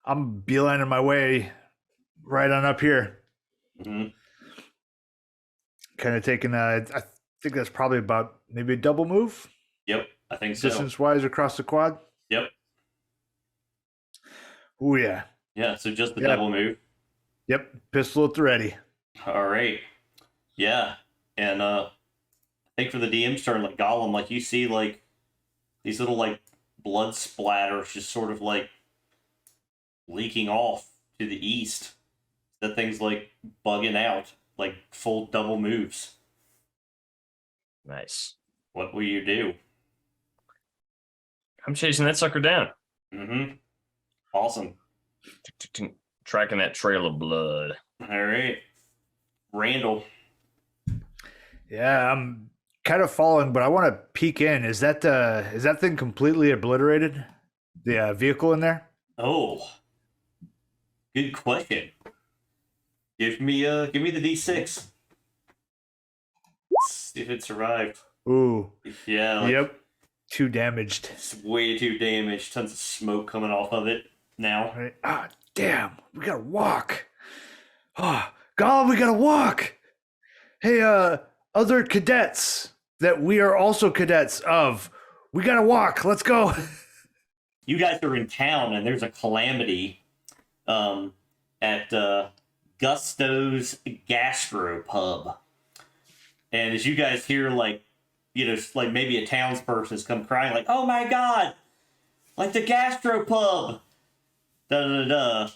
I'm beelining my way right on up here.
Mm-hmm.
Kind of taking I think that's probably about maybe a double move
Yep, I think so.
distance wise across the quad.
Yep.
Oh yeah.
Yeah, so just the
Yeah.
double move.
Yep. Pistol at the ready.
All right. Yeah. And I think for the DM's turn, like Golem, like you see like these little like blood splatters just sort of like leaking off to the east. That thing's like bugging out, like full double moves.
Nice.
What will you do?
I'm chasing that sucker down.
Mm-hmm. Awesome.
Tracking that trail of blood.
All right. Randall.
Yeah, I'm kind of following, but I want to peek in. Is that thing completely obliterated? The vehicle in there?
Oh. Good question. Give me the D6. See if it survived.
Ooh.
Yeah. Like,
Yep. 2 damaged.
It's way too damaged. Tons of smoke coming off of it now.
All right. Ah, damn. We gotta walk. Oh, God, we gotta walk. Hey, other cadets that we are also cadets of, we gotta walk. Let's go.
You guys are in town, and there's a calamity at Gusto's Gastro Pub. And as you guys hear, like, like maybe a townsperson's come crying, like, oh my God, like the Gastro Pub. Da-da-da-da.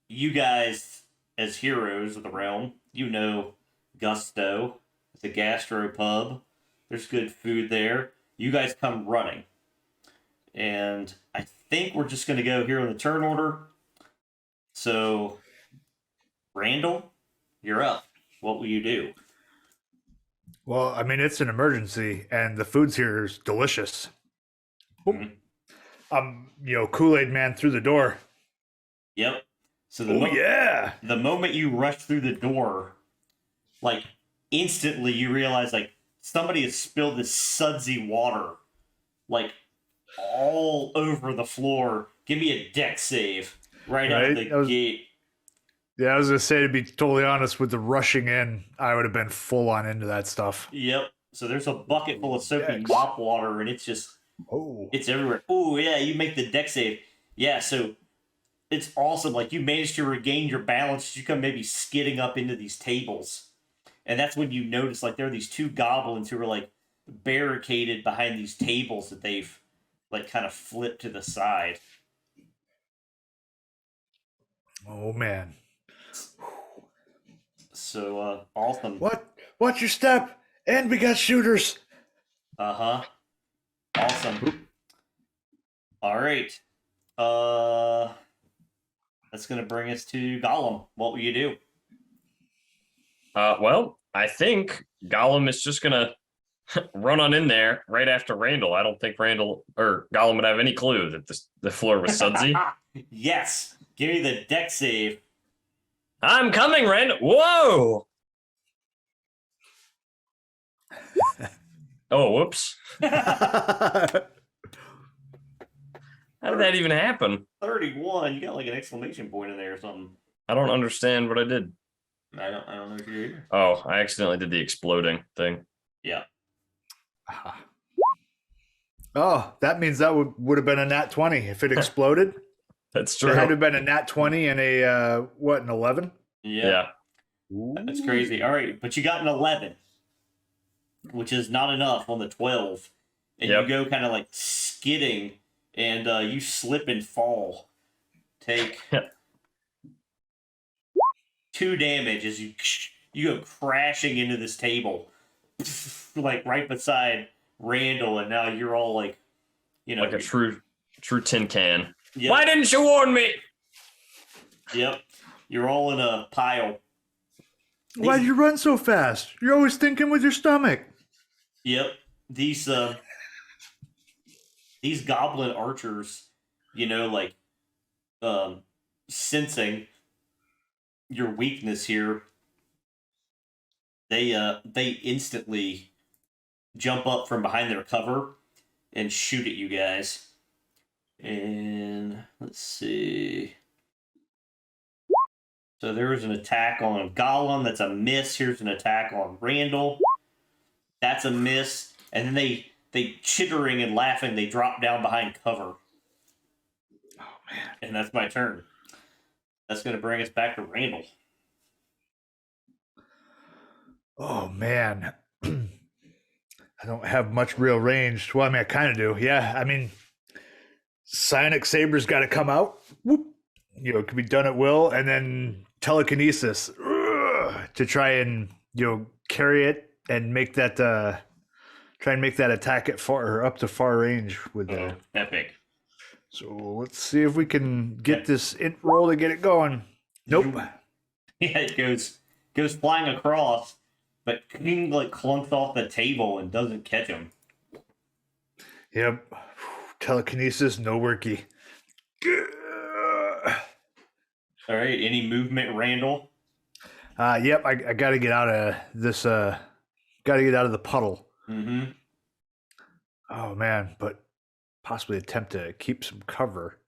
You guys, as heroes of the realm, you know Gusto, the Gastro Pub. There's good food there. You guys come running. And I think we're just going to go here on the turn order. So, Randall, you're up. What will you do?
Well, I mean, it's an emergency, and the food's here is delicious.
Mhm.
Kool-Aid man through the door.
Yep. So the moment you rush through the door, like instantly you realize like somebody has spilled this sudsy water, like all over the floor. Give me a deck save right out of the gate.
Yeah, I was gonna say, to be totally honest, with the rushing in, I would have been full on into that stuff.
Yep. So there's a bucket full of soapy mop water, and it's just it's everywhere. Oh yeah, you make the deck save. Yeah, so it's awesome. Like you managed to regain your balance. You come maybe skidding up into these tables, and that's when you notice like there are these two goblins who are like barricaded behind these tables that they've like kind of flipped to the side.
Oh man.
So awesome.
Watch your step, and we got shooters.
Awesome. All right. That's gonna bring us to Gollum. What will you do?
Well, I think Gollum is just gonna run on in there right after Randall. I don't think Randall or Gollum would have any clue that the floor was sudsy.
Yes. Give me the deck save.
I'm coming, Randall. Whoa! Oh, whoops. How did that even happen?
31. You got like an exclamation point in there or something.
I don't understand what I did.
I don't know if you're here.
Oh, I accidentally did the exploding thing.
Yeah.
Oh, that means that would have been a nat 20 if it exploded.
That's true.
It had to have been a nat 20 and an 11?
Yeah.
That's crazy. All right, but you got an 11, which is not enough on the 12. And you go kind of like skidding, and you slip and fall. Take 2 damage as you go crashing into this table, like right beside Randall, and now you're all like,
like a true tin can.
Yep.
Why didn't you warn me?
Yep. You're all in a pile.
Why'd you run so fast? You're always thinking with your stomach.
Yep. These goblin archers, like sensing your weakness here, they instantly jump up from behind their cover and shoot at you guys. And let's see. So there was an attack on Gollum. That's a miss. Here's an attack on Randall. That's a miss. And then they chittering and laughing, they drop down behind cover.
Oh, man.
And that's my turn. That's going to bring us back to Randall.
Oh, man. I don't have much real range. Well, I mean, I kind of do. Yeah, I mean, Psionic Saber's got to come out. Whoop. It can be done at will. And then telekinesis to try and, carry it and make that, try and make that attack at far or up to far range with
epic.
So let's see if we can get this int roll to get it going. Nope.
Yeah, it goes flying across, but King like clunks off the table and doesn't catch him.
Yep. Telekinesis, no worky.
All right. Any movement, Randall?
Yep. I got to get out of this. Got to get out of the puddle.
Mm-hmm.
Oh man, but possibly attempt to keep some cover.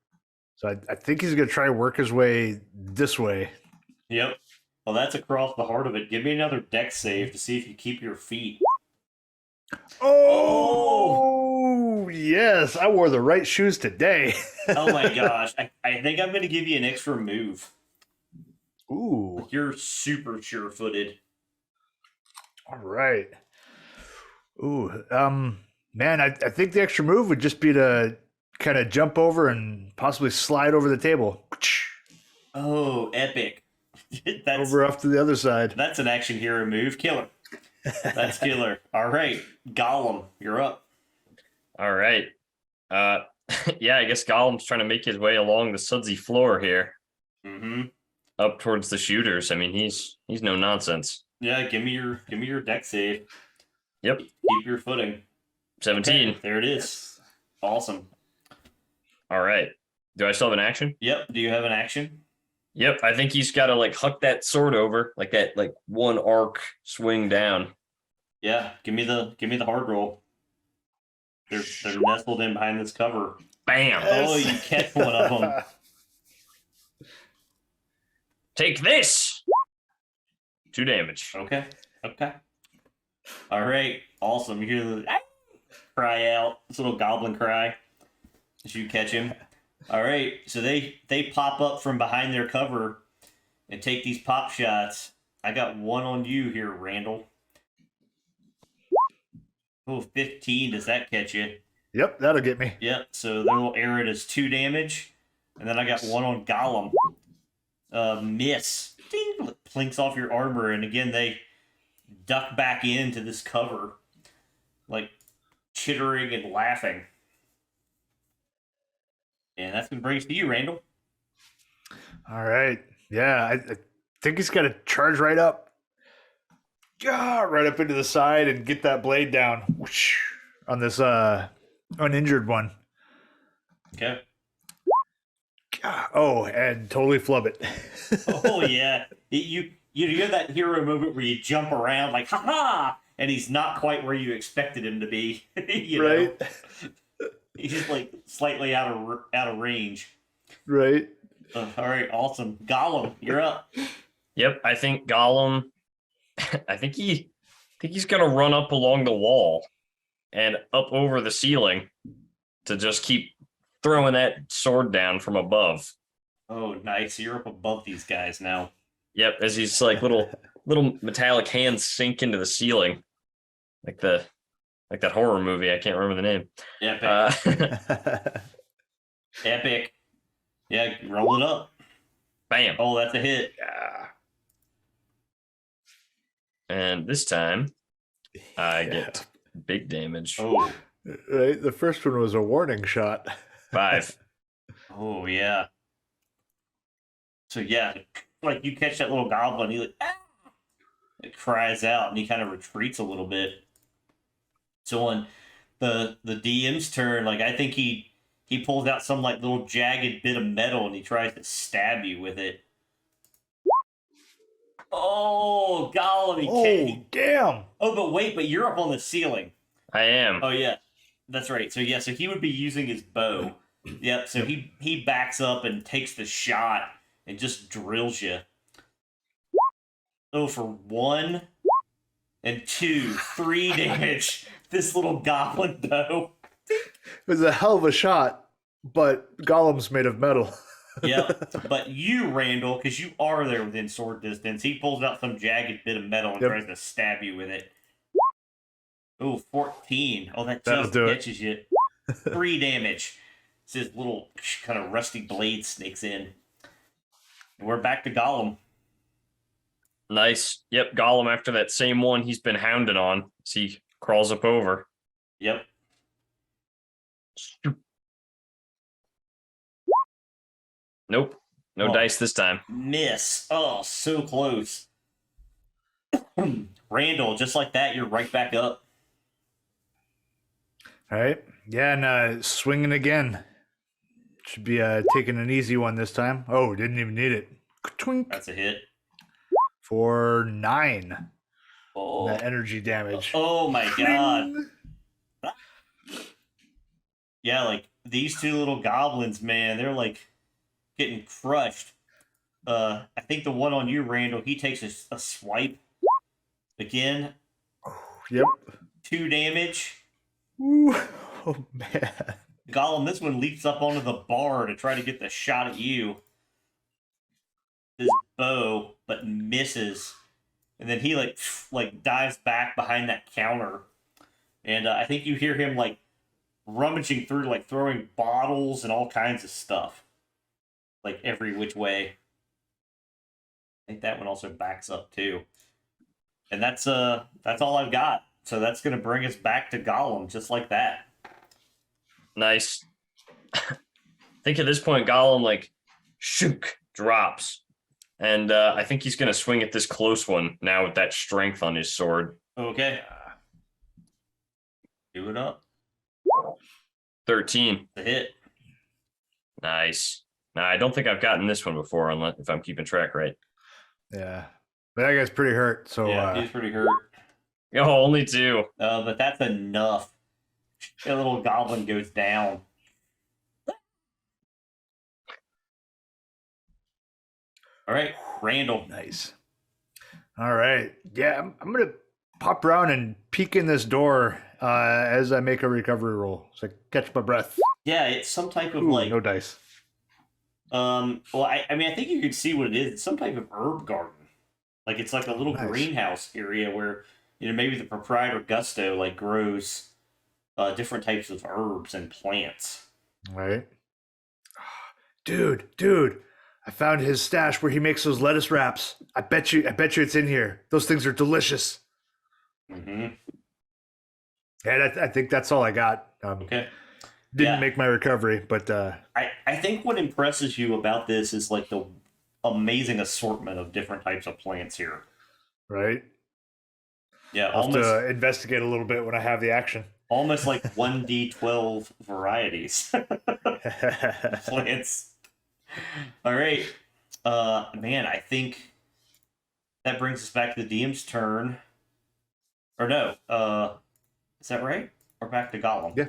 So I think he's going to try to work his way this way.
Yep. Well, that's across the heart of it. Give me another dex save to see if you keep your feet.
Oh, yes. I wore the right shoes today.
Oh my gosh. I think I'm going to give you an extra move.
Ooh.
You're super sure-footed.
All right. Ooh. Man, I think the extra move would just be to kind of jump over and possibly slide over the table.
Oh, epic.
Over off to the other side.
That's an action hero move. Killer. That's killer. All right, Gollum, you're up.
All right. Yeah, I guess Gollum's trying to make his way along the sudsy floor here,
Mm-hmm.
up towards the shooters. I mean, he's no nonsense.
Yeah, give me your deck save.
Yep,
Keep your footing.
17.
Okay, there it is. Awesome.
All right. Do I still have an action?
Yep. Do you have an action?
Yep, I think he's got to like huck that sword over, like that, like one arc swing down.
Yeah. Give me the hard roll. They're nestled in behind this cover.
Bam!
Oh, you catch one of them.
Take this. 2 damage.
Okay. All right. Awesome. You hear the cry out, this little goblin cry as you catch him. All right. So they pop up from behind their cover and take these pop shots. I got one on you here, Randall. Oh, 15. Does that catch you?
Yep, that'll get me.
Yep. So their little arrow does 2 damage. And then I got one on Gollum. Miss. Ding! Plinks off your armor. And again, they duck back into this cover. Like chittering and laughing. And that's going to bring us to you, Randall.
All right. Yeah, I think he's got to charge right up. Right up into the side and get that blade down whoosh, on this uninjured one.
Okay.
Oh, and totally flub it.
Oh, yeah. You hear that hero moment where you jump around like, ha-ha! And he's not quite where you expected him to be. You
right?
know? He's just like slightly out of range.
Right.
All right, awesome. Gollum, you're up.
Yep, I think Gollum. I think he's gonna run up along the wall and up over the ceiling to just keep throwing that sword down from above.
Oh, nice. You're up above these guys now.
Yep, as he's like little metallic hands sink into the ceiling, like that horror movie. I can't remember the name.
Epic. Epic. Yeah, roll it up.
Bam.
Oh, that's a hit.
Yeah.
And this time, I get big damage.
Oh.
Right. The first one was a warning shot.
5.
Oh, yeah. So, yeah, like you catch that little goblin, he like, ah! It cries out, and he kind of retreats a little bit. So on the DM's turn, like I think he pulls out some like little jagged bit of metal, and he tries to stab you with it. Oh, Gollum!
Damn!
Oh, but you're up on the ceiling.
I am.
Oh yeah, that's right. So so he would be using his bow. Yep. So he backs up and takes the shot and just drills you. Oh, for 1 and 2, 3 damage. This little goblin bow.
It was a hell of a shot, but Gollum's made of metal.
Yep. But you, Randall, because you are there within sword distance, he pulls out some jagged bit of metal and tries to stab you with it. Oh, 14. Oh, that just catches you. 3 damage. This little kind of rusty blade snakes in. And we're back to Gollum.
Nice. Yep, Gollum after that same one he's been hounded on. So he crawls up over.
Yep.
Nope. No dice this time.
Miss. Oh, so close. Randall, just like that, you're right back up.
All right. Yeah, and swinging again. Should be taking an easy one this time. Oh, didn't even need it. Twink.
That's a hit.
For 9.
Oh.
That energy damage.
Oh my god. Yeah, like these two little goblins, man, they're like getting crushed. I think the one on you, Randall, he takes a swipe. Again.
Yep.
2 damage.
Ooh. Oh man.
Gollum, this one leaps up onto the bar to try to get the shot at you. His bow, but misses. And then he like dives back behind that counter. And I think you hear him like rummaging through, like throwing bottles and all kinds of stuff. Like every which way. I think that one also backs up too. And that's all I've got. So that's gonna bring us back to Gollum, just like that.
Nice. I think at this point, Gollum like shook drops, and I think he's gonna swing at this close one now with that strength on his sword.
Okay. Do it up.
13.
The hit.
Nice. Now I don't think I've gotten this one before, unless if I'm keeping track right.
Yeah. But that guy's pretty hurt. So
Yeah, he's pretty hurt.
Oh, only 2.
But that's enough. A little goblin goes down. All right, Randall.
nice. All right. Yeah, I'm gonna pop around and peek in this door as I make a recovery roll. So I catch my breath.
Yeah, it's some type of
Ooh,
like.
no dice.
Well, I mean, I think you could see what it is. It's some type of herb garden. Like it's like a little
Nice.
greenhouse area where maybe the proprietor Gusto like grows different types of herbs and plants.
All right. Dude, I found his stash where he makes those lettuce wraps. I bet you it's in here. Those things are delicious.
Mm-hmm.
And I think that's all I got.
Okay.
Didn't
Yeah.
make my recovery, but
I think what impresses you about this is like the amazing assortment of different types of plants here.
right.
Yeah,
I'll have
almost
to investigate a little bit when I have the action.
almost like 1d12 varieties of plants. All right. Man, I think that brings us back to the DM's turn. Or no, is that right? Or back to Gollum?
Yeah.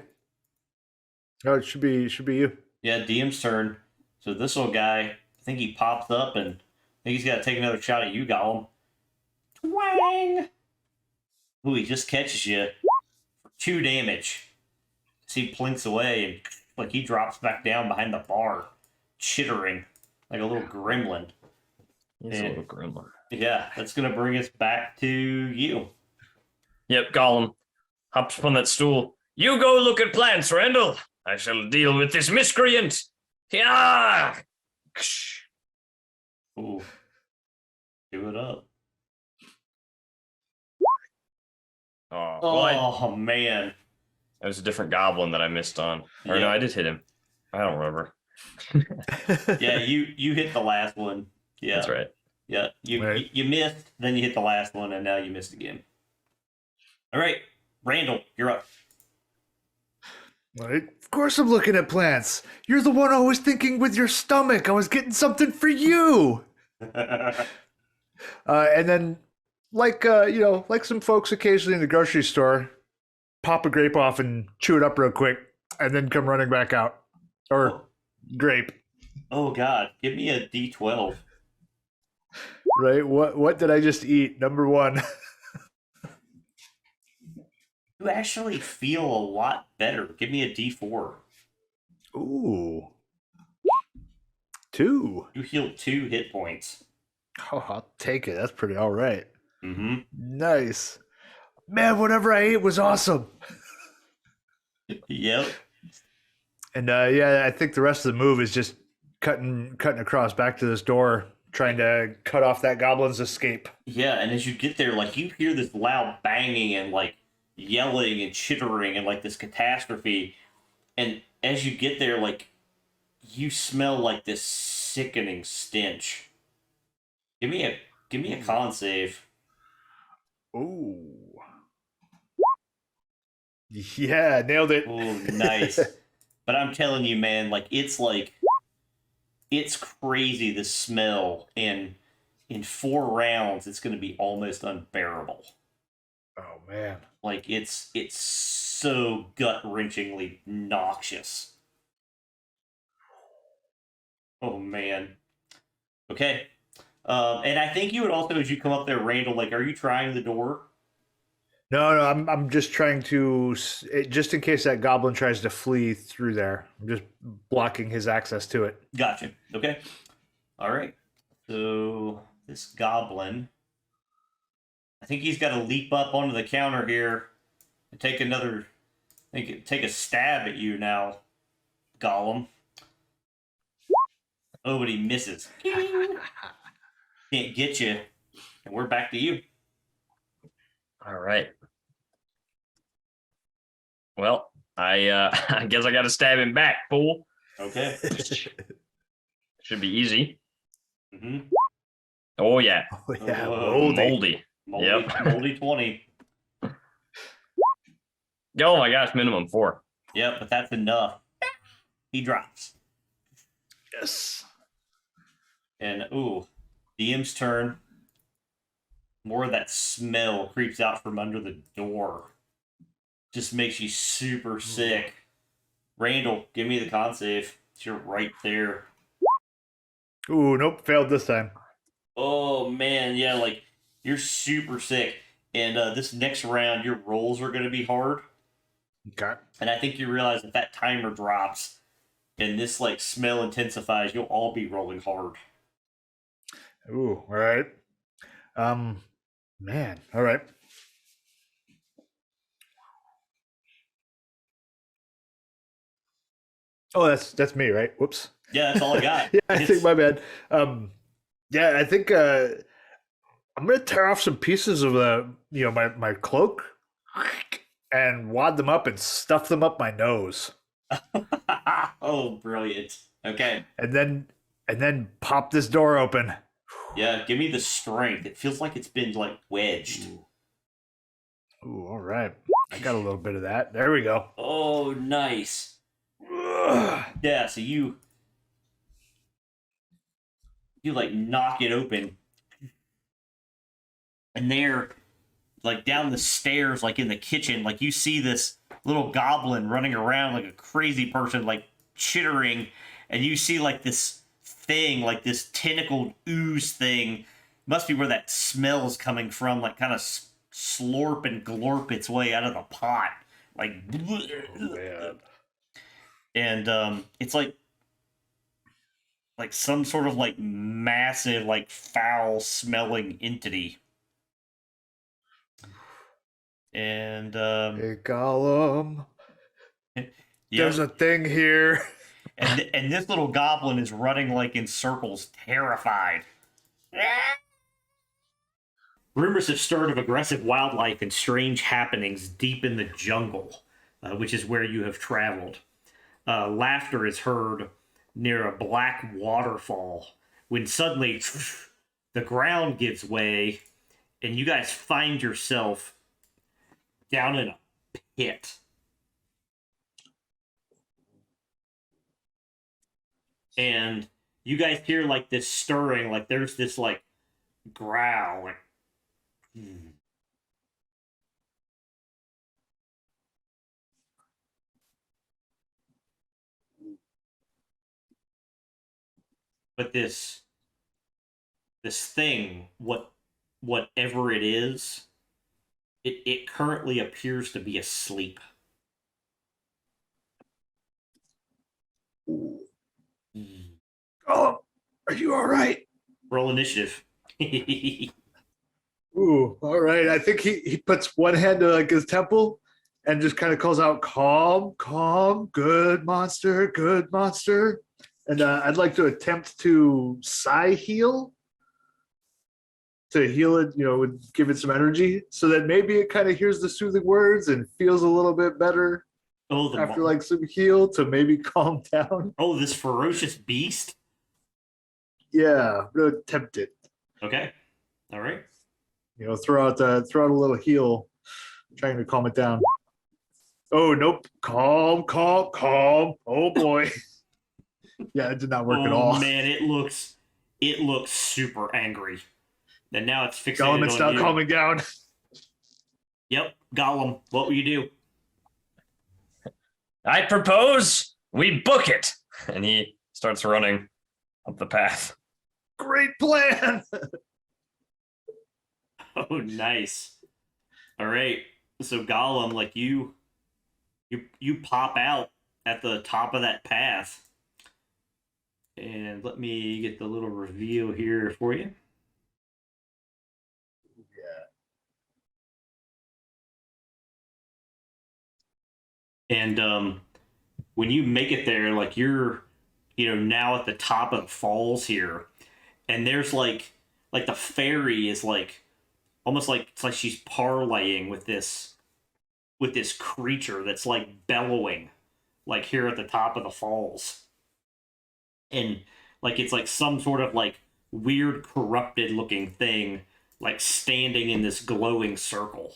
Oh, it should be you.
Yeah, DM's turn. So this little guy, I think he pops up and I think he's got to take another shot at you, Gollum. Twang! Ooh, he just catches you for 2 damage. So he plinks away and like he drops back down behind the bar, chittering like a little gremlin.
He's a little gremlin.
Yeah, that's going to bring us back to you.
Yep, Gollum hops up on that stool. You go look at plants, Randall. I shall deal with this miscreant. Yeah.
Ooh. Do it up.
Oh, well,
Oh, man.
that was a different goblin that I missed on. Or
Yeah.
no, I did hit him. I don't remember.
Yeah, you hit the last one. Yeah.
That's right.
Yeah, you
Right.
you missed, then you hit the last one, and now you missed again. All right, Randall, you're up.
Right? Of course I'm looking at plants. You're the one always thinking with your stomach. I was getting something for you. And then, like like some folks occasionally in the grocery store, pop a grape off and chew it up real quick, and then come running back out. Or grape,
Oh God, give me a D12.
right? What did I just eat? Number 1.
You actually feel a lot better. Give me a D4.
Ooh. 2.
You healed 2 hit points.
Oh, I'll take it. That's pretty all right.
Mm-hmm.
Nice. Man, whatever I ate was awesome.
Yep.
And yeah, I think the rest of the move is just cutting across back to this door, trying to cut off that goblin's escape.
Yeah, and as you get there, like you hear this loud banging and like yelling and chittering and like this catastrophe, and as you get there, like you smell like this sickening stench. Give me a con save.
Ooh. Yeah, nailed it.
Oh, nice. But I'm telling you, man, it's crazy, the smell, and in 4 rounds, it's going to be almost unbearable.
Oh man.
Like, it's so gut-wrenchingly noxious. Oh, man. Okay. And I think you would also, as you come up there, Randall, like, are you trying the door?
No, I'm just trying to, just in case that goblin tries to flee through there. I'm just blocking his access to it.
Gotcha. Okay. All right. So this goblin, I think he's got to leap up onto the counter here and take a stab at you now, Gollum. Oh, but he misses. Can't get you. And we're back to you.
All right. Well, I guess I got to stab him back, fool.
Okay.
Should be easy.
Mm-hmm.
Oh yeah.
Oh, yeah,
Moldy. Yep.
Moldy 20.
Oh my gosh, minimum 4.
Yep, but that's enough. He drops.
Yes.
And DM's turn. More of that smell creeps out from under the door. Just makes you super sick. Randall, give me the con save. You're right there.
Ooh, nope, failed this time.
Oh man, yeah, like you're super sick. And this next round, your rolls are going to be hard.
Okay.
And I think you realize if that timer drops and this like smell intensifies, you'll all be rolling hard.
Ooh, all right. Man, all right. Oh, that's me, right? Whoops.
Yeah, that's all I got.
Yeah, I think my bad. Yeah, I think I'm gonna tear off some pieces of my cloak and wad them up and stuff them up my nose.
Oh, brilliant. Okay.
And then pop this door open.
Yeah, give me the strength. It feels like it's been like wedged.
Ooh, all right. I got a little bit of that. There we go.
Oh, nice.
Ugh.
Yeah, so you like knock it open. And there, like down the stairs, like in the kitchen, like you see this little goblin running around like a crazy person, like chittering, and you see like this thing, like this tentacled ooze thing, must be where that smell's coming from, like kind of slurp and glorp its way out of the pot, like.
Oh, man.
And it's like some sort of like massive, like foul smelling entity. And
Hey, Gollum.
yep.
There's a thing here.
And this little goblin is running like in circles, terrified. Rumors have stirred of aggressive wildlife and strange happenings deep in the jungle, which is where you have traveled. Laughter is heard near a black waterfall when suddenly the ground gives way and you guys find yourself down in a pit. And you guys hear like this stirring, like there's this like growl, like but this thing, whatever it is, it currently appears to be asleep.
Oh, are you all right?
Roll initiative.
Ooh, all right. I think he puts one hand to like his temple and just kind of calls out, calm, calm, good monster. And I'd like to attempt to psi heal, to heal it, give it some energy so that maybe it kind of hears the soothing words and feels a little bit better after like some heal to maybe calm down.
Oh, this ferocious beast?
Yeah, I'm going to attempt it.
Okay. All right.
Throw out a little heal, trying to calm it down. Oh, nope. Calm. Oh, boy. Yeah, it did not work at all.
Oh, man, it looks super angry. And now it's fixated
Gollum, it's not calming down.
Yep, Gollum, what will you do?
I propose we book it. And he starts running up the path.
Great plan.
Oh, nice. All right. So Gollum, like you pop out at the top of that path. And let me get the little reveal here for you. Yeah. And when you make it there, like you're, now at the top of the falls here, and there's like the ferry is like almost like it's like she's parlaying with this creature that's like bellowing, like here at the top of the falls, and like it's like some sort of like weird corrupted looking thing, like standing in this glowing circle.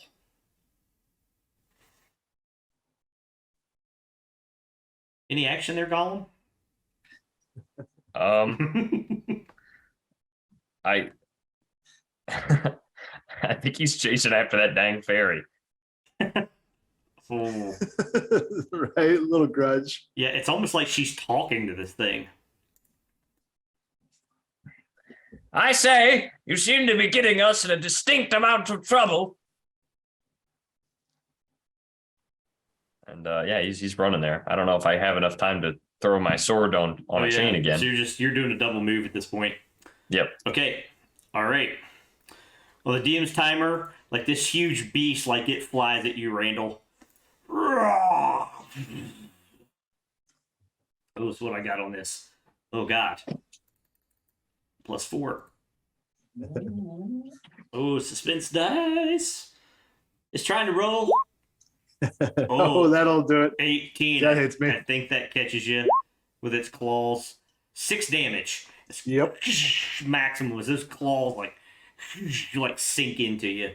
Any action there, Gollum?
I I think he's chasing after that dang fairy.
Oh.
Right, little grudge.
Yeah, it's almost like she's talking to this thing.
I say, you seem to be getting us in a distinct amount of trouble. And yeah, he's running there. I don't know if I have enough time to throw my sword on a chain again.
So you're doing a double move at this point.
Yep.
Okay. All right. Well, the DM's timer, like this huge beast, like it flies at you, Randall. Oh, that's what I got on this. Oh God. +4. Oh, suspense dice. It's trying to roll.
Oh, that'll do it.
18.
That hits me.
I think that catches you with its claws. 6 damage.
Yep.
Maximum was those claws like sink into you.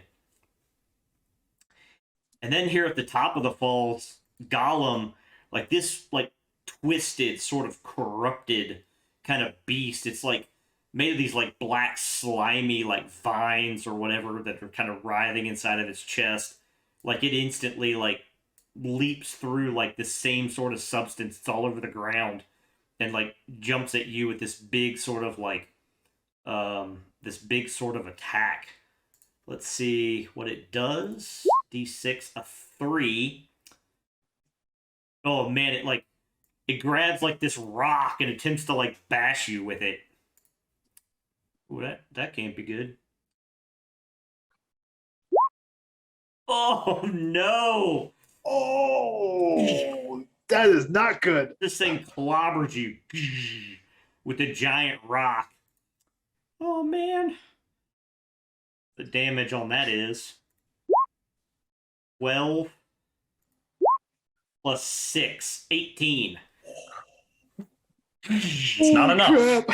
And then here at the top of the falls, Gollum, like this like twisted, sort of corrupted kind of beast. It's like made of these like black slimy like vines or whatever that are kind of writhing inside of its chest. Like it instantly like leaps through like the same sort of substance. It's all over the ground and like jumps at you with this big sort of like attack. Let's see what it does. D6, a 3. Oh man, it grabs like this rock and attempts to like bash you with it. Ooh, that can't be good. Oh no!
Oh, that is not good.
This thing clobbers you with a giant rock. Oh man. The damage on that is 12 plus 6, 18.
It's not enough.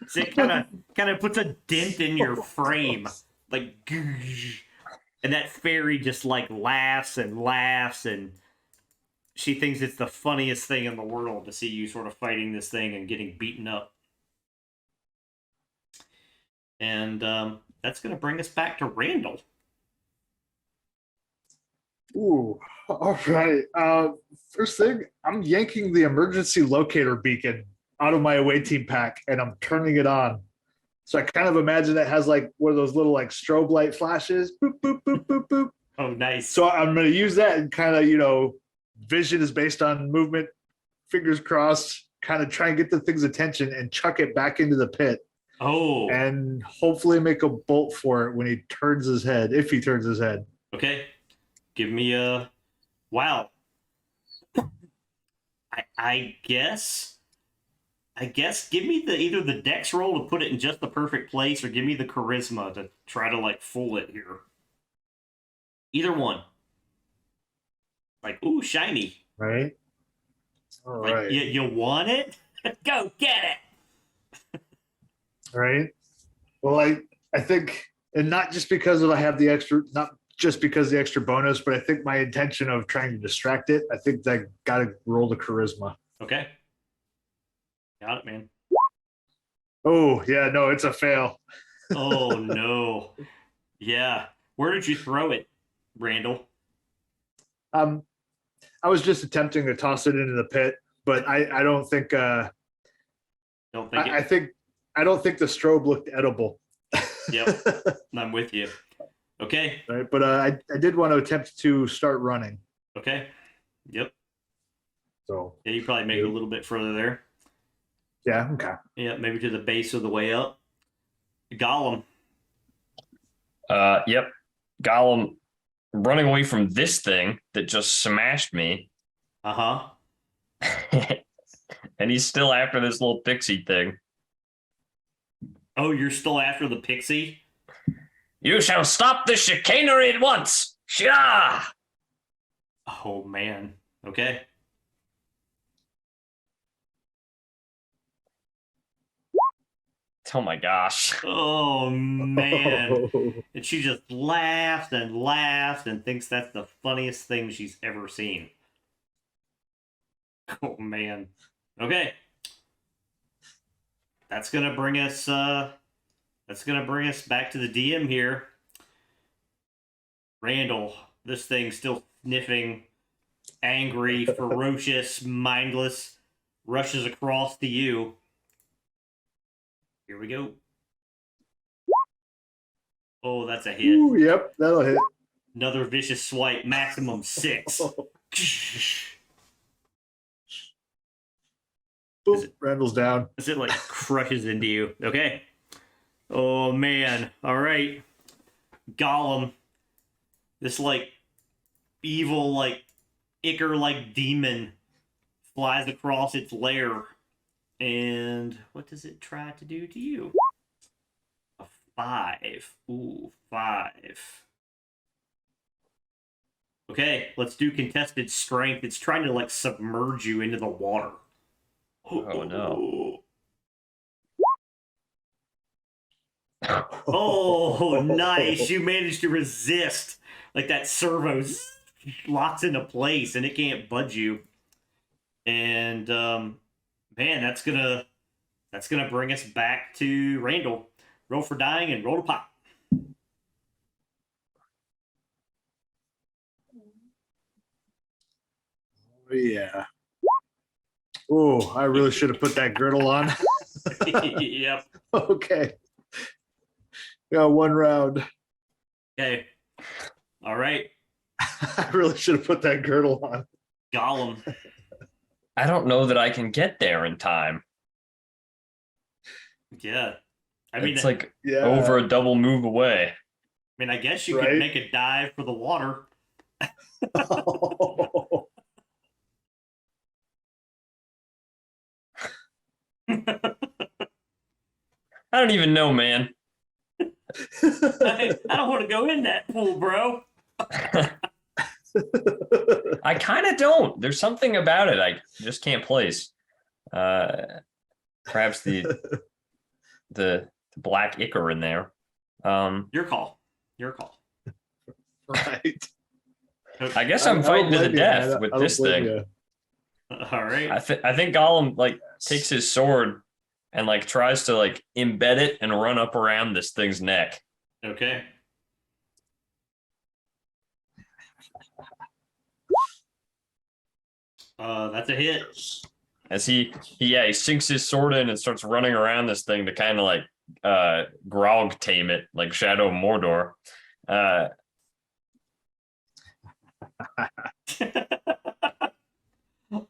So it kind of puts a dent in your frame, like, and that fairy just like laughs, and she thinks it's the funniest thing in the world to see you sort of fighting this thing and getting beaten up. And that's going to bring us back to Randall.
Ooh, all right. First thing, I'm yanking the emergency locator beacon out of my away team pack and I'm turning it on. So I kind of imagine it has like one of those little like strobe light flashes. Boop, boop, boop, boop, boop.
Oh, nice.
So I'm going to use that and kind of, vision is based on movement, fingers crossed, kind of try and get the thing's attention and chuck it back into the pit.
Oh.
And hopefully make a bolt for it when he turns his head, if he turns his head.
Okay. Give me a... Wow. I guess give me either the dex roll to put it in just the perfect place or give me the charisma to try to like fool it here. Either one. Like, ooh, shiny.
Right? All
like,
right.
You want it? Go get it!
Right? Well, I think, and not just because I have the extra, not just because the extra bonus, but I think my intention of trying to distract it, I think I got to roll the charisma.
Okay. Got it, man.
Oh, yeah, no, it's a fail.
Oh, no. Yeah. Where did you throw it, Randall?
I was just attempting to toss it into the pit, but I don't think, I don't think the strobe looked edible.
Yep. I'm with you. Okay.
Right, but I did want to attempt to start running.
Okay. Yep.
So
yeah, you probably make it a little bit further there.
Yeah. Okay.
Yeah, maybe to the base of the way up. Gollum.
Yep. Gollum running away from this thing that just smashed me.
Uh-huh.
And he's still after this little pixie thing.
Oh, you're still after the pixie?
You shall stop this chicanery at once. Shah!
Oh man. Okay.
Oh my gosh.
Oh man. And she just laughs and laughs and thinks that's the funniest thing she's ever seen. Oh man. Okay. That's gonna bring us back to the DM here. Randall, this thing's still sniffing, angry, ferocious, mindless, rushes across to you. Here we go. Oh, that's a hit.
Ooh, yep, that'll hit.
Another vicious swipe, maximum 6.
Boop, Randall's down.
As it like crushes into you. Okay. Oh man. All right. Golem. This like evil like ichor like demon flies across its lair. And what does it try to do to you? A 5. Ooh, 5. Okay, let's do contested strength. It's trying to like submerge you into the water.
Oh no.
Oh, nice. You managed to resist. Like that servo locks into place and it can't budge you. And man, that's gonna bring us back to Randall. Roll for dying and roll to pop.
Oh, yeah. Oh, I really should have put that girdle on.
Yep.
Okay. Got one round.
Okay. All right.
I really should have put that girdle on.
Golem.
I don't know that I can get there in time.
Yeah. I mean,
It's like
Yeah.
over a double move away.
I guess you could make a dive for the water.
I don't even know, man.
I don't want to go in that pool, bro.
I kind of don't. There's something about it I just can't place. Perhaps the black ichor in there.
Your call. Your call.
Right.
I guess I'm fighting to the death with this thing.
All right.
I think Gollum like takes his sword and like tries to like embed it and run up around this thing's neck.
Okay. That's a hit.
As he sinks his sword in and starts running around this thing to kind of like grog tame it like Shadow of Mordor.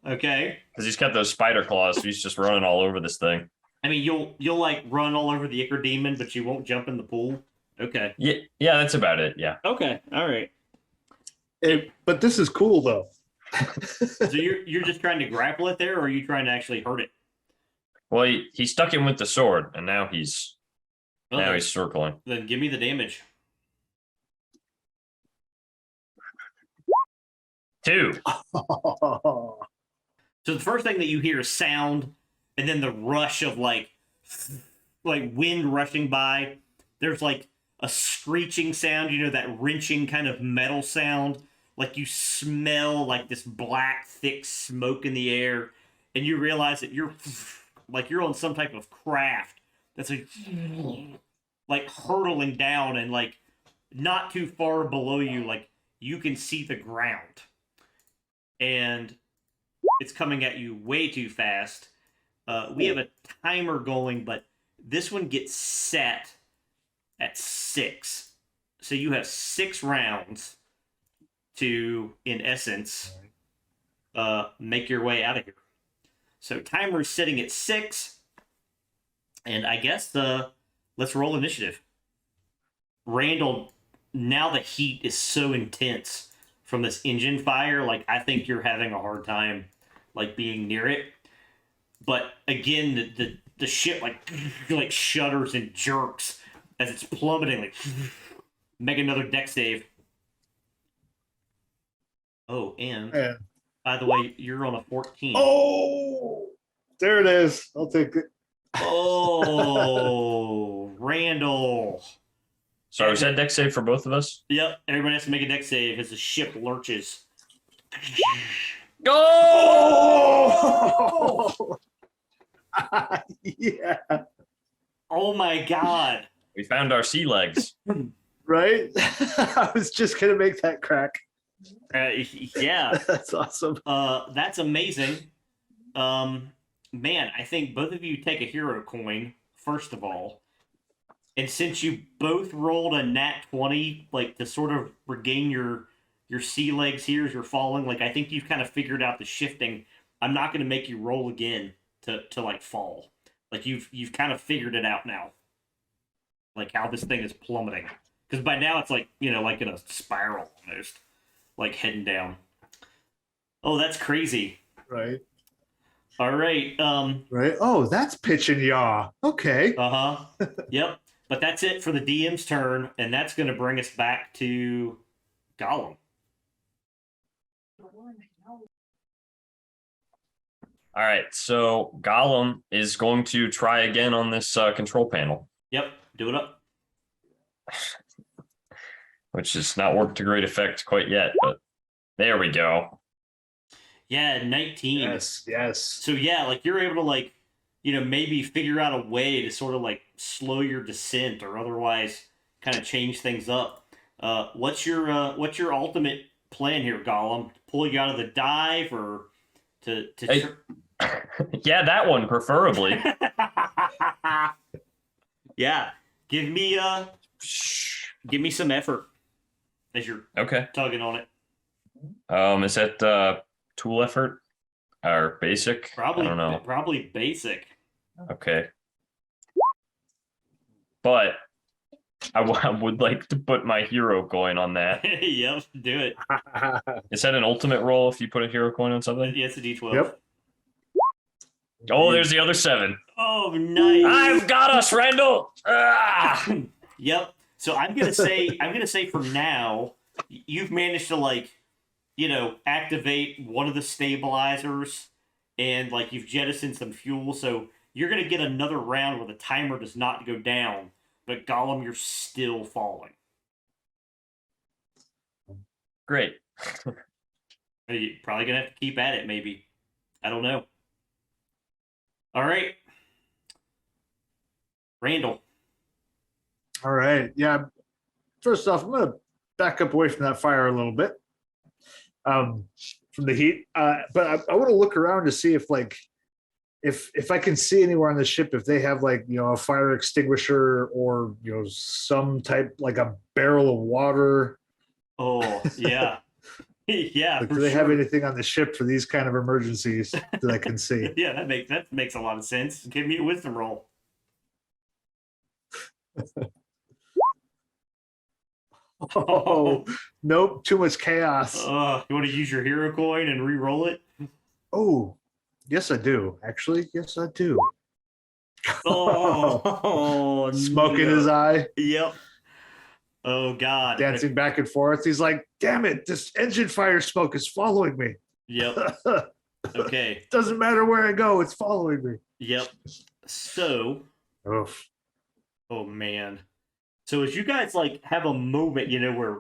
Okay.
Because he's got those spider claws, so he's just running all over this thing.
I mean, you'll like run all over the ichor demon, but you won't jump in the pool. Okay.
Yeah, that's about it. Yeah.
Okay. All right.
But this is cool though.
So you're just trying to grapple it there, or are you trying to actually hurt it?
Well, he stuck him with the sword, and now he's circling.
Then give me the damage.
2.
So the first thing that you hear is sound, and then the rush of like wind rushing by. There's like a screeching sound, you know, that wrenching kind of metal sound. Like you smell like this black, thick smoke in the air, and you realize that you're on some type of craft that's like hurtling down, and like not too far below you, like you can see the ground. And it's coming at you way too fast. We have a timer going, but this one gets set at 6. So you have 6 rounds to, in essence, make your way out of here. So timer is sitting at 6. And I guess let's roll initiative. Randall, now the heat is so intense from this engine fire, like I think you're having a hard time like being near it. But again, the ship like shudders and jerks as it's plummeting, like Make another deck save. Oh, and
Man.
by the way, you're on a 14.
Oh, there it is. I'll take it.
Oh, Randall.
So is that deck save for both of us?
Yep, everybody has to make a deck save as the ship lurches.
Go!
Oh! Yeah.
Oh my god.
We found our sea legs.
Right? I was just going to make that crack.
Yeah.
That's awesome.
That's amazing. Man, I think both of you take a hero coin, first of all. And since you both rolled a nat 20, like, to sort of regain your sea legs here as you're falling, like, I think you've kind of figured out the shifting. I'm not going to make you roll again to like, fall. Like, you've kind of figured it out now. Like, how this thing is plummeting. Because by now it's like, you know, like in a spiral almost. Like, heading down. Oh, that's crazy.
Right.
All right.
Right. Oh, that's pitch and yaw. Okay.
Uh-huh. Yep. But that's it for the DM's turn, and that's going to bring us back to Gollum.
All right, so Gollum is going to try again on this control panel.
Yep. Do it up.
Which has not worked to great effect quite yet, but there we go.
Yeah, 19.
Yes. Yes.
So, yeah, like, you're able to, like, you know, maybe figure out a way to sort of, like, slow your descent or otherwise kind of change things up. What's your ultimate plan here, Gollum? Pull you out of the dive or to
Hey. Yeah, that one, preferably.
Yeah. Give me some effort as you're
Okay.
tugging on it.
Is that tool effort or basic?
Probably,
I don't know.
probably basic.
Okay. But I would like to put my hero coin on that.
Yep, do it.
Is that an ultimate roll if you put a hero coin on something?
Yeah, it's a D12.
Yep.
Oh, there's the other 7.
Oh, nice.
I've got us, Randall. Ah!
Yep. So I'm gonna say for now, you've managed to, like, you know, activate one of the stabilizers, and, like, you've jettisoned some fuel, so you're gonna get another round where the timer does not go down. But Gollum, you're still falling.
Great.
You're probably gonna have to keep at it, maybe. I don't know. All right, Randall.
All right. Yeah. First off, I'm going to back up away from that fire a little bit, from the heat. But I want to look around to see if, like, if I can see anywhere on the ship, if they have, like, you know, a fire extinguisher or, you know, some type, like a barrel of water.
Oh, yeah. Yeah.
Like,
for
do they
sure.
have anything on the ship for these kind of emergencies that I can see?
Yeah, that makes a lot of sense. Give me a wisdom roll.
Oh, nope. Too much chaos.
You want to use your hero coin and re-roll it?
Oh, yes, I do. Actually, yes, I do.
Oh,
Smoke in
no.
his eye,
Yep. Oh, God.
dancing back and forth. He's like, damn it, this engine fire smoke is following me.
Yep. Okay.
Doesn't matter where I go, it's following me.
Yep. So,
Oof.
oh, man. So as you guys, like, have a moment, you know, where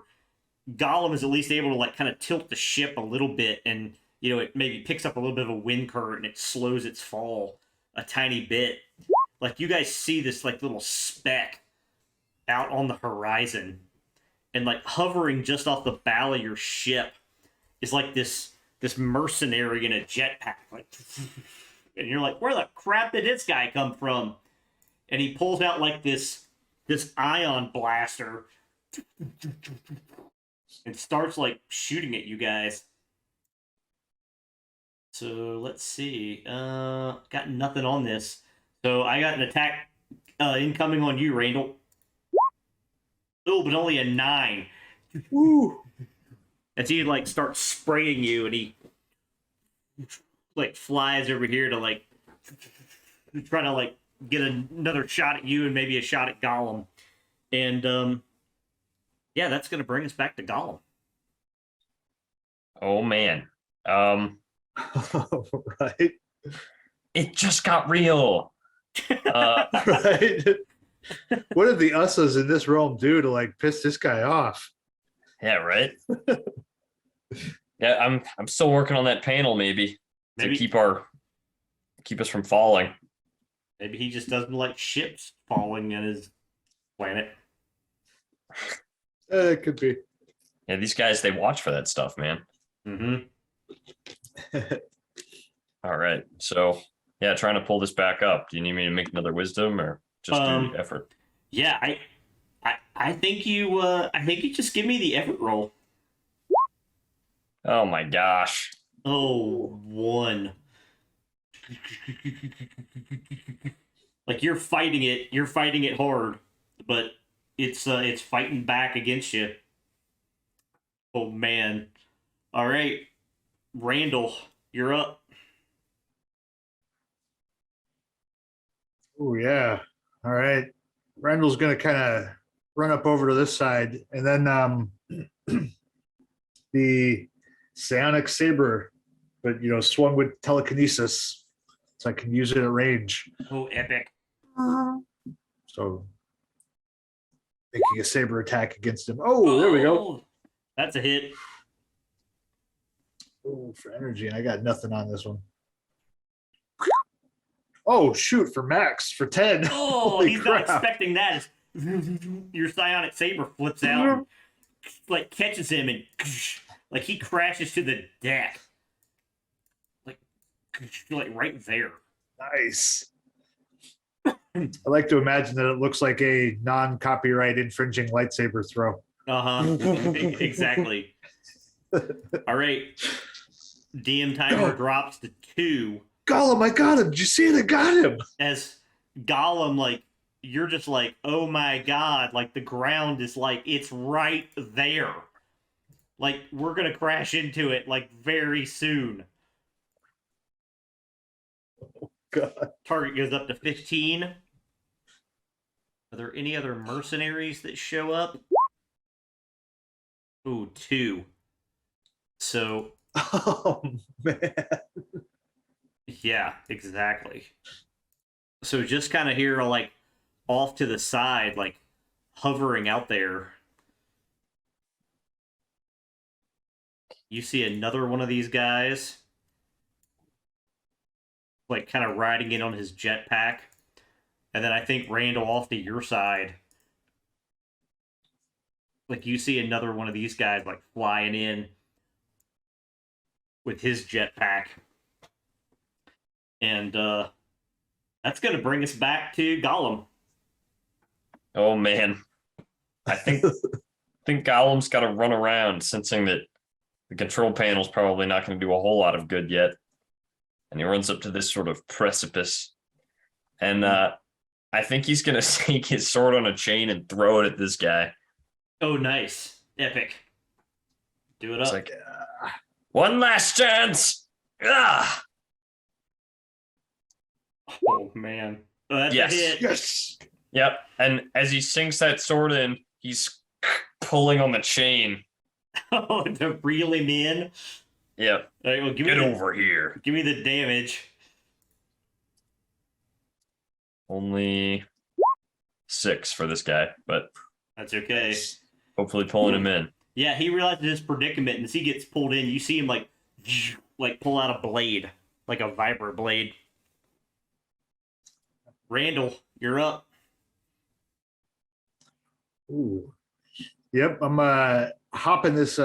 Gollum is at least able to, like, kind of tilt the ship a little bit, and, you know, it maybe picks up a little bit of a wind current and it slows its fall a tiny bit. Like, you guys see this, like, little speck out on the horizon, and, like, hovering just off the bow of your ship is, like, this mercenary in a jetpack, like, and you're like, where the crap did this guy come from? And he pulls out, like, this ion blaster and starts, like, shooting at you guys. So let's see. Got nothing on this. So I got an attack incoming on you, Randall. Oh, but only a 9.
Woo.
As he, like, starts spraying you, and he, like, flies over here to, like, try to, like, get another shot at you and maybe a shot at Gollum. And Yeah, that's going to bring us back to Gollum.
Oh man.
Right.
It just got real.
Right. What did the Ussas in this realm do to like piss this guy off?
Yeah, right. Yeah, I'm still working on that panel maybe to keep us from falling.
Maybe he just doesn't like ships falling in his planet.
It could be.
Yeah, these guys, they watch for that stuff, man.
Mm-hmm.
All right. So yeah, trying to pull this back up. Do you need me to make another wisdom or just do the effort?
Yeah, I think you just give me the effort roll.
Oh my gosh.
Oh, 1. Like you're fighting it hard, but it's fighting back against you. Oh man. All right. Randall, you're up.
Oh yeah. All right. Randall's gonna kind of run up over to this side, and then the psionic saber, but swung with telekinesis, so I can use it at range.
Oh, epic.
So making a saber attack against him. Oh, there we go.
That's a hit.
Oh, for energy, and I got nothing on this one. Oh, shoot, for max, for 10.
Oh,
Holy
he's
crap.
not expecting that. Your psionic saber flips out and, like, catches him and like he crashes to the deck. Like right there.
Nice. I like to imagine that it looks like a non-copyright infringing lightsaber throw.
Exactly. All right. DM timer drops to 2.
Gollum, I got him. Did you see it? I got him.
As Gollum, like, you're just like, oh my god, like the ground is like, it's right there. Like, we're gonna crash into it, like, very soon.
Oh, God.
Target goes up to 15. Are there any other mercenaries that show up? Ooh, 2. So.
Oh, man.
Yeah, exactly. So just kind of here, like, off to the side, like, hovering out there. You see another one of these guys, like, kind of riding in on his jetpack. And then I think, Randall, off to your side, like, you see another one of these guys, like, flying in with his jetpack. And that's going to bring us back to Gollum.
Oh man, I think Gollum's got to run around, sensing that the control panel's probably not going to do a whole lot of good yet. And he runs up to this sort of precipice, and I think he's going to take his sword on a chain and throw it at this guy.
Oh, nice, epic. Do it
It's
up.
like,
One last chance. Ah.
Oh man, that's
Yes.
a hit.
yes.
Yep. And as he sinks that sword in, he's pulling on the chain.
Oh, to reel him in.
Yep.
All right, well,
Get over here.
Give me the damage.
Only 6 for this guy, but
That's okay.
hopefully pulling him in.
Yeah, he realizes his predicament, and as he gets pulled in, you see him like pull out a blade, like a vibra blade. Randall, you're up.
Ooh. Yep, I'm hopping this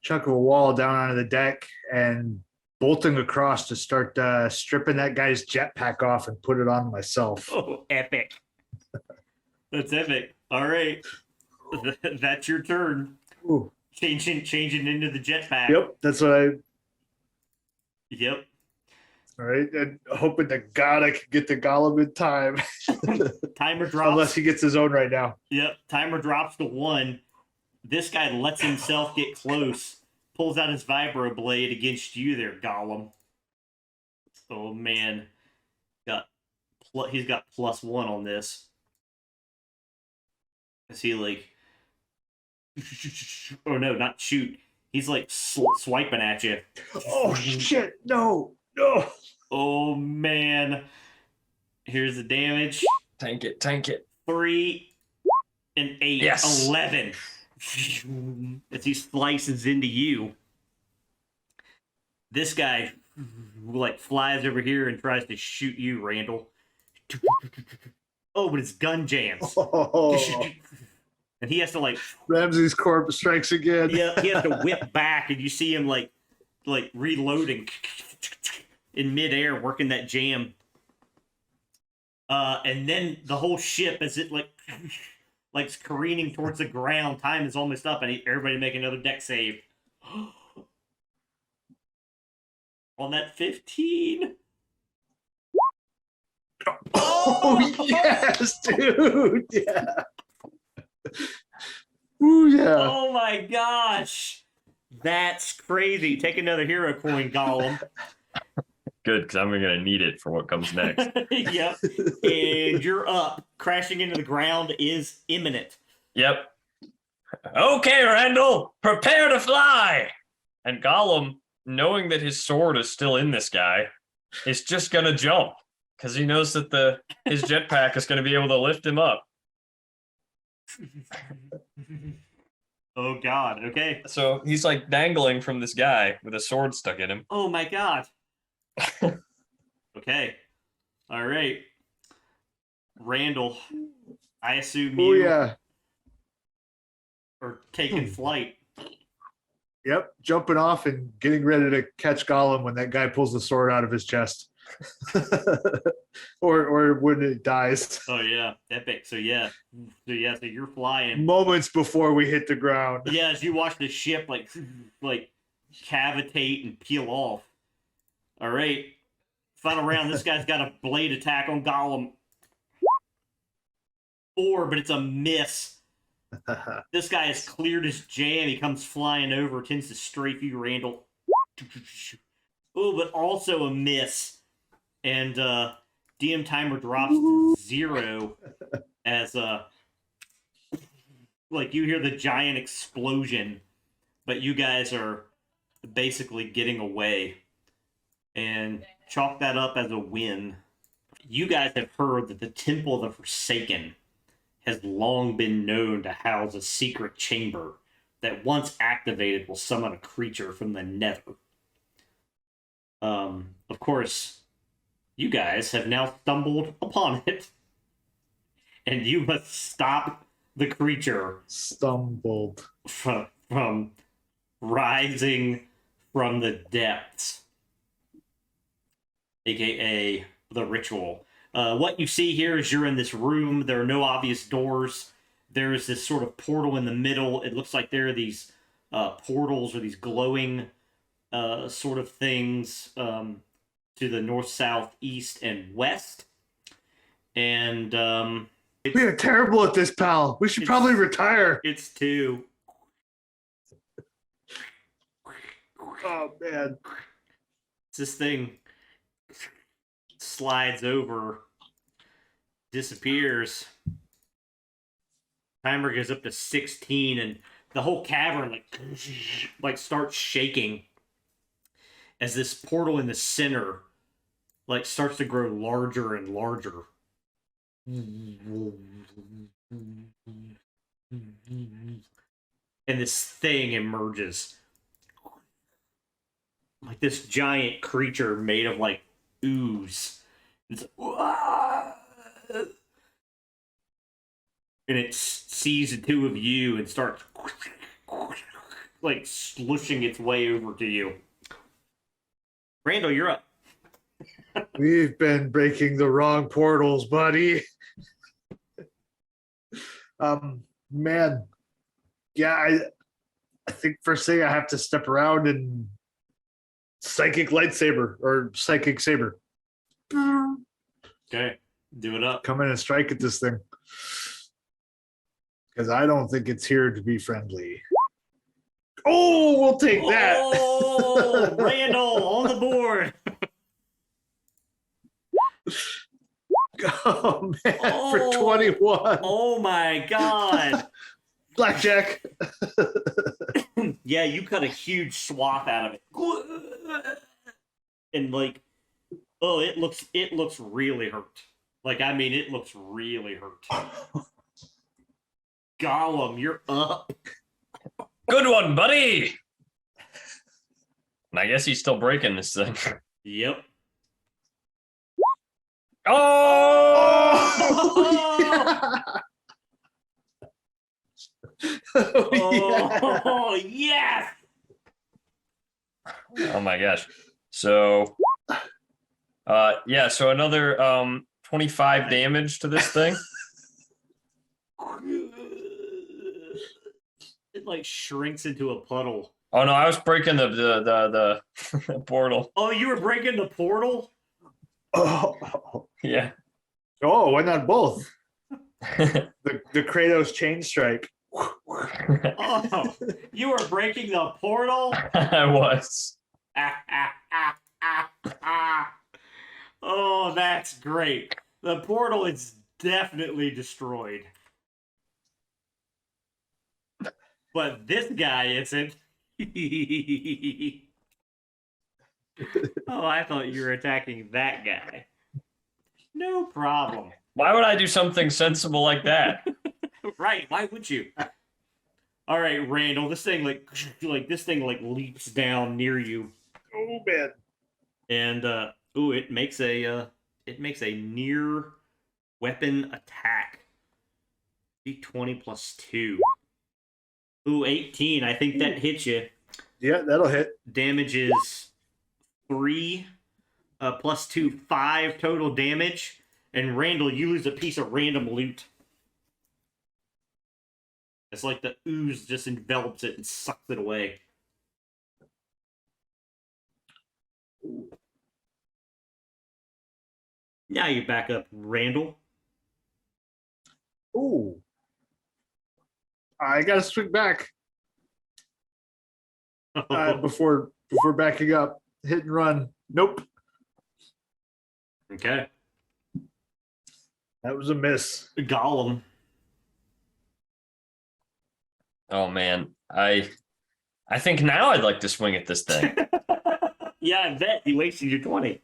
chunk of a wall down onto the deck and bolting across to start stripping that guy's jetpack off and put it on myself.
Oh, epic. That's epic. All right. That's your turn.
Ooh.
Changing into the jetpack.
Yep, that's what I.
Yep.
All right, and hoping to God I can get to Gollum in time.
Timer drops.
Unless he gets his own right now.
Yep. Timer drops to 1. This guy lets himself get close. Pulls out his vibro blade against you there, Gollum. Oh, man. He's got +1 on this. As he, like, Oh no, not shoot. He's like swiping at you.
Oh shit! No, no.
Oh man. Here's the damage.
Tank it, tank it.
3 and 8.
Yes.
11. As he slices into you. This guy like flies over here and tries to shoot you, Randall. Oh, but it's gun jams.
Oh.
And he has to like
Ramsey's corpse strikes again.
yeah, he has to whip back, and you see him like reloading in midair, working that jam. And then the whole ship, as it like careening towards the ground, time is almost up, and everybody make another deck save. On that 15.
Oh yes, dude. Yeah. Ooh yeah.
Oh my gosh. That's crazy. Take another hero coin, Gollum.
Good, because I'm going to need it for what comes next.
Yep. And you're up. Crashing into the ground is imminent.
Yep. Okay, Randall, prepare to fly. And Gollum, knowing that his sword is still in this guy, is just going to jump because he knows that his jetpack is going to be able to lift him up.
Oh god, okay.
So he's like dangling from this guy with a sword stuck in him.
Oh my god. Okay. All right. Randall, I assume
Oh
you
yeah.
are taking flight.
Yep. Jumping off and getting ready to catch Gollum when that guy pulls the sword out of his chest. or when it dies.
Oh yeah, epic. So you're flying.
Moments before we hit the ground.
Yeah, as you watch the ship like cavitate and peel off. All right, final round. This guy's got a blade attack on Gollum. 4, but it's a miss. This guy has cleared his jam. He comes flying over, tends to strafe you, Randall. Oh, but also a miss. And DM timer drops to 0 as like you hear the giant explosion, but you guys are basically getting away. And chalk that up as a win. You guys have heard that the Temple of the Forsaken has long been known to house a secret chamber that once activated will summon a creature from the nether. Of course, you guys have now stumbled upon it, and you must stop the creature
Stumbled.
from rising from the depths, aka the ritual. What you see here is you're in this room. There are no obvious doors. There's this sort of portal in the middle. It looks like there are these portals or these glowing sort of things to the north, south, east, and west. And
We are terrible at this, pal. We should probably retire.
it's 2.
Oh man.
This thing slides over, disappears. Timer goes up to 16, and the whole cavern like starts shaking as this portal in the center like starts to grow larger and larger. And this thing emerges. Like this giant creature made of like ooze. It's, and it sees the two of you and starts like slushing its way over to you. Randall, you're up.
We've been breaking the wrong portals, buddy. Man. Yeah, I think first thing I have to step around and psychic lightsaber or psychic saber.
Okay, do it up.
Come in and strike at this thing. Because I don't think it's here to be friendly. Oh, we'll take that.
Oh, Randall on the board.
Oh man, for 21.
Oh my god.
Blackjack.
Yeah, you cut a huge swath out of it. And like, oh, it looks really hurt. Like, I mean, it looks really hurt. Gollum, you're up.
Good one, buddy. And I guess he's still breaking this thing.
Yep.
Oh!
Oh, yes!
Oh my gosh. So yeah, so another 25 damage to this thing.
It like shrinks into a puddle.
Oh no, I was breaking the portal.
Oh, you were breaking the portal?
Oh,
Yeah.
oh, why not both? The Kratos chain strike.
Oh, you were breaking the portal?
I was.
Oh, that's great. The portal is definitely destroyed. But this guy isn't. Oh, I thought you were attacking that guy. No problem.
Why would I do something sensible like that?
Right, why would you? All right, Randall, this thing like leaps down near you.
Oh man.
And it makes a near weapon attack. D20 plus 2. Ooh, 18. I think that hits you.
Yeah, that'll hit.
Damage is 3 plus 2, 5 total damage. And Randall, you lose a piece of random loot. It's like the ooze just envelops it and sucks it away. Now you back up, Randall.
Ooh. I gotta swing back before backing up. Hit and run. Nope.
Okay.
That was a miss.
Gollum.
Oh man, I think now I'd like to swing at this thing.
Yeah, I bet you wasted your 20.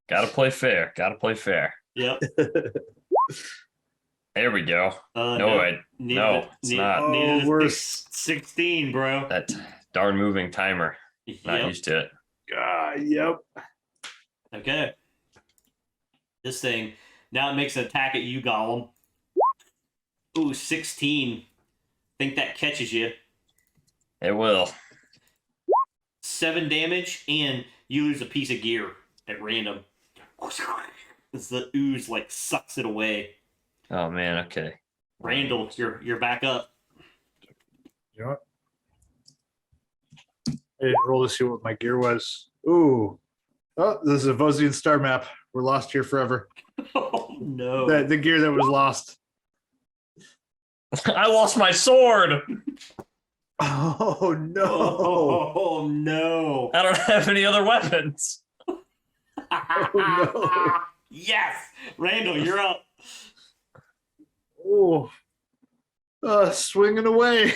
Gotta play fair. Gotta play fair.
Yep.
There we go.
No,
It's not.
Oh, worse.
16, bro.
That darn moving timer. Not
Yep.
used to it.
Yep.
Okay. This thing, now it makes an attack at you, Gollum. Ooh, 16. Think that catches you.
It will.
7 damage, and you lose a piece of gear at random. As the ooze, like, sucks it away.
Oh man, okay.
Randall, you're back up.
You know what? I didn't roll to see what my gear was. Ooh. Oh, this is a Vosian star map. We're lost here forever.
Oh, no.
The gear that was lost.
I lost my sword.
Oh no.
Oh, no.
I don't have any other weapons.
no.
Yes! Randall, you're up.
Oh. Swinging away.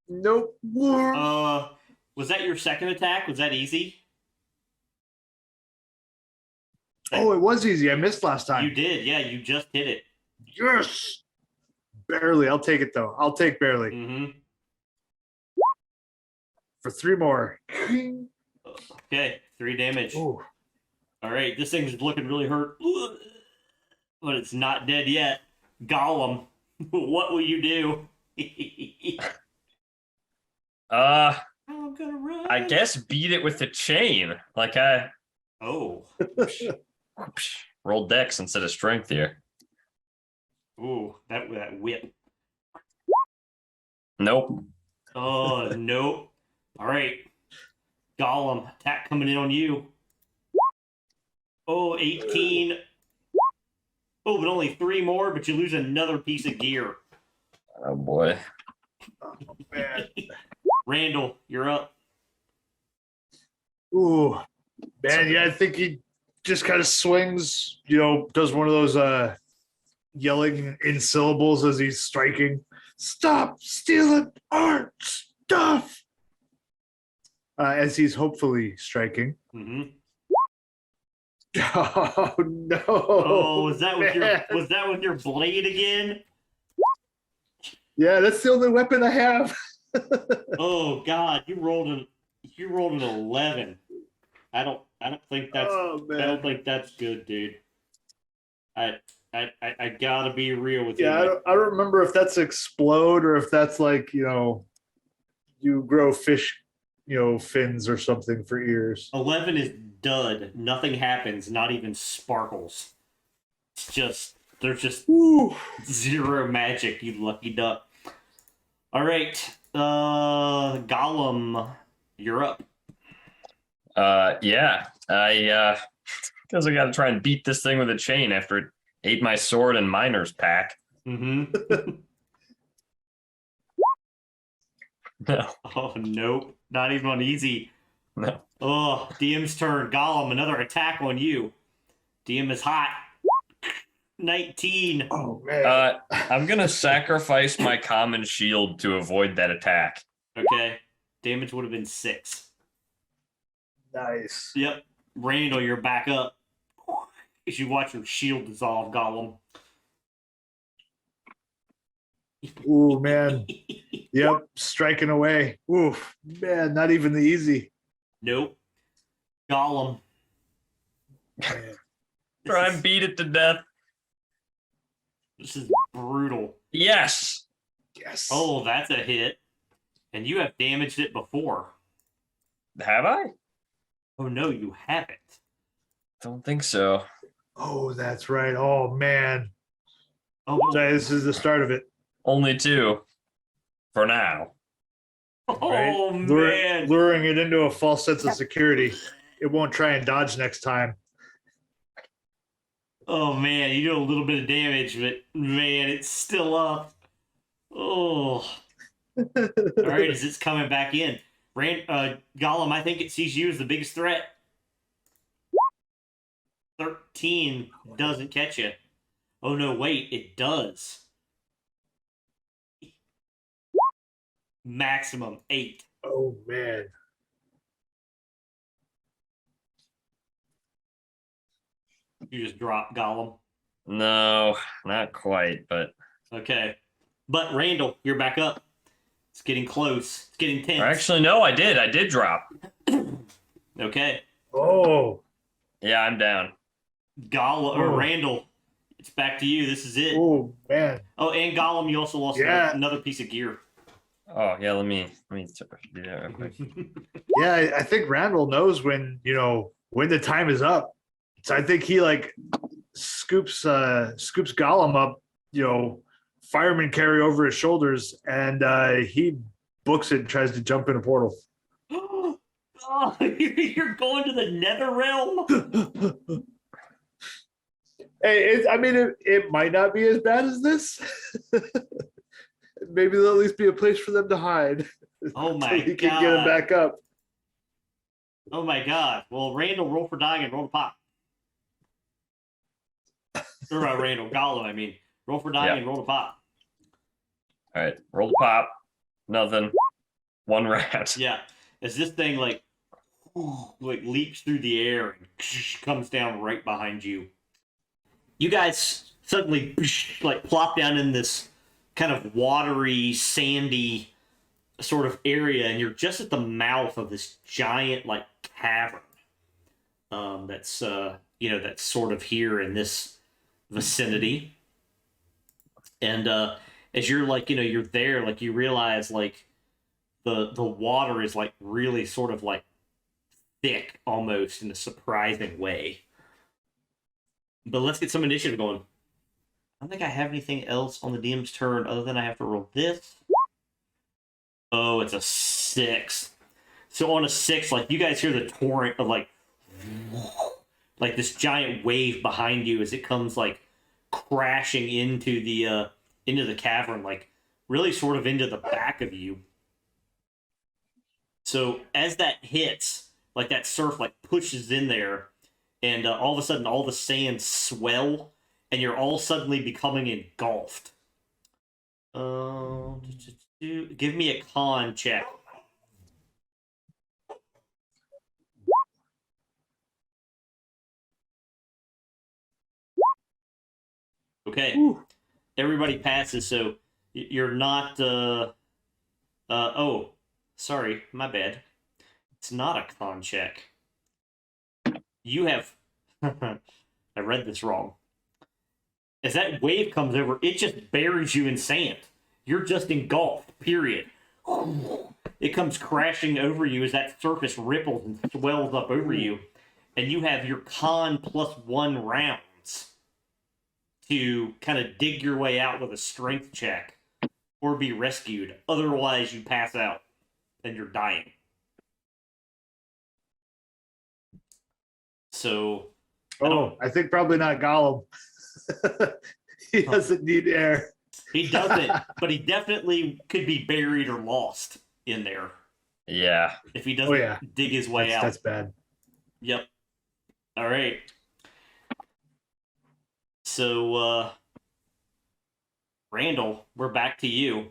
Nope.
Was that your second attack? Was that easy?
Oh, it was easy. I missed last time.
You did, yeah. You just hit it.
Yes. Barely. I'll take it though. I'll take barely.
Mm-hmm.
For 3 more.
Okay, 3 damage.
Ooh.
All right, this thing's looking really hurt, but it's not dead yet. Gollum, what will you do? I'm gonna run.
I guess beat it with the chain. Like
Oh.
rolled dex instead of strength here.
Ooh, that whip.
Nope.
Oh, nope. All right. Gollum, attack coming in on you. Oh, 18. Oh, but only 3 more, but you lose another piece of gear.
Oh boy.
Oh, man.
Randall, you're up.
Ooh. Man, yeah, I think he just kind of swings, does one of those yelling in syllables as he's striking. Stop stealing art stuff! As he's hopefully striking.
Mm-hmm.
Oh no!
Oh, was that with your blade again?
Yeah, that's the only weapon I have.
Oh God, you rolled an 11. I don't think that's good, dude. I gotta be real with you.
Yeah, I don't remember if that's explode or if that's like, you grow fish, fins or something for ears.
11 is dud. Nothing happens. Not even sparkles. There's just
Ooh.
zero magic. You lucky duck. All right, Gollum, you're up.
Yeah. I guess I got to try and beat this thing with a chain after it ate my sword and miner's pack.
Mm-hmm.
No.
Oh nope, not even on easy.
No.
Oh, DM's turn. Gollum, another attack on you. DM is hot. 19.
Oh man.
I'm gonna sacrifice my common shield to avoid that attack.
Okay, damage would have been 6.
Nice.
Yep, Randall, you're back up. As you watch your shield dissolve, Gollum.
Ooh man. Yep, striking away. Ooh man, not even the easy.
Nope. Gollum.
Man.
Try and beat it to death.
This is brutal.
Yes.
Yes.
Oh, that's a hit. And you have damaged it before.
Have I?
Oh no, you haven't.
Don't think so.
Oh, that's right. Oh man.
Oh,
This is the start of it.
Only 2. For now.
oh
Right?
man.
Luring it into a false sense of security. It won't try and dodge next time.
Oh man, you do a little bit of damage, but man, it's still up. Oh. All right, as it's coming back in. Gollum, I think it sees you as the biggest threat. 13 doesn't catch you. Oh no, wait, it does. Maximum 8.
Oh man.
You just drop Gollum.
No, not quite, but
Okay. But Randall, you're back up. It's getting close. It's getting tense.
actually no, I did drop.
Okay.
Oh.
Yeah, I'm down.
Randall, it's back to you. This is it.
Oh man.
Oh, and Gollum, you also lost another piece of gear.
Oh yeah, let me do that real quick.
Yeah, I think Randall knows when the time is up. So I think he scoops Gollum up, fireman carry over his shoulders, and he books it and tries to jump in a portal.
Oh, you're going to the nether realm?
Hey, it might not be as bad as this. Maybe there'll at least be a place for them to hide.
Oh my
he
god.
can get him back up.
Oh my god. Well, Randall, roll for dying and roll to pop. Or Randall, Gollum, I mean. Roll for dying and roll to pop.
All right, roll the pop. Nothing. 1 rat.
Yeah. As this thing leaps through the air and comes down right behind you. You guys suddenly plop down in this kind of watery, sandy sort of area, and you're just at the mouth of this giant cavern. That's that's sort of here in this vicinity. And as you're you're there, you realize the water is really sort of thick almost in a surprising way. But let's get some initiative going. I don't think I have anything else on the DM's turn other than I have to roll this. Oh, it's a 6. So on a 6, you guys hear the torrent of this giant wave behind you as it comes crashing into the cavern, really sort of into the back of you. So as that hits, that surf pushes in there, and all of a sudden all the sands swell and you're all suddenly becoming engulfed. Give me a con check. Okay.
Ooh.
Everybody passes, so you're not. Oh, sorry, my bad. It's not a con check. You have. I read this wrong. As that wave comes over, it just buries you in sand. You're just engulfed, period. It comes crashing over you as that surface ripples and swells up over you. And you have your con +1 rounds to kind of dig your way out with a strength check or be rescued. Otherwise, you pass out and you're dying. So.
I think probably not Gollum. He doesn't need air.
He doesn't, but he definitely could be buried or lost in there.
Yeah.
If he doesn't dig his way out.
That's bad.
Yep. All right. So, Randall, we're back to you.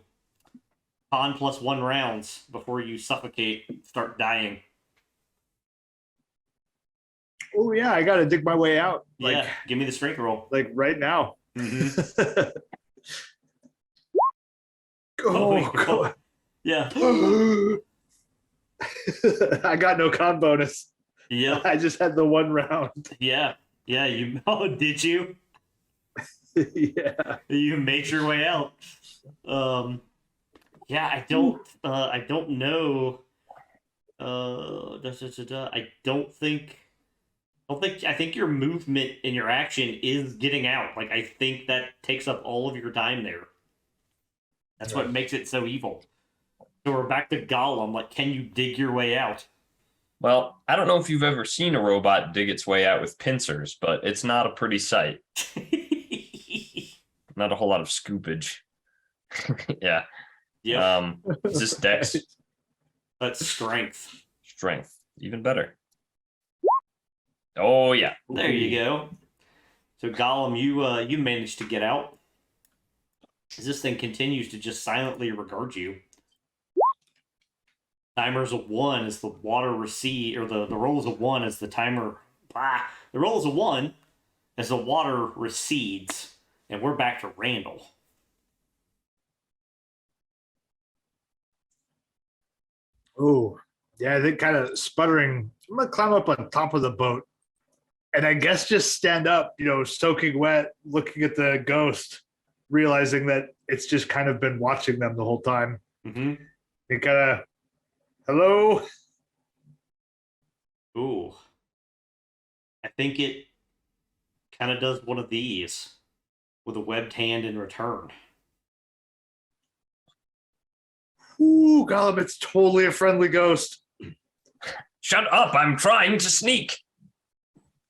Con +1 rounds before you suffocate, start dying.
Oh yeah, I gotta dig my way out.
Yeah, give me the strength roll.
Like right now.
Mm-hmm.
Go.
Yeah.
I got no con bonus.
Yep.
I just had the 1 round.
Yeah. Yeah. You. Oh, did you?
Yeah.
You made your way out. Yeah. I don't know. I think your movement and your action is getting out. Like, I think that takes up all of your time there. That's what makes it so evil. So we're back to Gollum. Like, can you dig your way out?
Well, I don't know if you've ever seen a robot dig its way out with pincers, but it's not a pretty sight. Not a whole lot of scoopage. Yeah.
Yeah.
Is this dex?
That's strength.
Strength. Even better. Oh, yeah.
There you go. So Gollum, you managed to get out. As this thing continues to just silently regard you. Timer's a 1 as the water recede, or the roll is a 1 as the timer. The roll is a 1 as the water recedes, and we're back to Randall.
Oh, yeah, I think kind of sputtering. I'm gonna climb up on top of the boat, and I guess just stand up, soaking wet, looking at the ghost, realizing that it's just kind of been watching them the whole time.
Mm-hmm.
And kind of, hello?
Ooh. I think it kind of does one of these with a webbed hand in return.
Ooh, Gollum, it's totally a friendly ghost.
Shut up, I'm trying to sneak.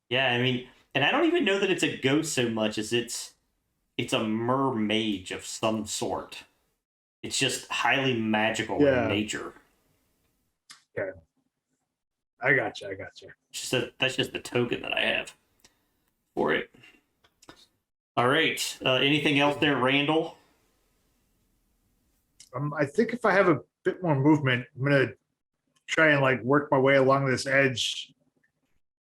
Yeah, I mean, and I don't even know that it's a ghost so much as it's a mermage of some sort. It's just highly magical in nature.
Okay. I gotcha.
That's just the token that I have for it. All right. Anything else there, Randall?
I think if I have a bit more movement, I'm gonna try and work my way along this edge,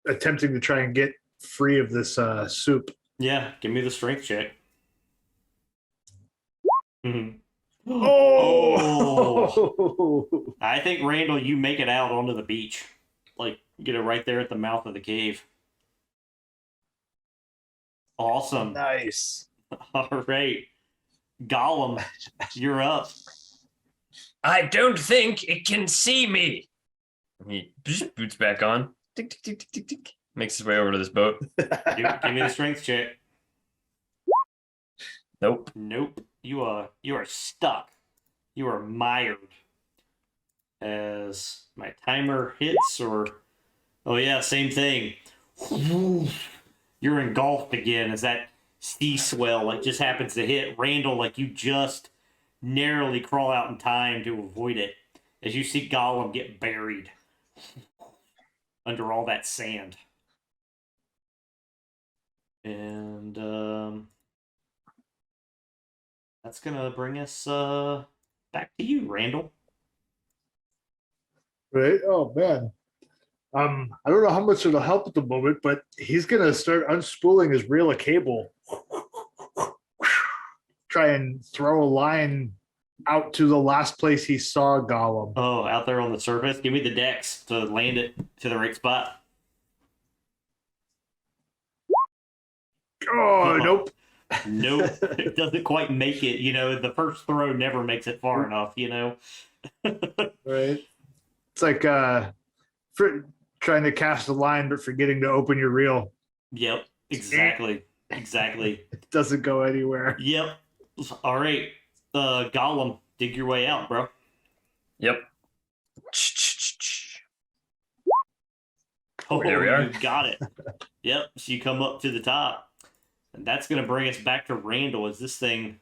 attempting to try and get free of this soup.
Yeah, give me the strength check. Mm-hmm.
Oh!
I think, Randall, you make it out onto the beach. Get it right there at the mouth of the cave. Awesome.
Nice.
All right. Gollum, you're up.
I don't think it can see me. He boots back on. Tick, tick, tick, tick, tick, tick. Makes his way over to this boat.
Give me the strength check.
Nope.
You are stuck. You are mired. As my timer hits, oh yeah, same thing. You're engulfed again as that sea swell just happens to hit Randall. You just narrowly crawl out in time to avoid it as you see Gollum get buried under all that sand. And that's gonna bring us back to you, Randall.
Right? Oh man. I don't know how much it'll help at the moment, but he's gonna start unspooling his reel of cable. Try and throw a line out to the last place he saw Gollum.
Oh, out there on the surface. Give me the dex to land it to the right spot.
Oh, nope.
Nope. It doesn't quite make it. The first throw never makes it far enough,
Right. It's like for trying to cast a line but forgetting to open your reel.
Yep. Exactly. Exactly.
It doesn't go anywhere.
Yep. All right. Gollum, dig your way out, bro.
Yep.
Oh,
there we are.
You got it. Yep. So you come up to the top. And that's going to bring us back to Randall as this thing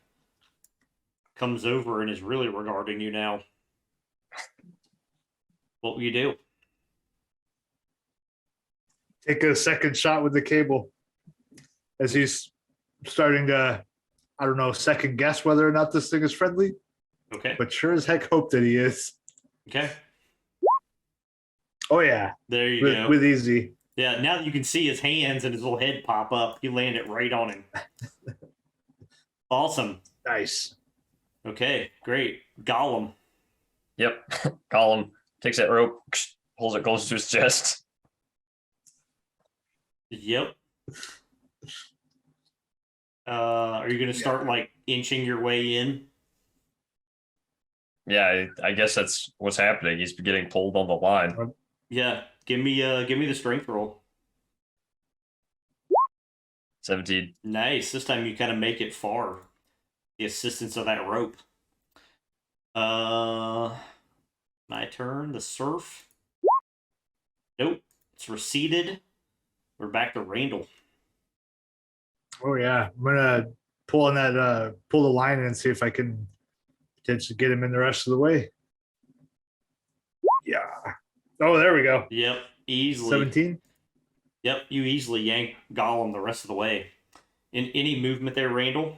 comes over and is really regarding you now. What will you do?
Take a second shot with the cable as he's starting to, I don't know, second guess whether or not this thing is friendly.
Okay.
But sure as heck hope that he is.
Okay.
Oh, yeah.
There you go.
With easy.
Yeah, now that you can see his hands and his little head pop up, you land it right on him. Awesome.
Nice.
Okay, great. Gollum.
Yep. Gollum takes that rope, pulls it close to his chest.
Yep. Are you going to start, inching your way in?
Yeah, I guess that's what's happening. He's getting pulled on the line.
Yeah. Give me the strength roll.
17.
Nice. This time you kind of make it far. The assistance of that rope. My turn. The surf. Nope. It's receded. We're back to Randall.
Oh, yeah. I'm going to pull the line in and see if I can potentially get him in the rest of the way. Yeah. Oh, there we go.
Yep. Easily.
17.
Yep, you easily yank Gollum the rest of the way. In any movement there, Randall?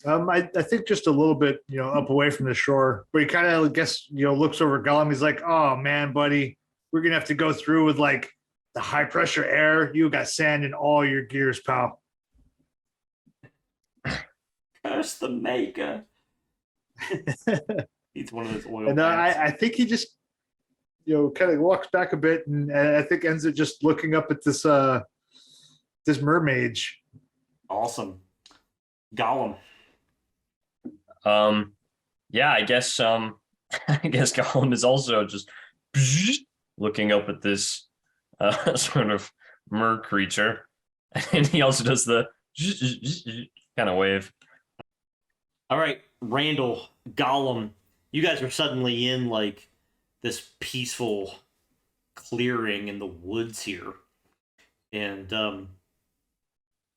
I think just a little bit, up away from the shore. But he kind of, looks over Gollum. He's like, "Oh man, buddy, we're gonna have to go through with the high pressure air. You got sand in all your gears, pal."
Curse the maker. He's one of those oil.
And I think he just, kind of walks back a bit, and I think ends up just looking up at this mermage.
Awesome. Gollum.
Yeah, I guess Gollum is also just looking up at this sort of mer creature. And he also does the kind of wave.
All right, Randall, Gollum, you guys are suddenly in this peaceful clearing in the woods here. And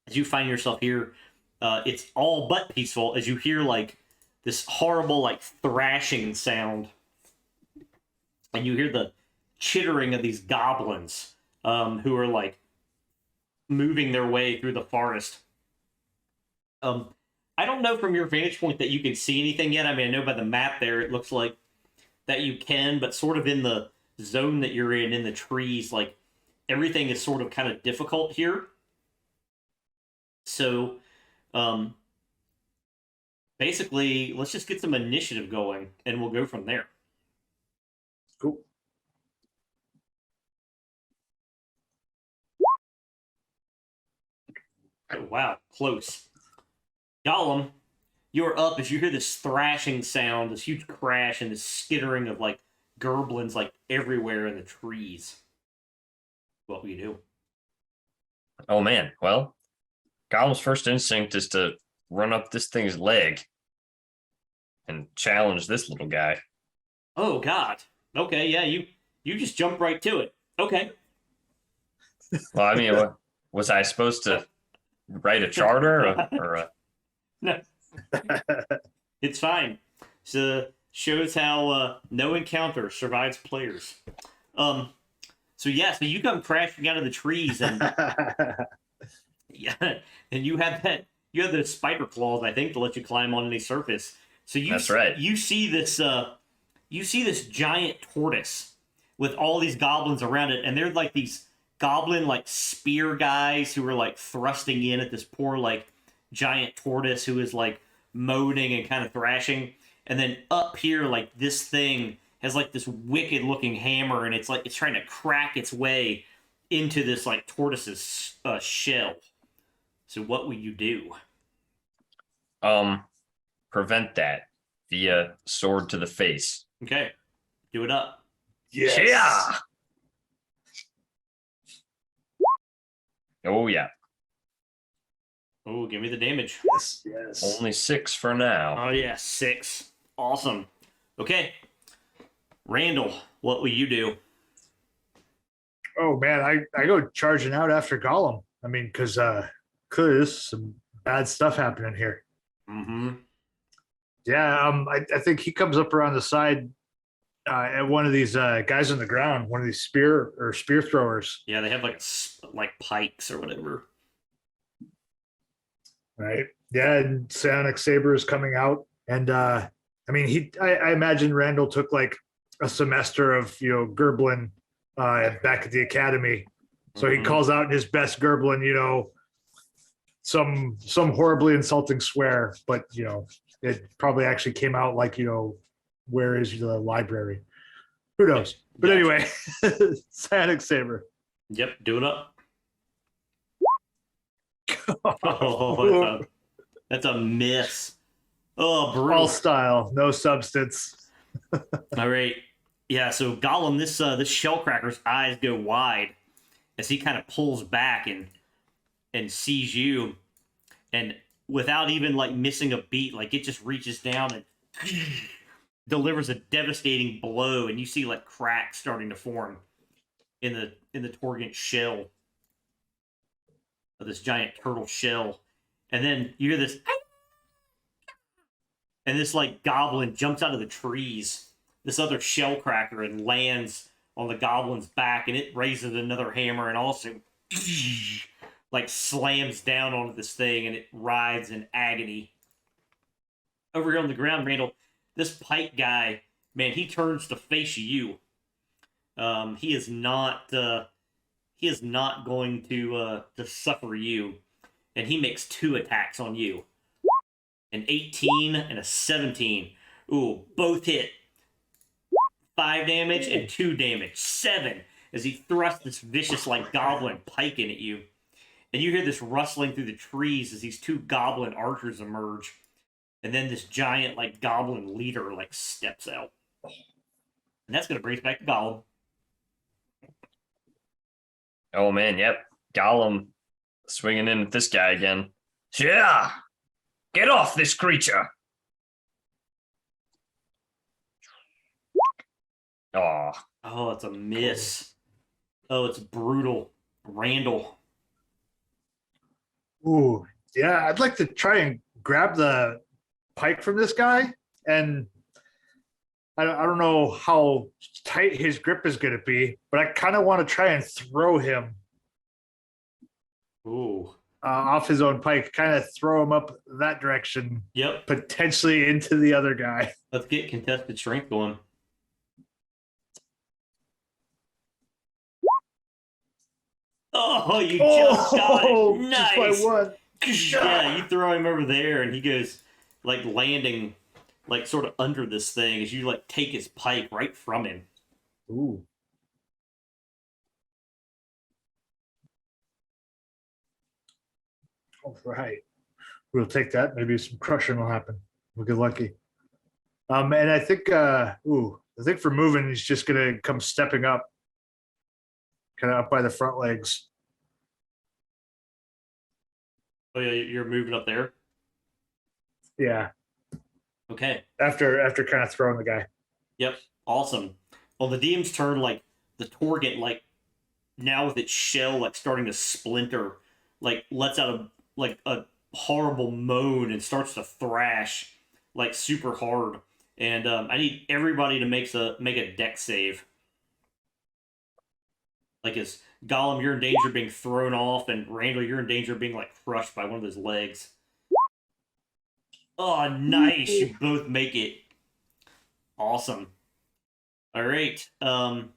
as you find yourself here, it's all but peaceful as you hear this horrible thrashing sound. And you hear the chittering of these goblins who are moving their way through the forest. I don't know from your vantage point that you can see anything yet. I mean, I know by the map there it looks like that you can, but sort of in the zone that you're in the trees, everything is sort of kind of difficult here. So, basically, let's just get some initiative going, and we'll go from there.
Cool.
Oh, wow, close. Gollum, you're up as you hear this thrashing sound, this huge crash, and this skittering of gerblins everywhere in the trees. What will you do?
Oh man, well, Gollum's first instinct is to run up this thing's leg and challenge this little guy.
Oh God. Okay, yeah, you just jump right to it. Okay.
Well, I mean, was I supposed to write a charter or a...
No. It's fine. So shows how no encounter survives players. So you come crashing out of the trees, and yeah, and you have the spider claws, I think, to let you climb on any surface. So
That's right.
You see this giant tortoise with all these goblins around it, and they're like these goblin like spear guys who are like thrusting in at this poor like giant tortoise who is like moaning and kind of thrashing. And then up here, like this thing has like this wicked looking hammer, and it's like it's trying to crack its way into this like tortoise's shell. So what will you do?
Prevent that via sword to the face.
Okay, do it up.
Yes.
Yeah. Oh yeah.
Oh, give me the damage.
Yes.
Only 6 for now.
Oh yeah, 6. Awesome. Okay, Randall, what will you do?
Oh man, I go charging out after Gollum. I mean, because there's some bad stuff happening here.
Mm-hmm.
Yeah, I think he comes up around the side at one of these guys on the ground, one of these spear throwers.
Yeah, they have like pikes or whatever.
Right. Yeah, and Psionic Saber is coming out, and I mean, I imagine Randall took like a semester of Gerblin back at the academy, so he calls out in his best Gerblin, some horribly insulting swear, but it probably actually came out like where is the library? Who knows? But anyway, Psionic Saber.
Yep, do it up. Oh, that's a miss. Oh, brutal.
All style, no substance.
All right. Yeah, so Gollum, this shellcracker's eyes go wide as he kind of pulls back and sees you, and without even like missing a beat, like it just reaches down and delivers a devastating blow, and you see like cracks starting to form in the Torgant shell of this giant turtle shell. And then you hear this, and this like goblin jumps out of the trees, this other shell cracker, and lands on the goblin's back, and it raises another hammer and also like slams down onto this thing, and it writhes in agony. Over here on the ground, Randall, this pike guy, man, he turns to face you. He is not going to suffer you, and he makes 2 attacks on you. An 18 and a 17. Ooh, both hit. 5 damage and 2 damage. 7 as he thrusts this vicious like goblin pike in at you. And you hear this rustling through the trees as these 2 goblin archers emerge. And then this giant like goblin leader like steps out. And that's going to bring us back to Gollum.
Oh man, yep. Gollum swinging in with this guy again. Yeah! Get off this creature! Oh.
Oh, it's a miss. Oh, it's brutal. Randall.
Ooh, yeah, I'd like to try and grab the pike from this guy, and I don't know how tight his grip is going to be, but I kind of want to try and throw him
Ooh.
off his own pike, kind of throw him up that direction,
Yep.
potentially into the other guy.
Let's get contested strength going. Oh, you just got it. Nice.
Just by one.
Yeah, you throw him over there, and he goes like landing like sort of under this thing as you like take his pike right from him.
Ooh. All right. We'll take that. Maybe some crushing will happen. We'll get lucky. And I think I think for moving, he's just gonna come stepping up. Kind of up by the front legs.
Oh yeah, you're moving up there.
Yeah.
Okay.
After kind of throwing the guy.
Yep. Awesome. Well, the DM's turn, like the Torgant, like now with its shell like starting to splinter, like lets out a horrible moan and starts to thrash like super hard. And I need everybody to make a dex save. Like, as Gollum, you're in danger of being thrown off, and Randall, you're in danger of being, like, crushed by one of those legs. Oh, nice. You both make it. Awesome. All right. Gollum,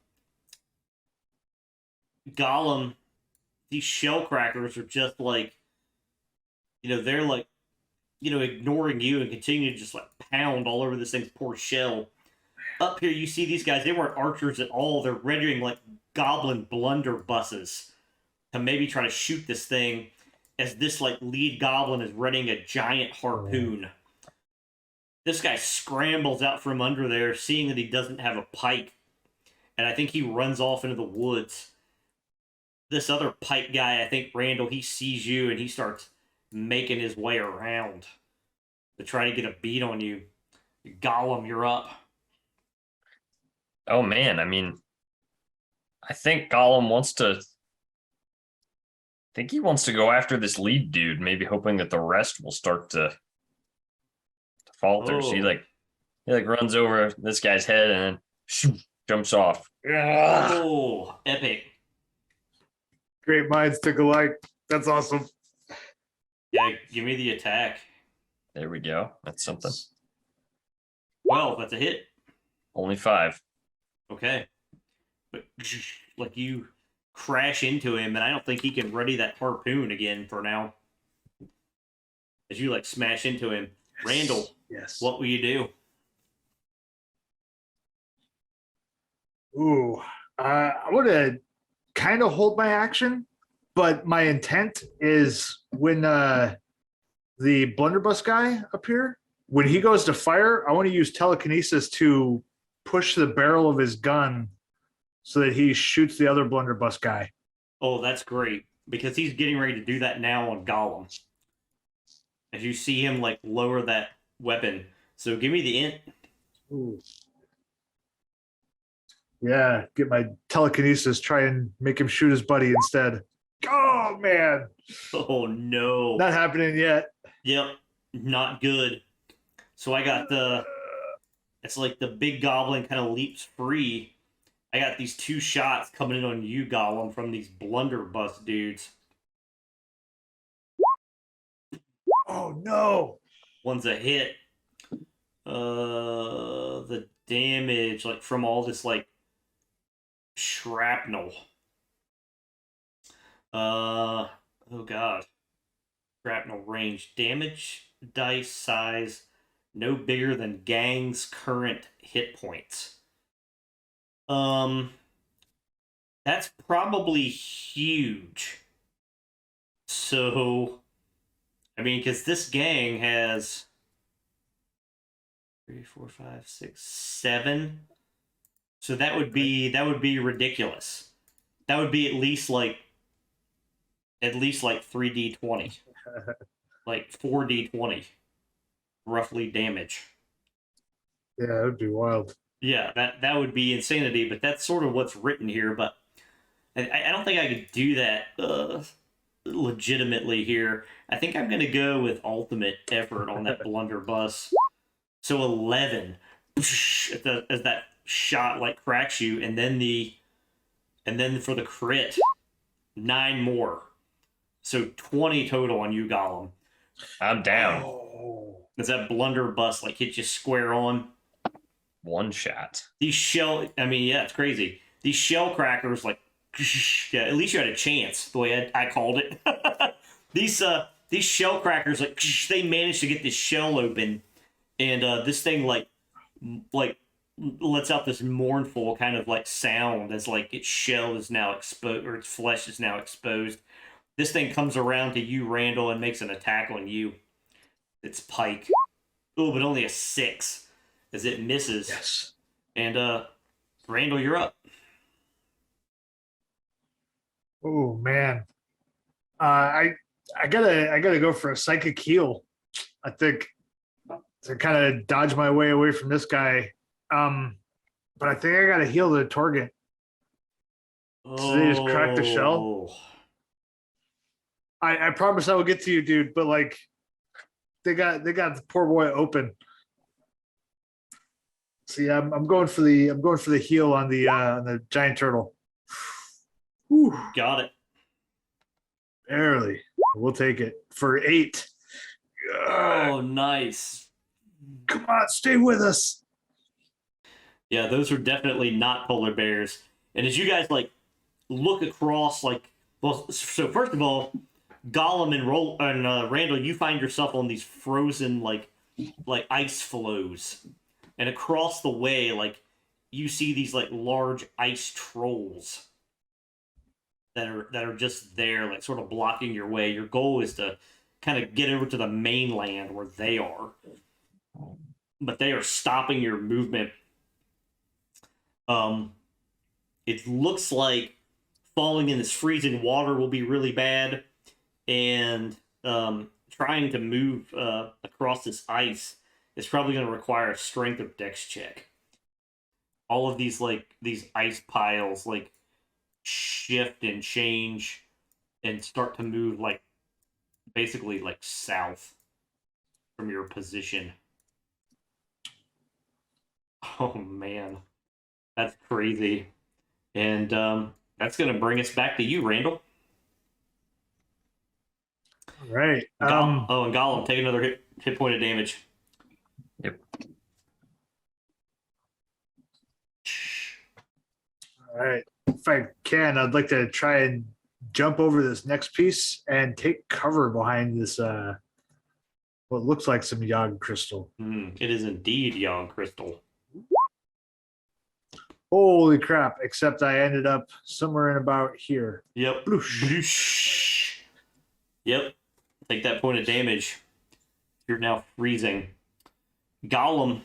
these shell crackers are just like, they're like, ignoring you and continue to just like pound all over this thing's poor shell. Up here, you see these guys, they weren't archers at all. They're rendering like goblin blunderbusses to maybe try to shoot this thing as this like lead goblin is running a giant harpoon. This guy scrambles out from under there, seeing that he doesn't have a pike. And I think he runs off into the woods. This other pike guy, I think Randall, he sees you and he starts making his way around to try to get a beat on you. Gollum, you're up.
Oh man, I mean, I think Gollum wants to. I think he wants to go after this lead dude, maybe hoping that the rest will start to falter. So he runs over this guy's head and then shoo, jumps off.
Oh, epic.
Great minds think alike. That's awesome.
Yeah, give me the attack.
There we go. That's something.
12, that's a hit.
Only 5.
Okay. But like you crash into him, and I don't think he can ready that harpoon again for now. As you like smash into him.
Yes.
Randall,
yes.
What will you do?
Ooh, I would have kind of hold my action, but my intent is when the blunderbuss guy up here, when he goes to fire, I want to use telekinesis to push the barrel of his gun so that he shoots the other blunderbuss guy.
Oh, that's great, because he's getting ready to do that now on Gollum. As you see him like lower that weapon. So give me the int.
Ooh. Yeah, get my telekinesis, try and make him shoot his buddy instead. Oh, man.
Oh, no.
Not happening yet.
Yep, not good. So I got it's like the big goblin kind of leaps free. I got these 2 shots coming in on you, Gollum, from these blunderbuss dudes.
Oh, no.
One's a hit. The damage, like, from all this, like, shrapnel. Oh, God. Shrapnel range. Damage dice size no bigger than gang's current hit points. That's probably huge. So, I mean, because this gang has 3, 4, 5, 6, 7. So that would be ridiculous. That would be at least like 3d20. Like 4d20 roughly damage.
Yeah, that would be wild.
Yeah, that would be insanity, but that's sort of what's written here. But I don't think I could do that legitimately here. I think I'm going to go with ultimate effort on that blunderbuss. So 11 as that shot like cracks you, and then for the crit, 9 more. So 20 total on you, Gollum.
I'm down.
Oh.
Does that blunderbuss like hit you square on?
1 shot.
It's crazy. These shell crackers, like, yeah, at least you had a chance, the way I called it. These shell crackers, like, they managed to get this shell open, and this thing, like lets out this mournful kind of, like, sound as, like, its shell is now exposed, or its flesh is now exposed. This thing comes around to you, Randall, and makes an attack on you. It's pike. Oh, but only a 6, as it misses.
Yes.
And Randall, you're up.
Oh, man. I gotta go for a psychic heal, I think, to kind of dodge my way away from this guy. But I think I gotta heal the Torgant. So they just crack the shell. I promise I will get to you, dude. But like, they got the poor boy open. So yeah, I'm going for the heal on the giant turtle. Whew,
Got it.
barely. We'll take it for 8.
Oh, nice.
Come on, stay with us.
Yeah, those are definitely not polar bears. And as you guys like look across, like, well, so first of all, Gollum and Randall, you find yourself on these frozen like ice floes, and across the way, like you see these like large ice trolls that are just there, like sort of blocking your way. Your goal is to kind of get over to the mainland where they are, but they are stopping your movement. It looks like falling in this freezing water will be really bad, and trying to move across this ice is probably going to require a strength or dex check. All of these ice piles like shift and change and start to move like basically like south from your position. Oh man, that's crazy. And that's going to bring us back to you, Randall.
All right.
And Gollum, take another hit point of damage.
Yep.
All right. If I can, I'd like to try and jump over this next piece and take cover behind this what looks like some Yogg crystal.
It is indeed Yogg crystal.
Holy crap, except I ended up somewhere in about here.
Yep.
Bloosh.
Bloosh. Yep. Take that point of damage. You're now freezing. Gollum,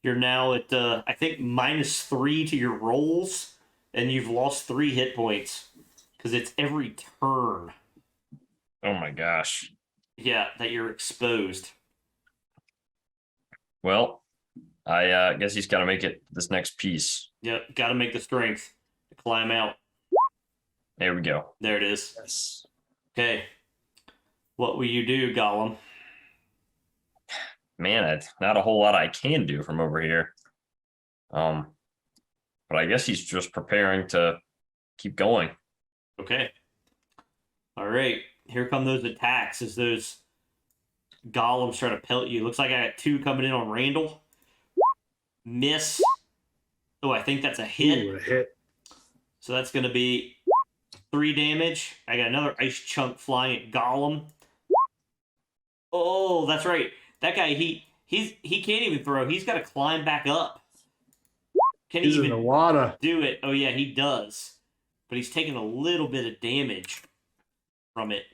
you're now at, I think, -3 to your rolls, and you've lost 3 hit points because it's every turn.
Oh my gosh.
Yeah, that you're exposed.
Well, I guess he's got to make it this next piece.
Yep, got to make the strength to climb out.
There we go.
There it is.
Yes.
Okay. What will you do, Gollum?
Man, not a whole lot I can do from over here. But I guess he's just preparing to keep going.
Okay. All right. Here come those attacks as those golems try to pelt you. Looks like I got 2 coming in on Randall. Miss. Oh, I think that's a hit.
Ooh, a hit.
So that's going to be 3 damage. I got another ice chunk flying at Gollum. Oh, that's right. That guy, he can't even throw. He's got to climb back up. Can he
He's in
even
the water.
do it? Oh yeah, he does. But he's taking a little bit of damage from it.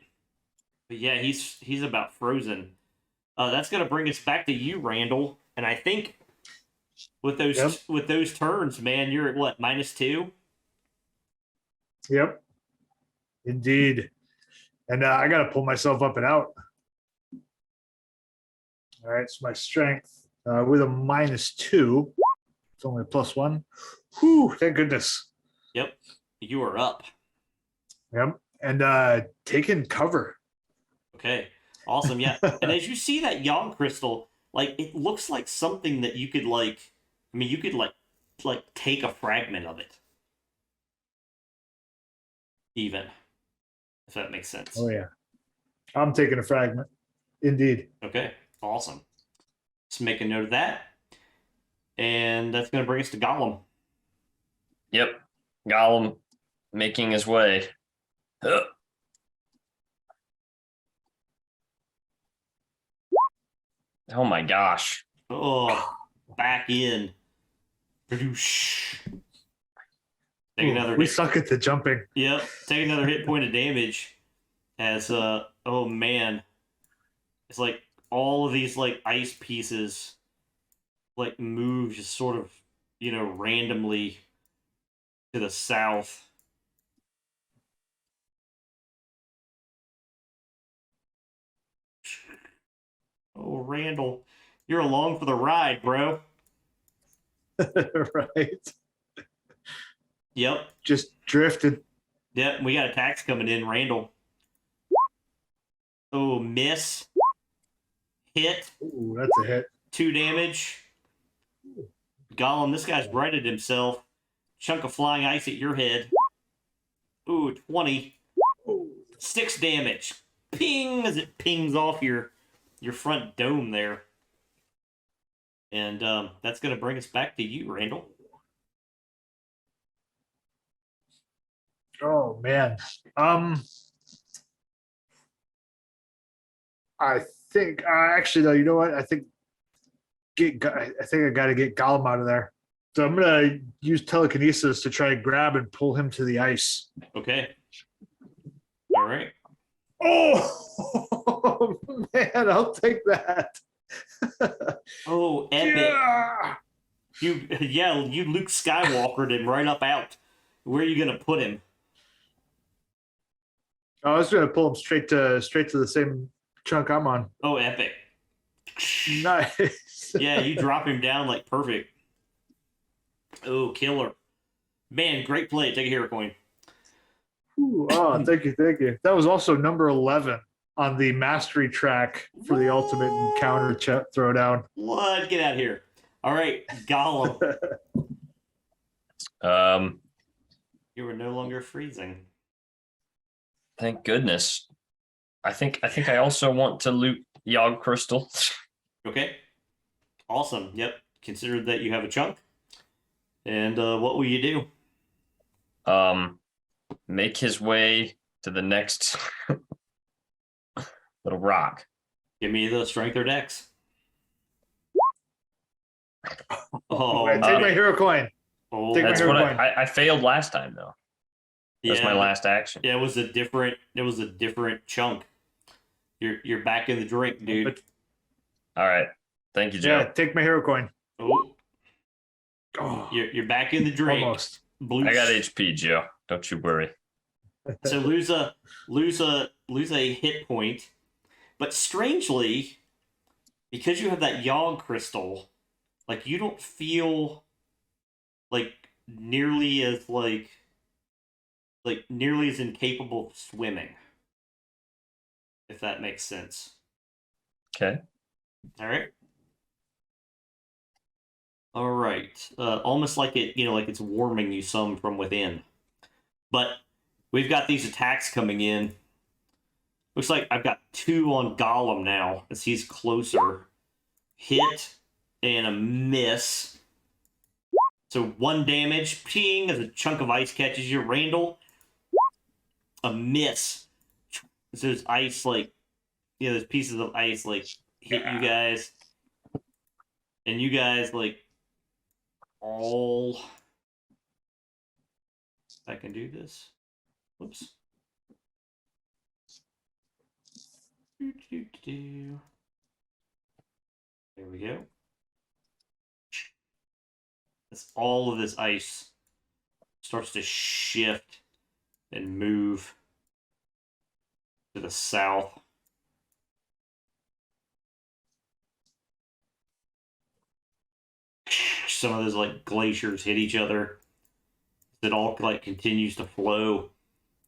But yeah, he's about frozen. That's gonna bring us back to you, Randall. And I think with those turns, man, you're at what, -2?
Yep. Indeed. And I got to pull myself up and out. All right, so my strength with a -2. It's only a +1. Whew, thank goodness.
Yep, you are up.
Yep. And taking cover.
Okay, awesome. Yeah, and as you see that Yogg crystal, like it looks like something that you could you could take a fragment of it, even if that makes sense.
Oh yeah, I'm taking a fragment. Indeed.
Okay, awesome. Let's make a note of that. And that's going to bring us to Gollum.
Yep. Gollum making his way. Huh. Oh my gosh.
Oh, back in. Take another
We
hit.
suck at the jumping.
Yep, take another hit point of damage. As, oh man. It's like all of these, like, ice pieces, like, move just sort of, randomly to the south. Oh, Randall, you're along for the ride, bro.
Right.
Yep.
Just drifted.
Yep, we got attacks coming in, Randall. Oh, miss. Hit.
Ooh, that's a hit.
2 damage. Gollum, this guy's righted himself. chunk of flying ice at your head. Ooh, 20. 6 damage. Ping as it pings off your front dome there. And that's going to bring us back to you, Randall.
Oh man. I think actually though, you know what? I think I got to get Gollum out of there. So I'm gonna use telekinesis to try and grab and pull him to the ice.
Okay. All right.
Oh man, I'll take that.
Oh, epic.
Yeah.
You Luke Skywalkered him right up out. Where are you going to put him?
I was gonna pull him straight to the same chunk I'm on.
Oh, epic.
Nice.
Yeah, you drop him down like perfect. Oh, killer. Man, great play. Take a hero coin.
Ooh, oh, thank you. That was also number 11 on the mastery track for the ultimate encounter throwdown.
What? Get out of here. All right, Gollum. You are no longer freezing.
Thank goodness. I think I also want to loot Yogg Crystal.
Okay. Awesome. Yep. Consider that you have a chunk. And what will you do?
Make his way to the next little rock.
Give me the strength or dex. Oh,
Wait, take my hero coin.
oh,
take my
That's
hero
what
coin.
I failed last time though. That's my last action.
Yeah, it was a different chunk. You're back in the drink, dude.
All right. Thank you, Joe.
Yeah, take my hero coin.
Oh,
Oh,
you're back in the drink.
almost.
Blue.
I got HP, Joe. Don't you worry.
So lose a hit point, but strangely, because you have that Yogg crystal, like you don't feel like nearly as nearly as incapable of swimming. If that makes sense.
Okay.
All right. All right. Almost like like it's warming you some from within. But we've got these attacks coming in. Looks like I've got 2 on Gollum now as he's closer. Hit and a miss. So 1 damage. Ping as a chunk of ice catches you. Randall. A miss. So there's ice there's pieces of ice hit you guys. And you guys all. I can do this. Whoops. There we go. As all of this ice starts to shift and move to the south. Some of those glaciers hit each other. It all continues to flow,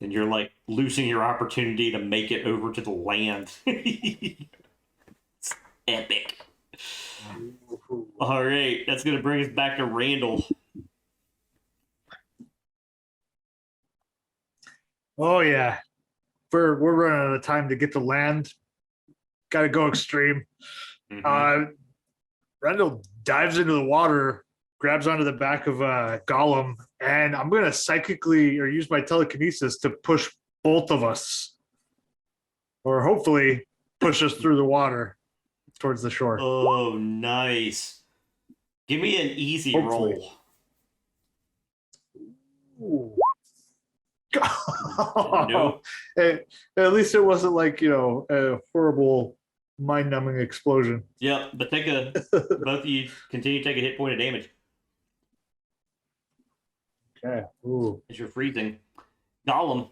and you're losing your opportunity to make it over to the land. It's epic. All right, that's gonna bring us back to Randall.
Oh yeah, we're running out of time to get to land. Got to go extreme.
Mm-hmm.
Randall dives into the water, grabs onto the back of Gollum, and I'm going to psychically or use my telekinesis to push both of us, or hopefully push us through the water towards the shore.
Oh, nice. Give me an easy
Hopefully.
roll.
Ooh.
Nope.
At least it wasn't a horrible mind-numbing explosion.
Yep, but both of you continue to take a hit point of damage
Okay. Ooh.
as you're freezing. Gollum.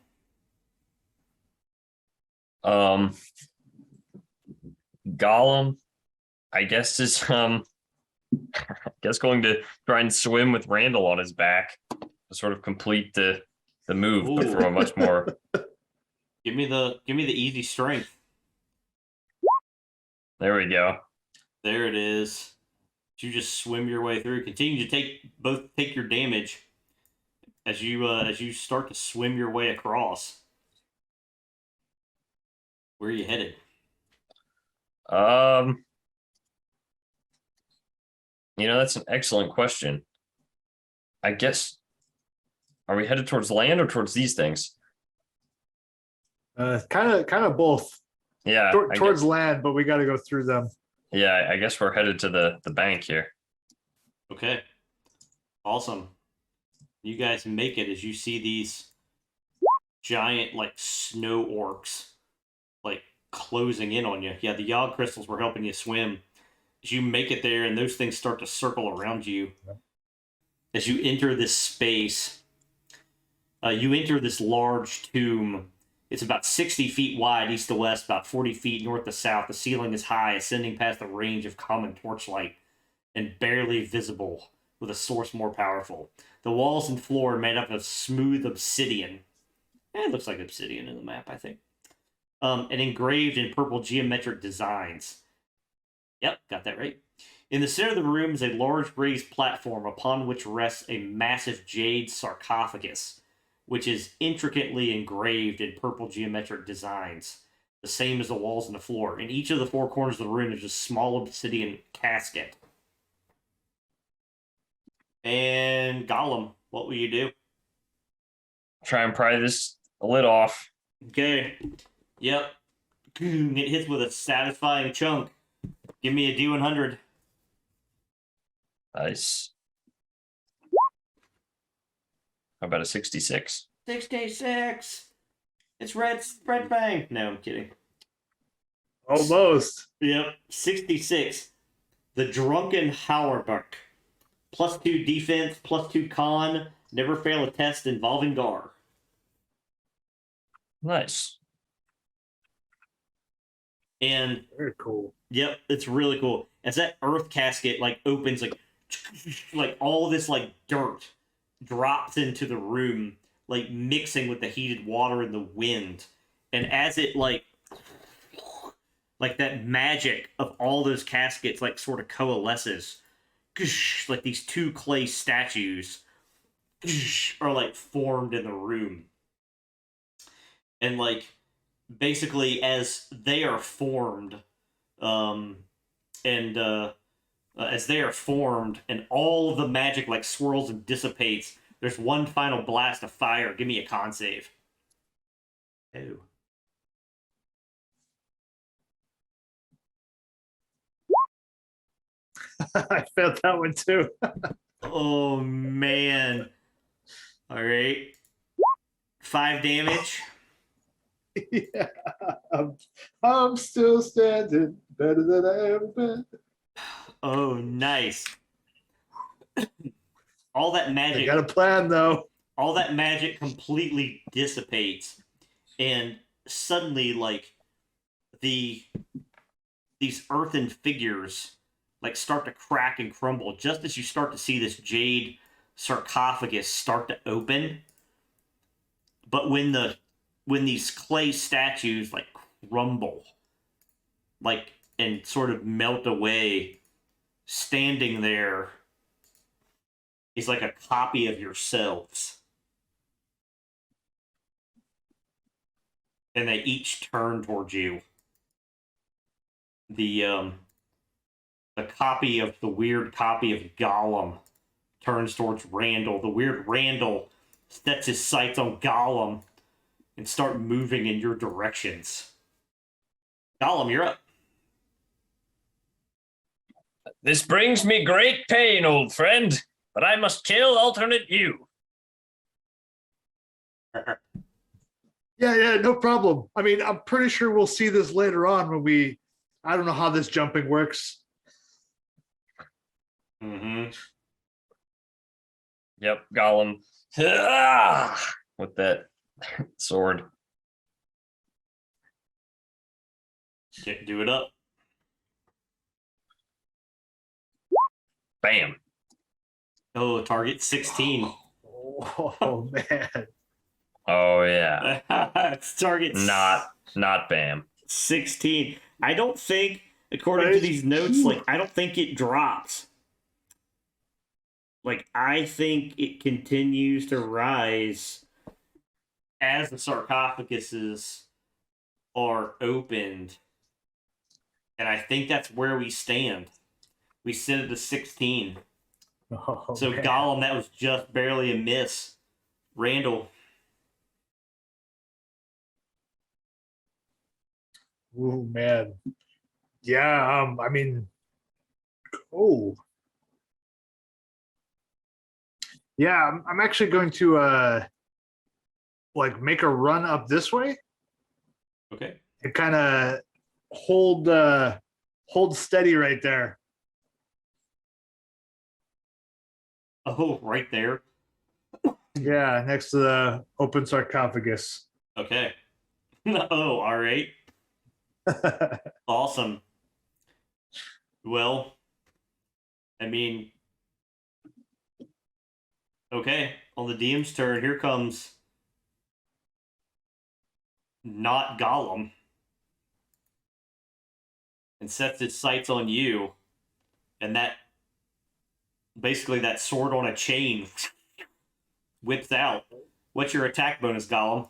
Gollum, I guess is going to try and swim with Randall on his back to sort of complete the move, but
Ooh.
from a much more.
Give me the easy strength.
There we go.
There it is. You just swim your way through. Continue to take your damage. as you start to swim your way across. Where are you headed?
That's an excellent question. I guess, are we headed towards land or towards these things?
Kind of both.
Yeah,
Towards land, but we got to go through them.
Yeah, I guess we're headed to the bank here.
Okay. Awesome. You guys make it as you see these giant, like, snow orcs, like, closing in on you. Yeah, the Yogg crystals were helping you swim. As you make it there, and those things start to circle around you. As you enter this space, you enter this large tomb. It's about 60 feet wide east to west, about 40 feet north to south. The ceiling is high, ascending past the range of common torchlight, and barely visible, with a source more powerful. The walls and floor are made up of smooth obsidian. It looks like obsidian in the map, I think. And engraved in purple geometric designs. Yep, got that right. In the center of the room is a large raised platform upon which rests a massive jade sarcophagus, which is intricately engraved in purple geometric designs, the same as the walls and the floor. In each of the four corners of the room is a small obsidian casket. And Gollum, what will you do?
Try and pry this lid off.
Okay. Yep. It hits with a satisfying chunk. Give me a D100.
Nice. How about a 66?
66. It's red bang. No, I'm kidding.
Almost.
Yep. 66. The Drunken Hauerbuck. +2 defense, +2 con. Never fail a test involving Gar.
Nice.
And very cool.
Yep, it's really cool. As that earth casket like opens, like all this like dirt drops into the room, like mixing with the heated water and the wind. And as it like that magic of all those caskets like sort of coalesces, like these two clay statues are like formed in the room. And like basically as they are formed, as they are formed and all of the magic like swirls and dissipates, there's one final blast of fire. Give me a con save. Oh.
I failed that one too.
Oh man. All right. 5 damage.
Yeah, I'm still standing better than I ever been.
Oh, nice. All that magic.
I got a plan though.
All that magic completely dissipates, and suddenly, like these earthen figures, like start to crack and crumble just as you start to see this jade sarcophagus start to open. But when these clay statues like crumble, like and sort of melt away, standing there is like a copy of yourselves. And they each turn towards you. The weird copy of Gollum turns towards Randall. The weird Randall sets his sights on Gollum and start moving in your directions. Gollum, you're up.
This brings me great pain, old friend, but I must kill alternate you.
Yeah, no problem. I mean, I'm pretty sure we'll see this later on when I don't know how this jumping works.
Mm-hmm.
Yep, Gollum. With that sword.
Do it up.
Bam.
Oh, target 16.
Oh man.
Oh yeah.
It's target
Not bam.
16. I don't think, according to these notes, like I don't think it drops. Like, I think it continues to rise as the sarcophaguses are opened. And I think that's where we stand. We sit at the 16.
Oh,
So
man.
Gollum, that was just barely a miss. Randall.
Ooh, man. Yeah, I mean, oh. Yeah, I'm actually going to like make a run up this way
Okay.
and kind of hold steady right there.
Oh, right there.
Yeah, next to the open sarcophagus.
Okay. Oh, all right. Awesome. Well, I mean, okay. On the DM's turn, here comes not Gollum and sets its sights on you. And that basically that sword on a chain whips out. What's your attack bonus, Gollum?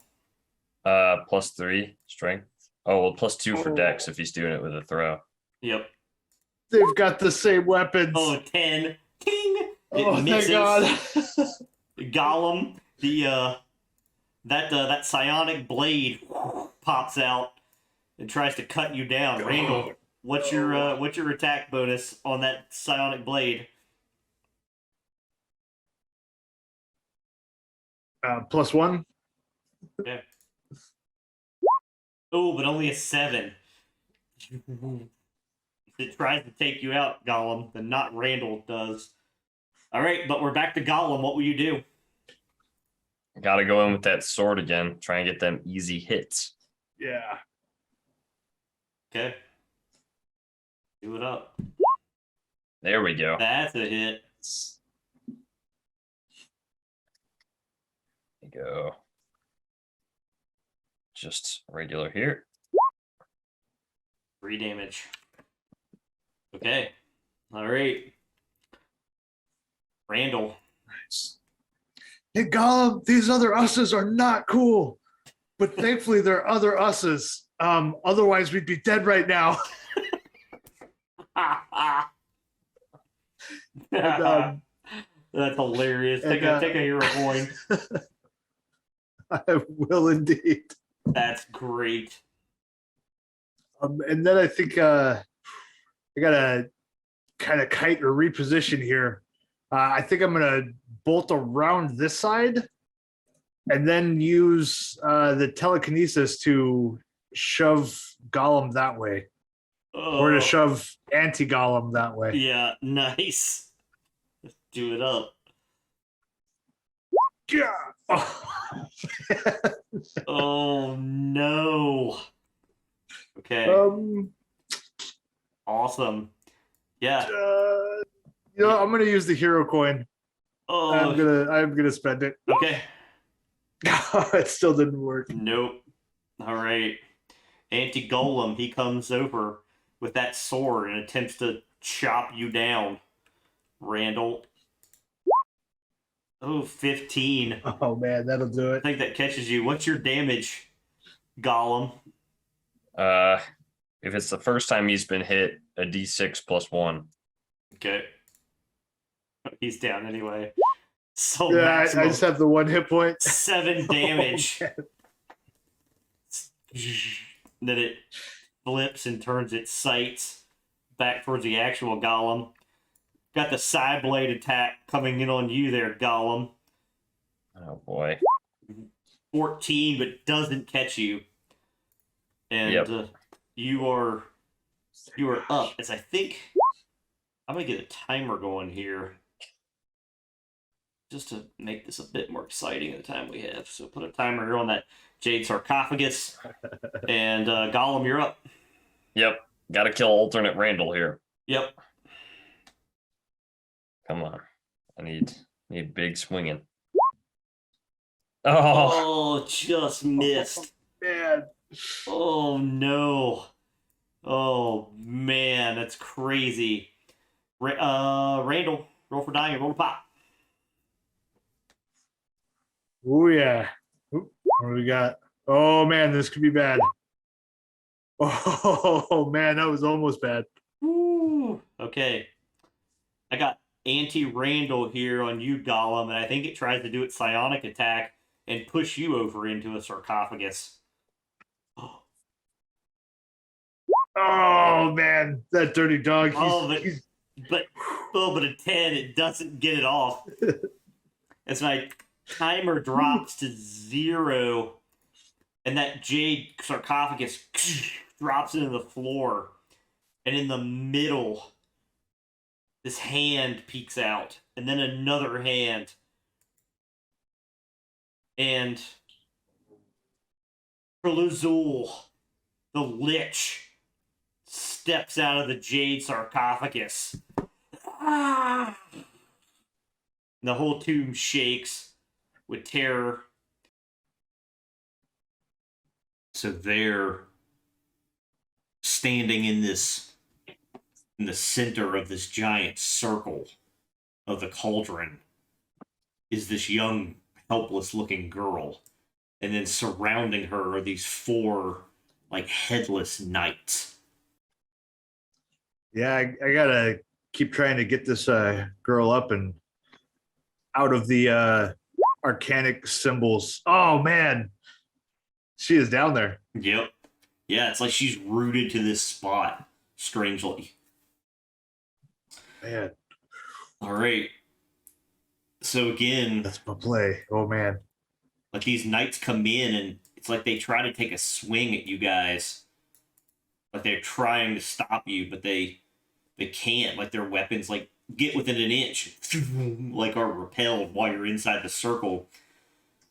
+3 strength. Oh, well, +2 for Dex if he's doing it with a throw.
Yep.
They've got the same weapons.
Oh, 10. King.
Oh, thank God.
Gollum, that psionic blade pops out and tries to cut you down. Randall, what's your attack bonus on that psionic blade?
+1.
Okay. Oh, but only a 7. It tries to take you out, Gollum, but not Randall does. All right, but we're back to Gollum. What will you do?
Gotta go in with that sword again. Try and get them easy hits.
Yeah.
Okay. Do it up.
There we go.
That's a hit.
There you go. Just regular here.
3 damage. Okay. All right. Randall.
Hey, Gollum, these other us's are not cool. But thankfully, they're other us's. Otherwise, we'd be dead right now. And,
That's hilarious. Take a hero coin.
I will indeed.
That's great.
And then I think I gotta kind of kite or reposition here. I think I'm gonna bolt around this side, and then use the telekinesis to shove Gollum that way, or to shove anti-Gollum that way.
Yeah, nice. Let's do it up.
Yeah.
Oh no. Okay. Awesome. Yeah.
I'm gonna use the hero coin.
Oh.
I'm gonna spend it.
Okay.
It still didn't work.
Nope. All right. Anti-Golem, he comes over with that sword and attempts to chop you down. Randall. Oh, 15.
Oh man, that'll do
I
it.
think that catches you. What's your damage, Gollum?
If it's the first time he's been hit, a D6 +1.
Okay. He's down anyway. So
Yeah, I
maximum
just have the 1 hit point.
7 damage.
Oh,
Then it flips and turns its sights back towards the actual Gollum. Got the side blade attack coming in on you there, Gollum.
Oh boy.
14, but doesn't catch you. And
Yep.
you are up. As I think I'm gonna get a timer going here, just to make this a bit more exciting than the time we have. So put a timer here on that Jade Sarcophagus, and Gollum, you're up.
Yep. Gotta kill alternate Randall here.
Yep.
Come on. I need big swinging. Oh,
Oh, just missed.
man.
Oh no. Oh man, that's crazy. Randall, roll for dying, roll to pop.
Oh yeah. Oop, what do we got? Oh man, this could be bad. Oh man, that was almost bad.
Ooh. Okay. I got anti-Randall here on you, Gollum, and I think it tries to do its psionic attack and push you over into a sarcophagus.
Oh man, that dirty dog.
But a 10, it doesn't get it off. As my timer drops to 0, and that jade sarcophagus drops into the floor, and in the middle, this hand peeks out, and then another hand, and Krilluzuul, the Lich, steps out of the jade sarcophagus. Ah! The whole tomb shakes with terror. So they're standing in the center of this giant circle of the cauldron is this young, helpless-looking girl. And then surrounding her are these 4, like, headless knights.
Yeah, I gotta keep trying to get this girl up and out of the arcanic symbols. Oh man, she is down there.
Yep. Yeah, it's like she's rooted to this spot, strangely.
Man,
All right. So again,
that's my play. Oh man.
like these knights come in and it's like they try to take a swing at you guys. Like they're trying to stop you, but they can't. Like their weapons like get within an inch, like are repelled while you're inside the circle.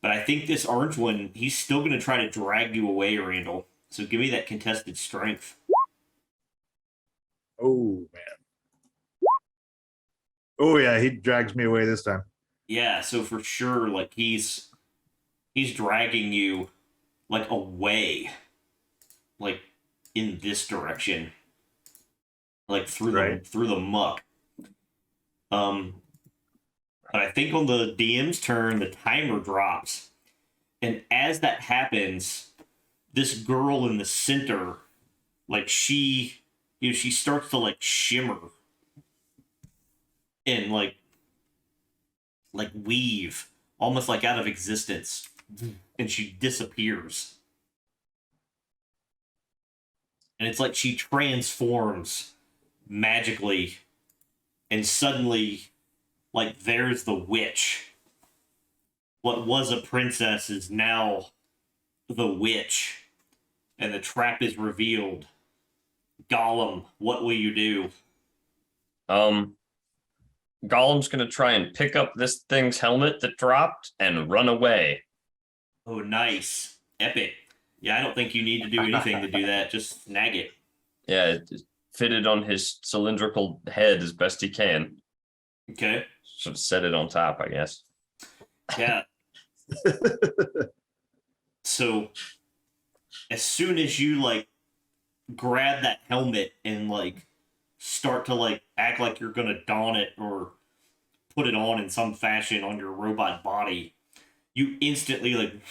But I think this orange one, he's still gonna try to drag you away, Randall. So give me that contested strength.
Oh man. Oh yeah, he drags me away this time.
Yeah, so for sure, like he's dragging you like away, like in this direction, like through the muck. But I think on the DM's turn, the timer drops, and as that happens, this girl in the center, like she starts to like shimmer and like weave almost like out of existence, and she disappears. And it's like she transforms magically, and suddenly, like, there's the witch. What was a princess is now the witch, and the trap is revealed. Gollum, what will you do?
Gollum's gonna try and pick up this thing's helmet that dropped and run away.
Oh, nice. Epic. Yeah, I don't think you need to do anything to do that. Just snag it.
Yeah, it fitted on his cylindrical head as best he can.
Okay.
Should have set it on top, I guess.
Yeah. So, as soon as you, like, grab that helmet and, like, start to, like, act like you're gonna don it or put it on in some fashion on your robot body, you instantly,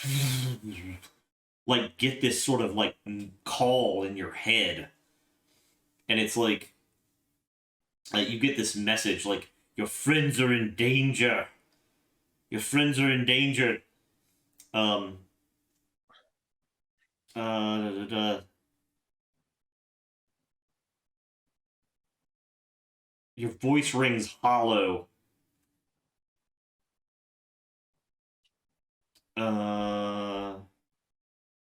like get this sort of, like, call in your head. And it's like you get this message, like, your friends are in danger. Your friends are in danger. Your voice rings hollow.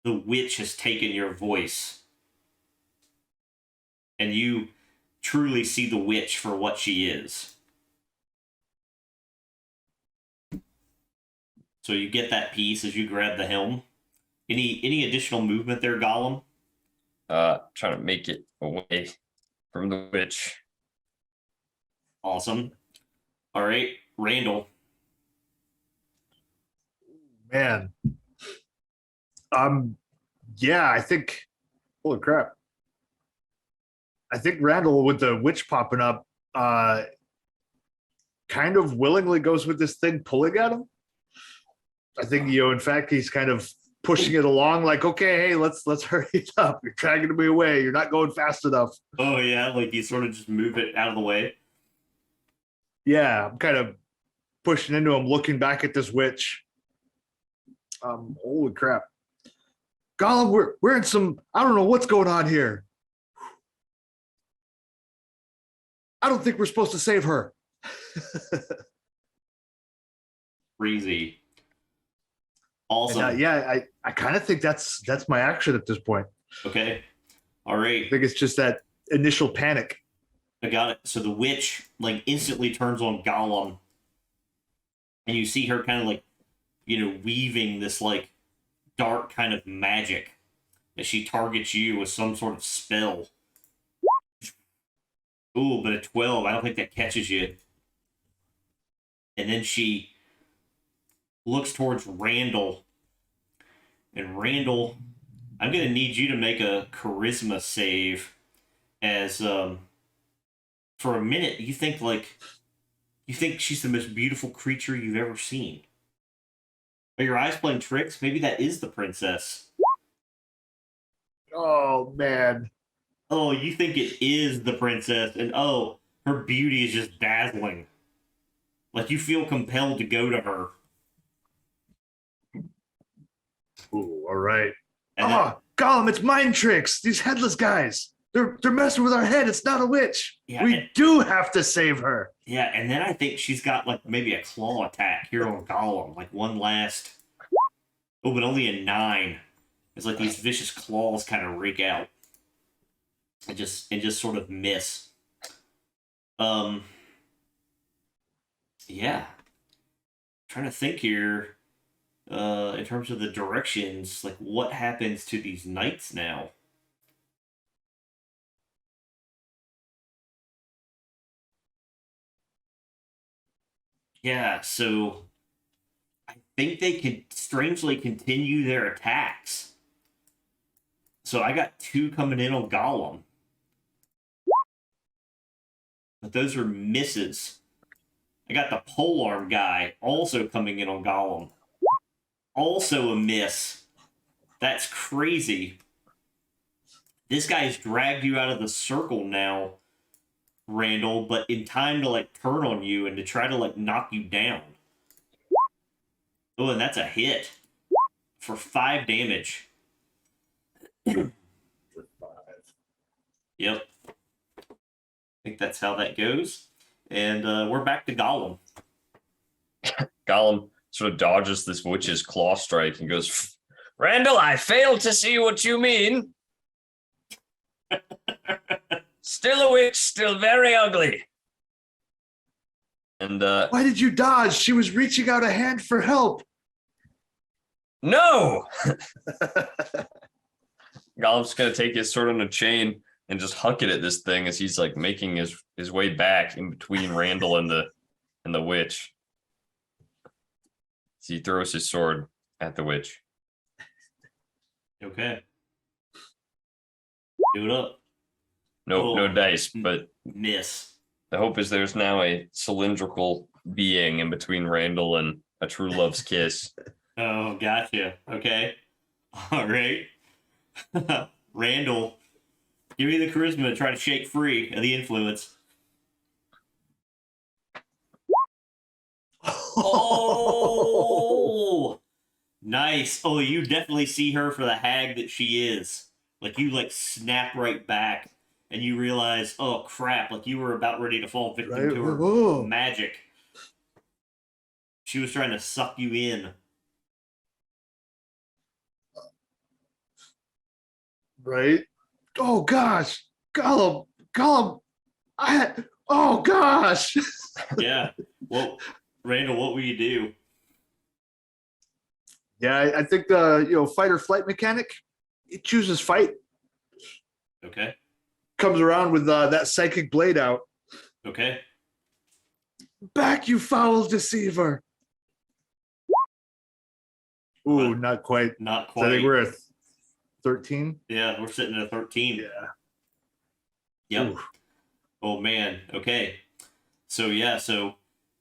The witch has taken your voice. And you truly see the witch for what she is. So you get that piece as you grab the helm. Any additional movement there, Gollum?
Trying to make it away from the witch.
Awesome. All right, Randall.
Man. Yeah, I think, holy crap. I think Randall, with the witch popping up, kind of willingly goes with this thing pulling at him. I think, in fact, he's kind of pushing it along like, okay, hey, let's hurry it up. You're dragging me away. You're not going fast enough.
Oh, yeah, like you sort of just move it out of the way.
Yeah, I'm kind of pushing into him, looking back at this witch. Holy crap. Gollum, we're in some, I don't know what's going on here. I don't think we're supposed to save her.
Crazy. Awesome.
And, I kind of think that's my action at this point.
Okay. All right.
I think it's just that initial panic.
I got it. So the witch like instantly turns on Gollum, and you see her kind of like, weaving this like dark kind of magic as she targets you with some sort of spell. Ooh, but a 12, I don't think that catches you. And then she looks towards Randall. And Randall, I'm going to need you to make a charisma save as, for a minute, you think she's the most beautiful creature you've ever seen. Are your eyes playing tricks? Maybe that is the princess.
Oh, man.
Oh, you think it is the princess, and oh, her beauty is just dazzling. Like you feel compelled to go to her.
Ooh, all right.
And
Gollum, it's mind tricks. These headless guys. They're messing with our head. It's not a witch.
Yeah,
we do have to save her.
Yeah, and then I think she's got like maybe a claw attack here on Gollum, like one last. Oh, but only a 9. It's like these vicious claws kind of rake out. And just sort of miss. Yeah. Trying to think here, in terms of the directions, like what happens to these knights now? Yeah, so I think they could strangely continue their attacks. So I got 2 coming in on Gollum. But those are misses. I got the polearm guy also coming in on Gollum. Also a miss. That's crazy. This guy has dragged you out of the circle now, Randall, but in time to like turn on you and to try to like knock you down. Oh, and that's a hit for 5 damage. Yep. I think that's how that goes. And we're back to Gollum.
Gollum sort of dodges this witch's claw strike and goes, Randall, I fail to see what you mean. Still a witch, still very ugly. And
why did you dodge? She was reaching out a hand for help.
No! Gollum's going to take his sword on a chain and just huck it at this thing as he's like making his way back in between Randall and the witch. So he throws his sword at the witch.
Okay. Do it up.
No dice, but
miss.
The hope is there's now a cylindrical being in between Randall and a true love's kiss.
Oh, gotcha. Okay. All right. Randall, give me the charisma to try to shake free of the influence. Oh, nice. Oh, you definitely see her for the hag that she is. Like you like snap right back and you realize, oh crap, like you were about ready to fall victim to her magic. She was trying to suck you in.
Right? Oh gosh, Gollum, oh gosh.
Yeah. Well, Randall, what will you do?
Yeah, I think the fight or flight mechanic, it chooses fight.
Okay.
Comes around with that psychic blade out.
Okay.
Back, you foul deceiver. Ooh, not quite.
Not
So
quite.
I think we're at 13.
Yeah, we're sitting at 13.
Yeah.
Yep.
Ooh.
Oh man. Okay. So yeah. So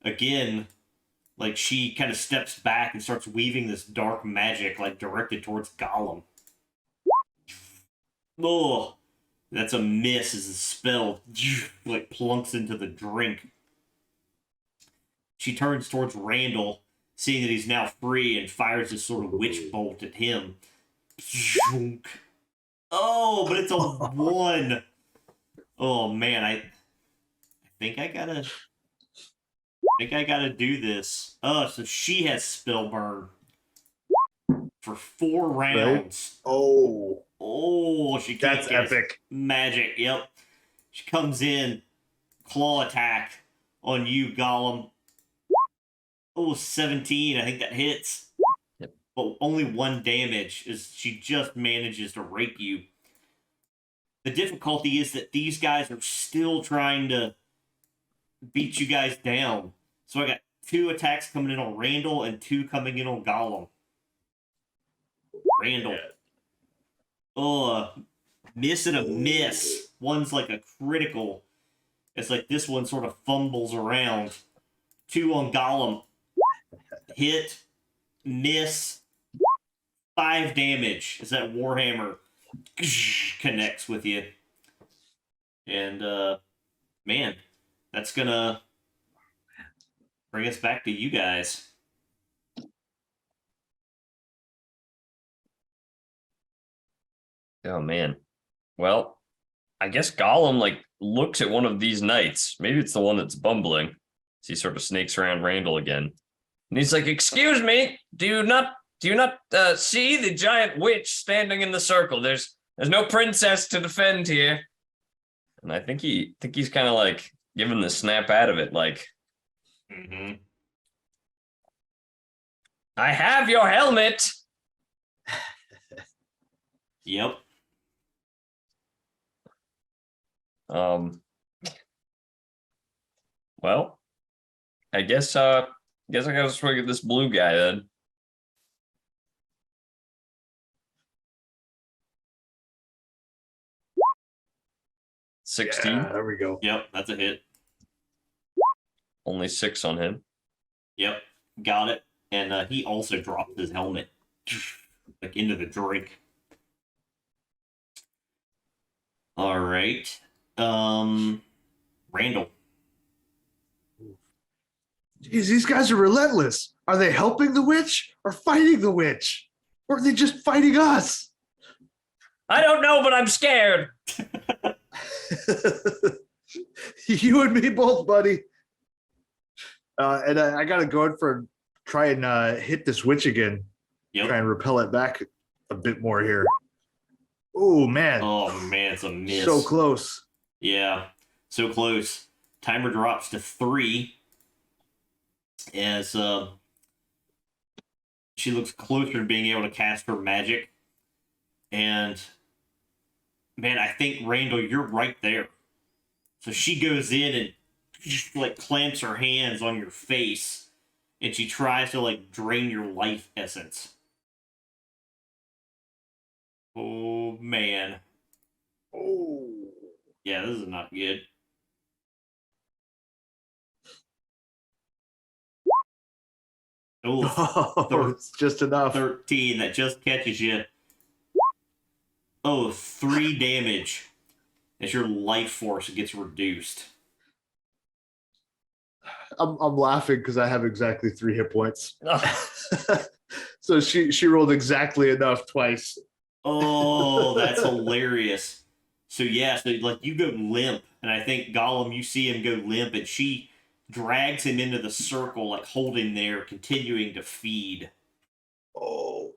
again, Like, she kind of steps back and starts weaving this dark magic, like, directed towards Gollum. Oh, that's a miss as the spell, like, plunks into the drink. She turns towards Randall, seeing that he's now free, and fires this sort of witch bolt at him. Oh, but it's a 1. Oh, man, I think I gotta do this. Oh, so she has spell burn for 4 rounds.
Right? Oh,
She can't
that's
cast
epic.
magic. Yep, she comes in, claw attack on you, Gollum. Oh, 17. I think that hits.
Yep.
But only 1 damage as she just manages to rake you. The difficulty is that these guys are still trying to beat you guys down. So I got 2 attacks coming in on Randall and 2 coming in on Gollum. Randall. Oh, miss and a miss. One's like a critical. It's like this one sort of fumbles around. 2 on Gollum. Hit. Miss. 5 damage as that Warhammer connects with you. And, man, that's gonna bring us back to you guys.
Oh man. Well, I guess Gollum like looks at one of these knights. Maybe it's the one that's bumbling. So he sort of snakes around Randall again. And he's like, "Excuse me, do you not see the giant witch standing in the circle? There's no princess to defend here." And I think he's kind of like giving the snap out of it, like, "I have your helmet."
Yep.
Well, I guess I gotta swing at this blue guy then.
Yeah,
16.
there we go.
Yep, that's a hit.
Only 6 on him.
Yep, got it. And he also dropped his helmet, like, into the drink. All right. Randall.
Jeez, these guys are relentless. Are they helping the witch or fighting the witch? Or are they just fighting us?
I don't know, but I'm scared.
You and me both, buddy. And I got to go in for try and hit this witch again.
Yep.
Try and repel it back a bit more here. Oh, man.
Oh, man, it's a miss.
So close.
Yeah, so close. Timer drops to 3 as she looks closer to being able to cast her magic. And, man, I think, Randall, you're right there. So she goes in and just, like, clamps her hands on your face, and she tries to, like, drain your life essence. Oh, man.
Oh.
Yeah, this is not good.
Oh, it's just enough.
13, that just catches you. Oh, 3 damage as your life force gets reduced.
I'm laughing because I have exactly 3 hit points. So she rolled exactly enough twice.
Oh, that's hilarious. So yeah, so like you go limp, and I think Gollum, you see him go limp, and she drags him into the circle, like holding there, continuing to feed.
Oh.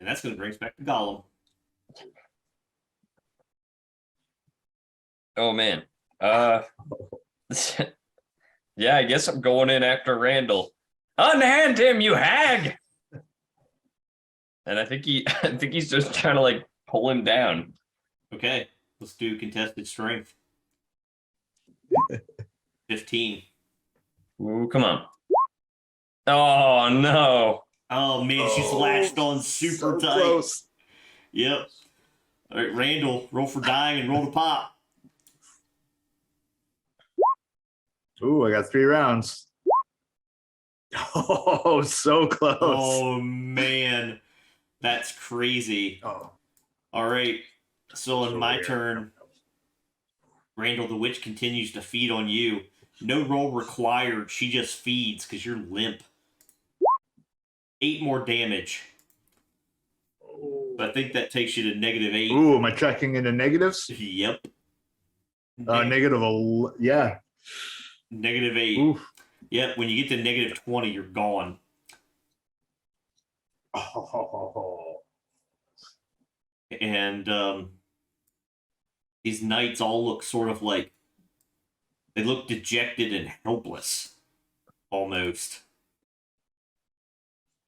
And that's going to bring us back to Gollum.
Oh man. Yeah, I guess I'm going in after Randall. Unhand him, you hag! And I think he's just trying to like pull him down.
Okay, let's do contested strength. 15.
Ooh, come on. Oh no.
Oh man, she's latched on super tight.
Close.
Yep. All right, Randall, roll for dying and roll to pop.
Ooh, I got 3 rounds. Oh, so close.
Oh man, that's crazy.
Oh,
All right, so on
so
my
weird.
turn, Randall the Witch continues to feed on you. No roll required. She just feeds because you're limp. 8 more damage. I think that takes you to -8.
Ooh, am I tracking into negatives?
Yep.
Yeah.
-8.
Oof.
Yep, when you get to -20, you're gone.
Oh.
And these knights all look sort of like they look dejected and helpless, almost.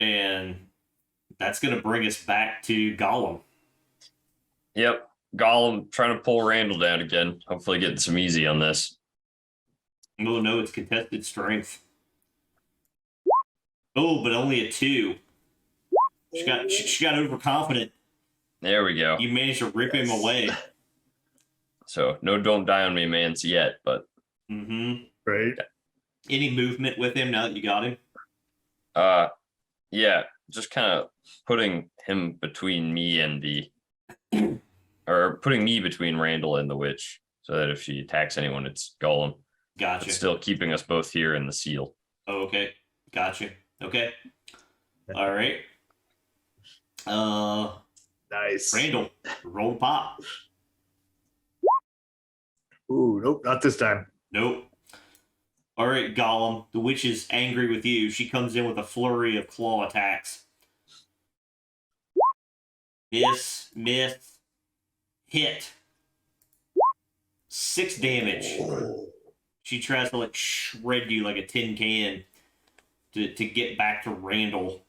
And that's going to bring us back to Gollum.
Yep. Gollum trying to pull Randall down again. Hopefully getting some easy on this.
No, it's contested strength. Oh, but only a 2. She got overconfident.
There we go.
You managed to rip him away.
So no don't die on me mans yet, but
Right.
Any movement with him now that you got him?
yeah, just kind of putting him between me and or putting me between Randall and the witch, so that if she attacks anyone, it's Gollum.
Gotcha.
But still keeping us both here in the seal.
Oh, okay. Gotcha. Okay. All right.
Nice.
Randall, roll pop.
Ooh, nope, not this time.
Nope. All right, Gollum. The witch is angry with you. She comes in with a flurry of claw attacks. Miss, hit. 6 damage. She tries to like shred you like a tin can to get back to Randall.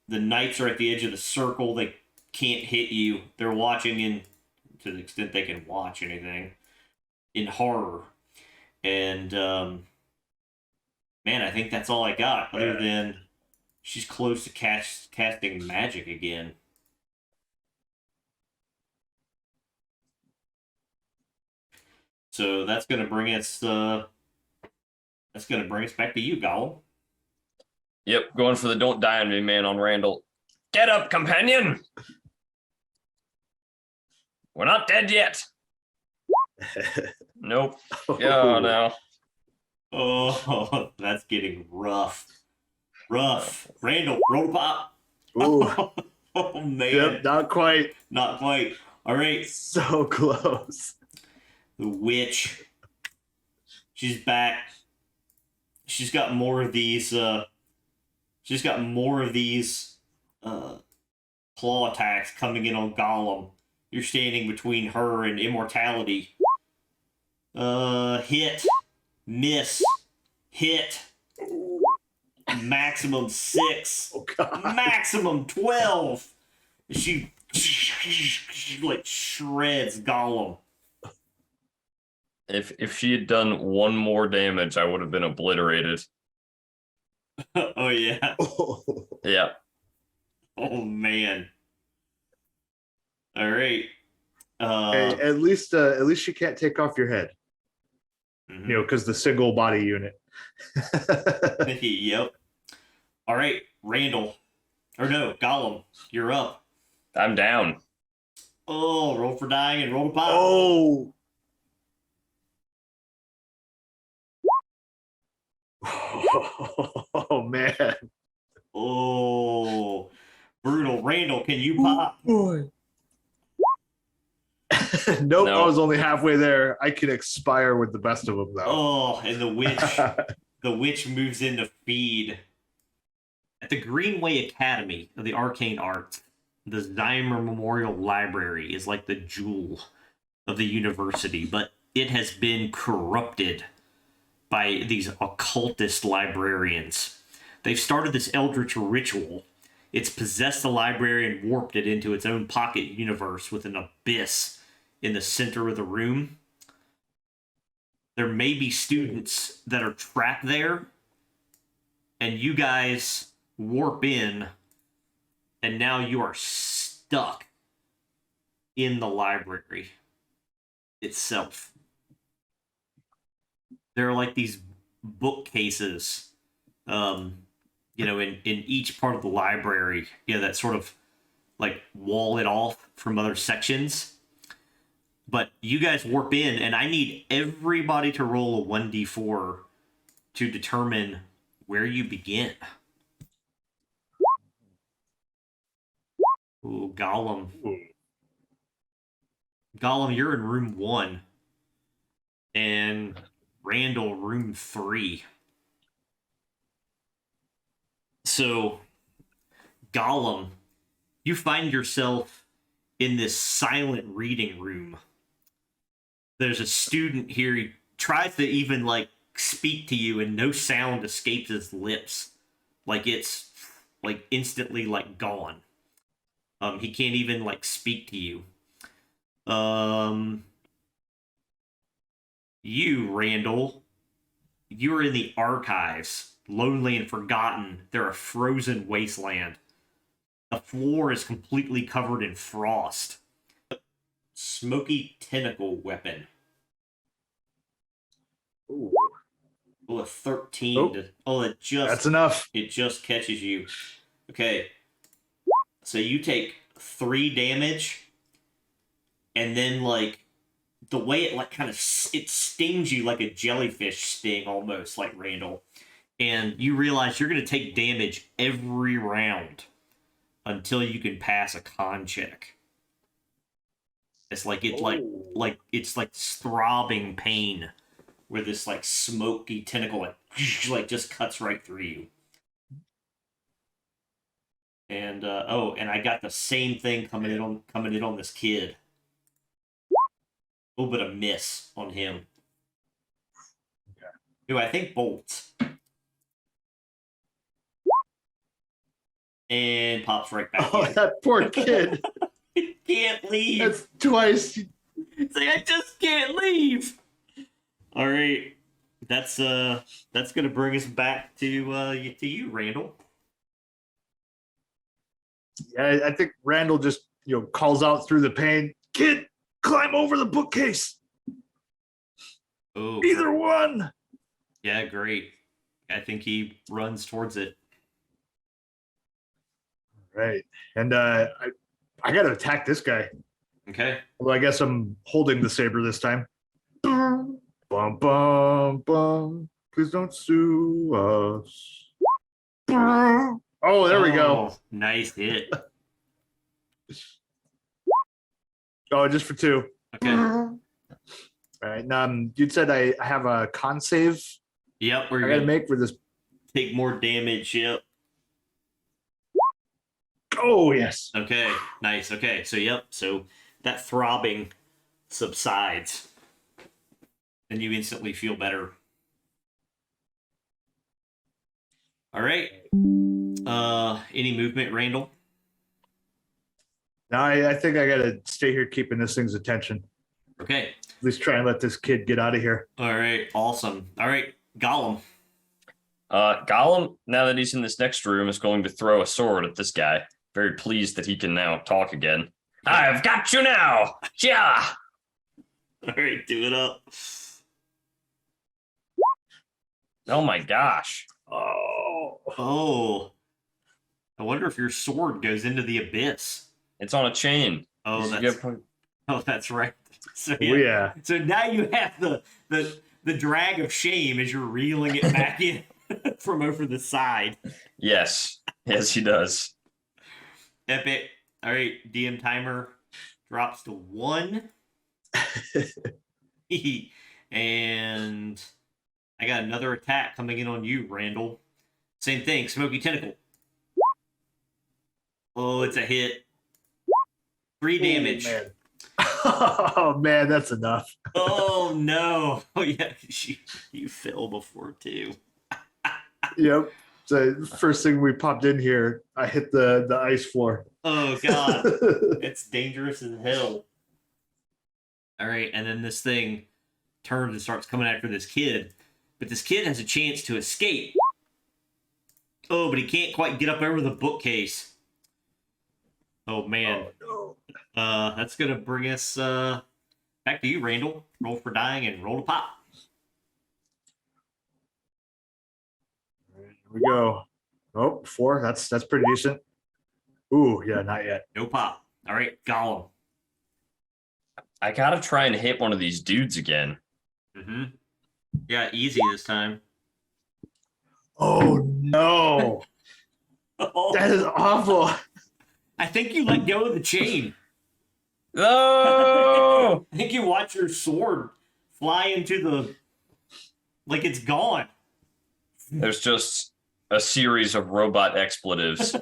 The knights are at the edge of the circle. They can't hit you. They're watching in, to the extent they can watch anything, in horror. And man, I think that's all I got. Other than she's close to casting magic again. So that's gonna bring us. That's gonna bring us back to you, Gollum.
Yep, going for the don't die on me man on Randall. Get up, companion! We're not dead yet. Nope. Oh, no.
Oh, that's getting rough. Randall, roll pop.
Ooh.
Oh, man.
Yep, not quite.
Not quite. All right.
So close.
The witch. She's back. She's got more of these. Claw attacks coming in on Gollum. You're standing between her and immortality. Hit. Miss. Hit. Maximum 6.
Oh, God.
Maximum 12. She like shreds Gollum.
If she had done 1 more damage, I would have been obliterated.
Oh yeah.
Yeah.
Oh man. All right.
Hey, at least she can't take off your head.
Mhm.
You know, because the single body unit.
Yep. All right, Randall. Or no, Gollum. You're up.
I'm down.
Oh, roll for dying and roll to pop.
Oh. Oh man.
Oh, brutal. Randall, can you pop?
Boy. Nope,
No.
I was only halfway there. I can expire with the best of them though.
Oh, and the witch moves in to feed. At the Greenway Academy of the Arcane Arts, the Zheimer Memorial Library is like the jewel of the university, but it has been corrupted by these occultist librarians. They've started this eldritch ritual. It's possessed the library and warped it into its own pocket universe with an abyss in the center of the room. There may be students that are trapped there, and you guys warp in, and now you are stuck in the library itself. There are like these bookcases, you know, in each part of the library, you know, that sort of like wall it off from other sections. But you guys warp in, and I need everybody to roll a 1d4 to determine where you begin. Ooh, Gollum. Gollum, you're in room 1. And Randall, room 3. So, Gollum, you find yourself in this silent reading room. There's a student here. He tries to even, like, speak to you, and no sound escapes his lips. Like, it's, like, instantly, like, gone. He can't even, like, speak to you. You, Randall, you're in the archives, lonely and forgotten. They're a frozen wasteland. The floor is completely covered in frost. Smoky tentacle weapon.
Ooh.
Oh, a 13.
That's enough.
It just catches you. Okay. So you take 3 damage, and then, like, the way it, like, kind of, it stings you like a jellyfish sting, almost, like Randall. And you realize you're going to take damage every round until you can pass a con check. It's like, it's like throbbing pain where this, like, smoky tentacle, like just cuts right through you. And, and I got the same thing coming in on this kid. A little bit of miss on him.
Okay.
Who I think bolts. And pops right back in.
That poor kid.
He can't leave.
That's twice.
It's like, I just can't leave. All right. That's gonna bring us back to you, Randall.
Yeah, I think Randall just, calls out through the pain, "Kid, climb over the bookcase."
Oh,
Either one.
yeah, great. I think he runs towards it.
Right. And I got to attack this guy.
Okay.
Well, I guess I'm holding the saber this time. Bum, bum, bum. Please don't sue us. Oh, there we go.
Nice hit.
Oh, just for 2.
Okay.
All right. You said I have a con save
Yep, we're
I got to
gonna
make for this.
take more damage. Yep.
Oh, yes.
Okay. Nice. Okay. So that throbbing subsides, and you instantly feel better. All right. Any movement, Randall?
No, I think I got to stay here keeping this thing's attention.
Okay.
At least try and let this kid get out of here.
All right. Awesome. All right. Gollum.
Gollum, now that he's in this next room, is going to throw a sword at this guy. Very pleased that he can now talk again. I've got you now! Yeah!
All right. Do it up.
Oh my gosh.
Oh. I wonder if your sword goes into the abyss.
It's on a chain.
Oh, that's right. So
Yeah.
So now you have the drag of shame as you're reeling it back in from over the side.
Yes. Yes, he does.
Epic. All right, DM timer drops to 1. And I got another attack coming in on you, Randall. Same thing, smoky tentacle. Oh, it's a hit. 3 damage.
Oh, man. Oh, man, that's enough.
Oh, no. Oh, yeah, you fell before, too.
Yep. So first thing we popped in here, I hit the ice floor.
Oh, God. It's dangerous as hell. All right, and then this thing turns and starts coming after this kid. But this kid has a chance to escape. Oh, but he can't quite get up over the bookcase. Oh, man.
Oh, no.
That's going to bring us back to you, Randall. Roll for dying and roll to pop.
we go. Oh, 4. That's pretty decent. Ooh, yeah, not yet.
No pop. All right, Gollum.
I gotta try and hit one of these dudes again.
Mm-hmm. Yeah, easy this time.
Oh no,
Oh,
that is awful.
I think you let go of the chain.
No!
I think you watch your sword fly into the... Like it's gone.
There's just a series of robot expletives.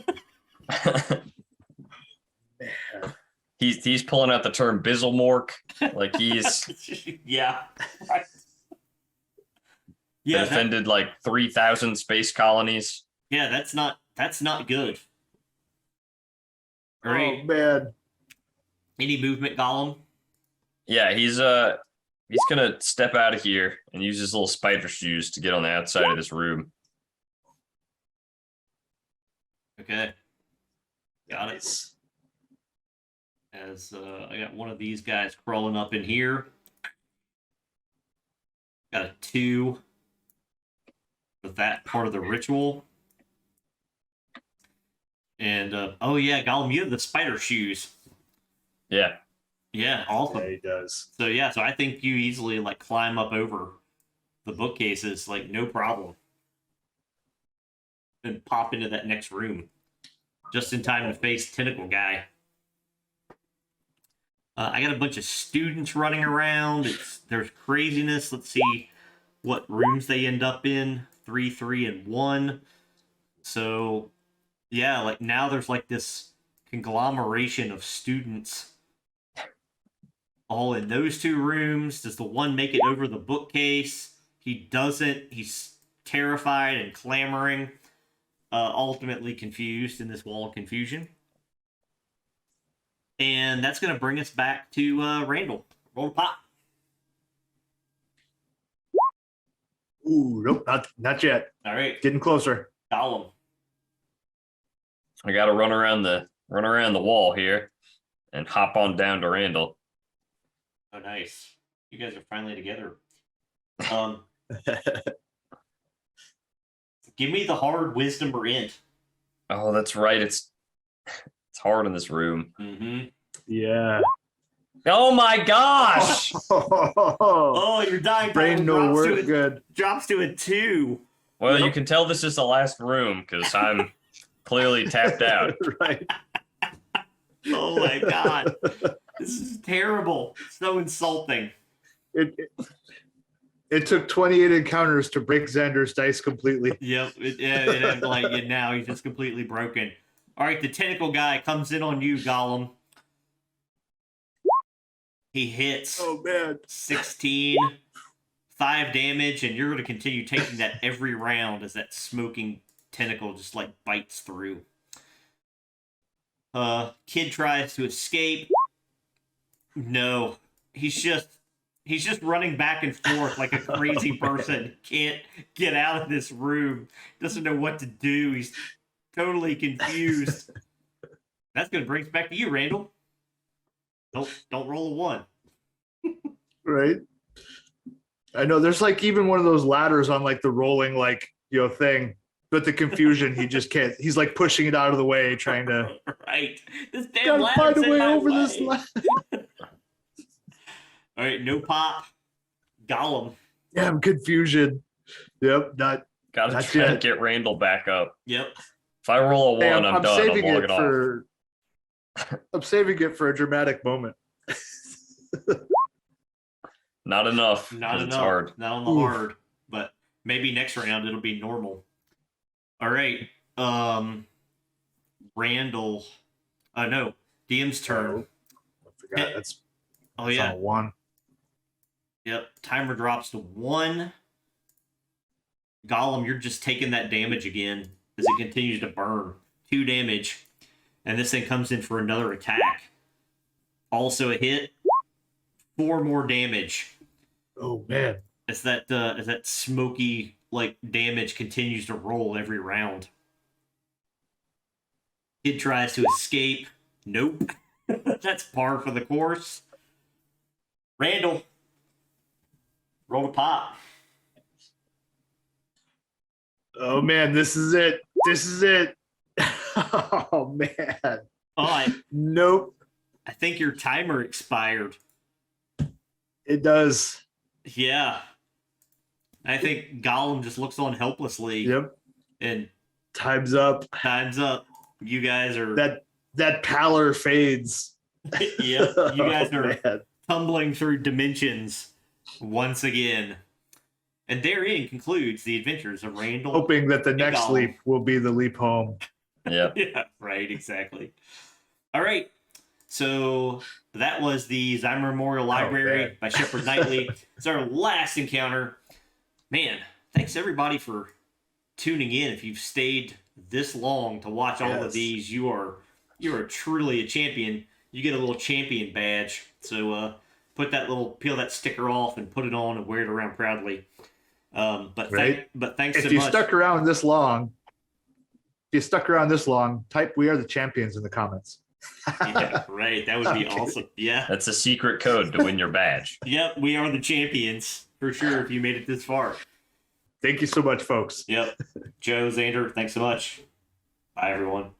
He's pulling out the term Bizzlemork, like he's
Yeah. Right. Yeah,
defended like 3,000 space colonies.
yeah, that's not good. All right.
Oh man.
Any movement, Gollum?
Yeah, he's gonna step out of here and use his little spider shoes to get on the outside of this room.
Okay. Got it. As I got one of these guys crawling up in here. Got a 2 for that part of the ritual. And oh yeah, Gollum, you have the spider shoes.
Yeah.
Yeah, awesome.
Yeah, he does.
So yeah, so I think you easily like climb up over the bookcases, like no problem, and pop into that next room just in time to face Tentacle Guy. I got a bunch of students running around. There's craziness. Let's see what rooms they end up in. 3, 3, and 1. So yeah, like now there's like this conglomeration of students all in those 2 rooms. Does the one make it over the bookcase? He doesn't. He's terrified and clamoring, ultimately confused in this wall of confusion. And that's going to bring us back to Randall. Roll pop.
Ooh, nope, not yet.
All right,
Getting closer.
Gollum.
I gotta run around the wall here and hop on down to Randall.
Oh, nice. You guys are finally together. Give me the hard wisdom or int.
Oh, that's right. It's hard in this room.
Mm-hmm.
Yeah.
Oh my gosh!
Oh, you're dying.
Brain no work good.
Drops to a 2.
Well, you can tell this is the last room because I'm clearly tapped out.
Right.
Oh my god. This is terrible. So insulting.
It took 28 encounters to break Xander's dice completely.
Yep. Now he's just completely broken. All right, the tentacle guy comes in on you, Gollum. He hits.
Oh man.
16, 5 damage, and you're going to continue taking that every round as that smoking tentacle just like bites through. Kid tries to escape. No, he's just running back and forth like a crazy person. Can't get out of this room. Doesn't know what to do. He's totally confused. That's going to bring us back to you, Randall. Don't roll a 1.
Right. I know there's like even one of those ladders on like the rolling thing, but the confusion he just can't. He's like pushing it out of the way, trying to.
Right. This damn
Gotta find a way over
way.
this ladder.
All right, no pop. Gollum.
Damn confusion. Yep.
Gotta
Not
try
yet.
and get Randall back up.
Yep.
If I roll a 1,
Hey,
I'm done. I'm
saving
logging
it
off.
for. I'm saving it for a dramatic moment.
Not enough.
Not
'cause
enough.
It's hard.
Not on the hard, but maybe next round it'll be normal. All right. Randall. No. DM's turn.
I forgot. That's
Oh yeah.
on a 1.
Yep. Timer drops to 1. Gollum, you're just taking that damage again as it continues to burn. 2 damage. And this thing comes in for another attack. Also a hit. 4 more damage.
Oh man.
As that smoky damage continues to roll every round. Kid tries to escape. Nope. That's par for the course. Randall. Roll a pop.
Oh man, this is it. This is it. Oh man.
Oh,
Nope.
I think your timer expired.
It does.
Yeah. I think Gollum just looks on helplessly.
Yep.
And
Time's up.
time's up. You guys are
That pallor fades.
Yep. You guys are
Man.
tumbling through dimensions once again. And therein concludes the adventures of Randall.
Hoping that the next
Gollum.
leap will be the leap home.
Yeah.
Yeah, right, exactly. All right. So that was the Zheimer Memorial Library
man.
by Shepard Knightley. It's our last encounter. Man, thanks everybody for tuning in. If you've stayed this long to watch all of
Yes.
these, you are truly a champion. You get a little champion badge. So peel that sticker off and put it on and wear it around proudly. But
Right.
thanks
If
so
you
much.
stuck around this long, type "We are the champions" in the comments.
Yeah, right. That would be
Okay.
awesome. Yeah.
That's a secret code to win your badge.
Yep, we are the champions for sure if you made it this far.
Thank you so much, folks.
Yep. Joe, Xander, thanks so much. Bye, everyone.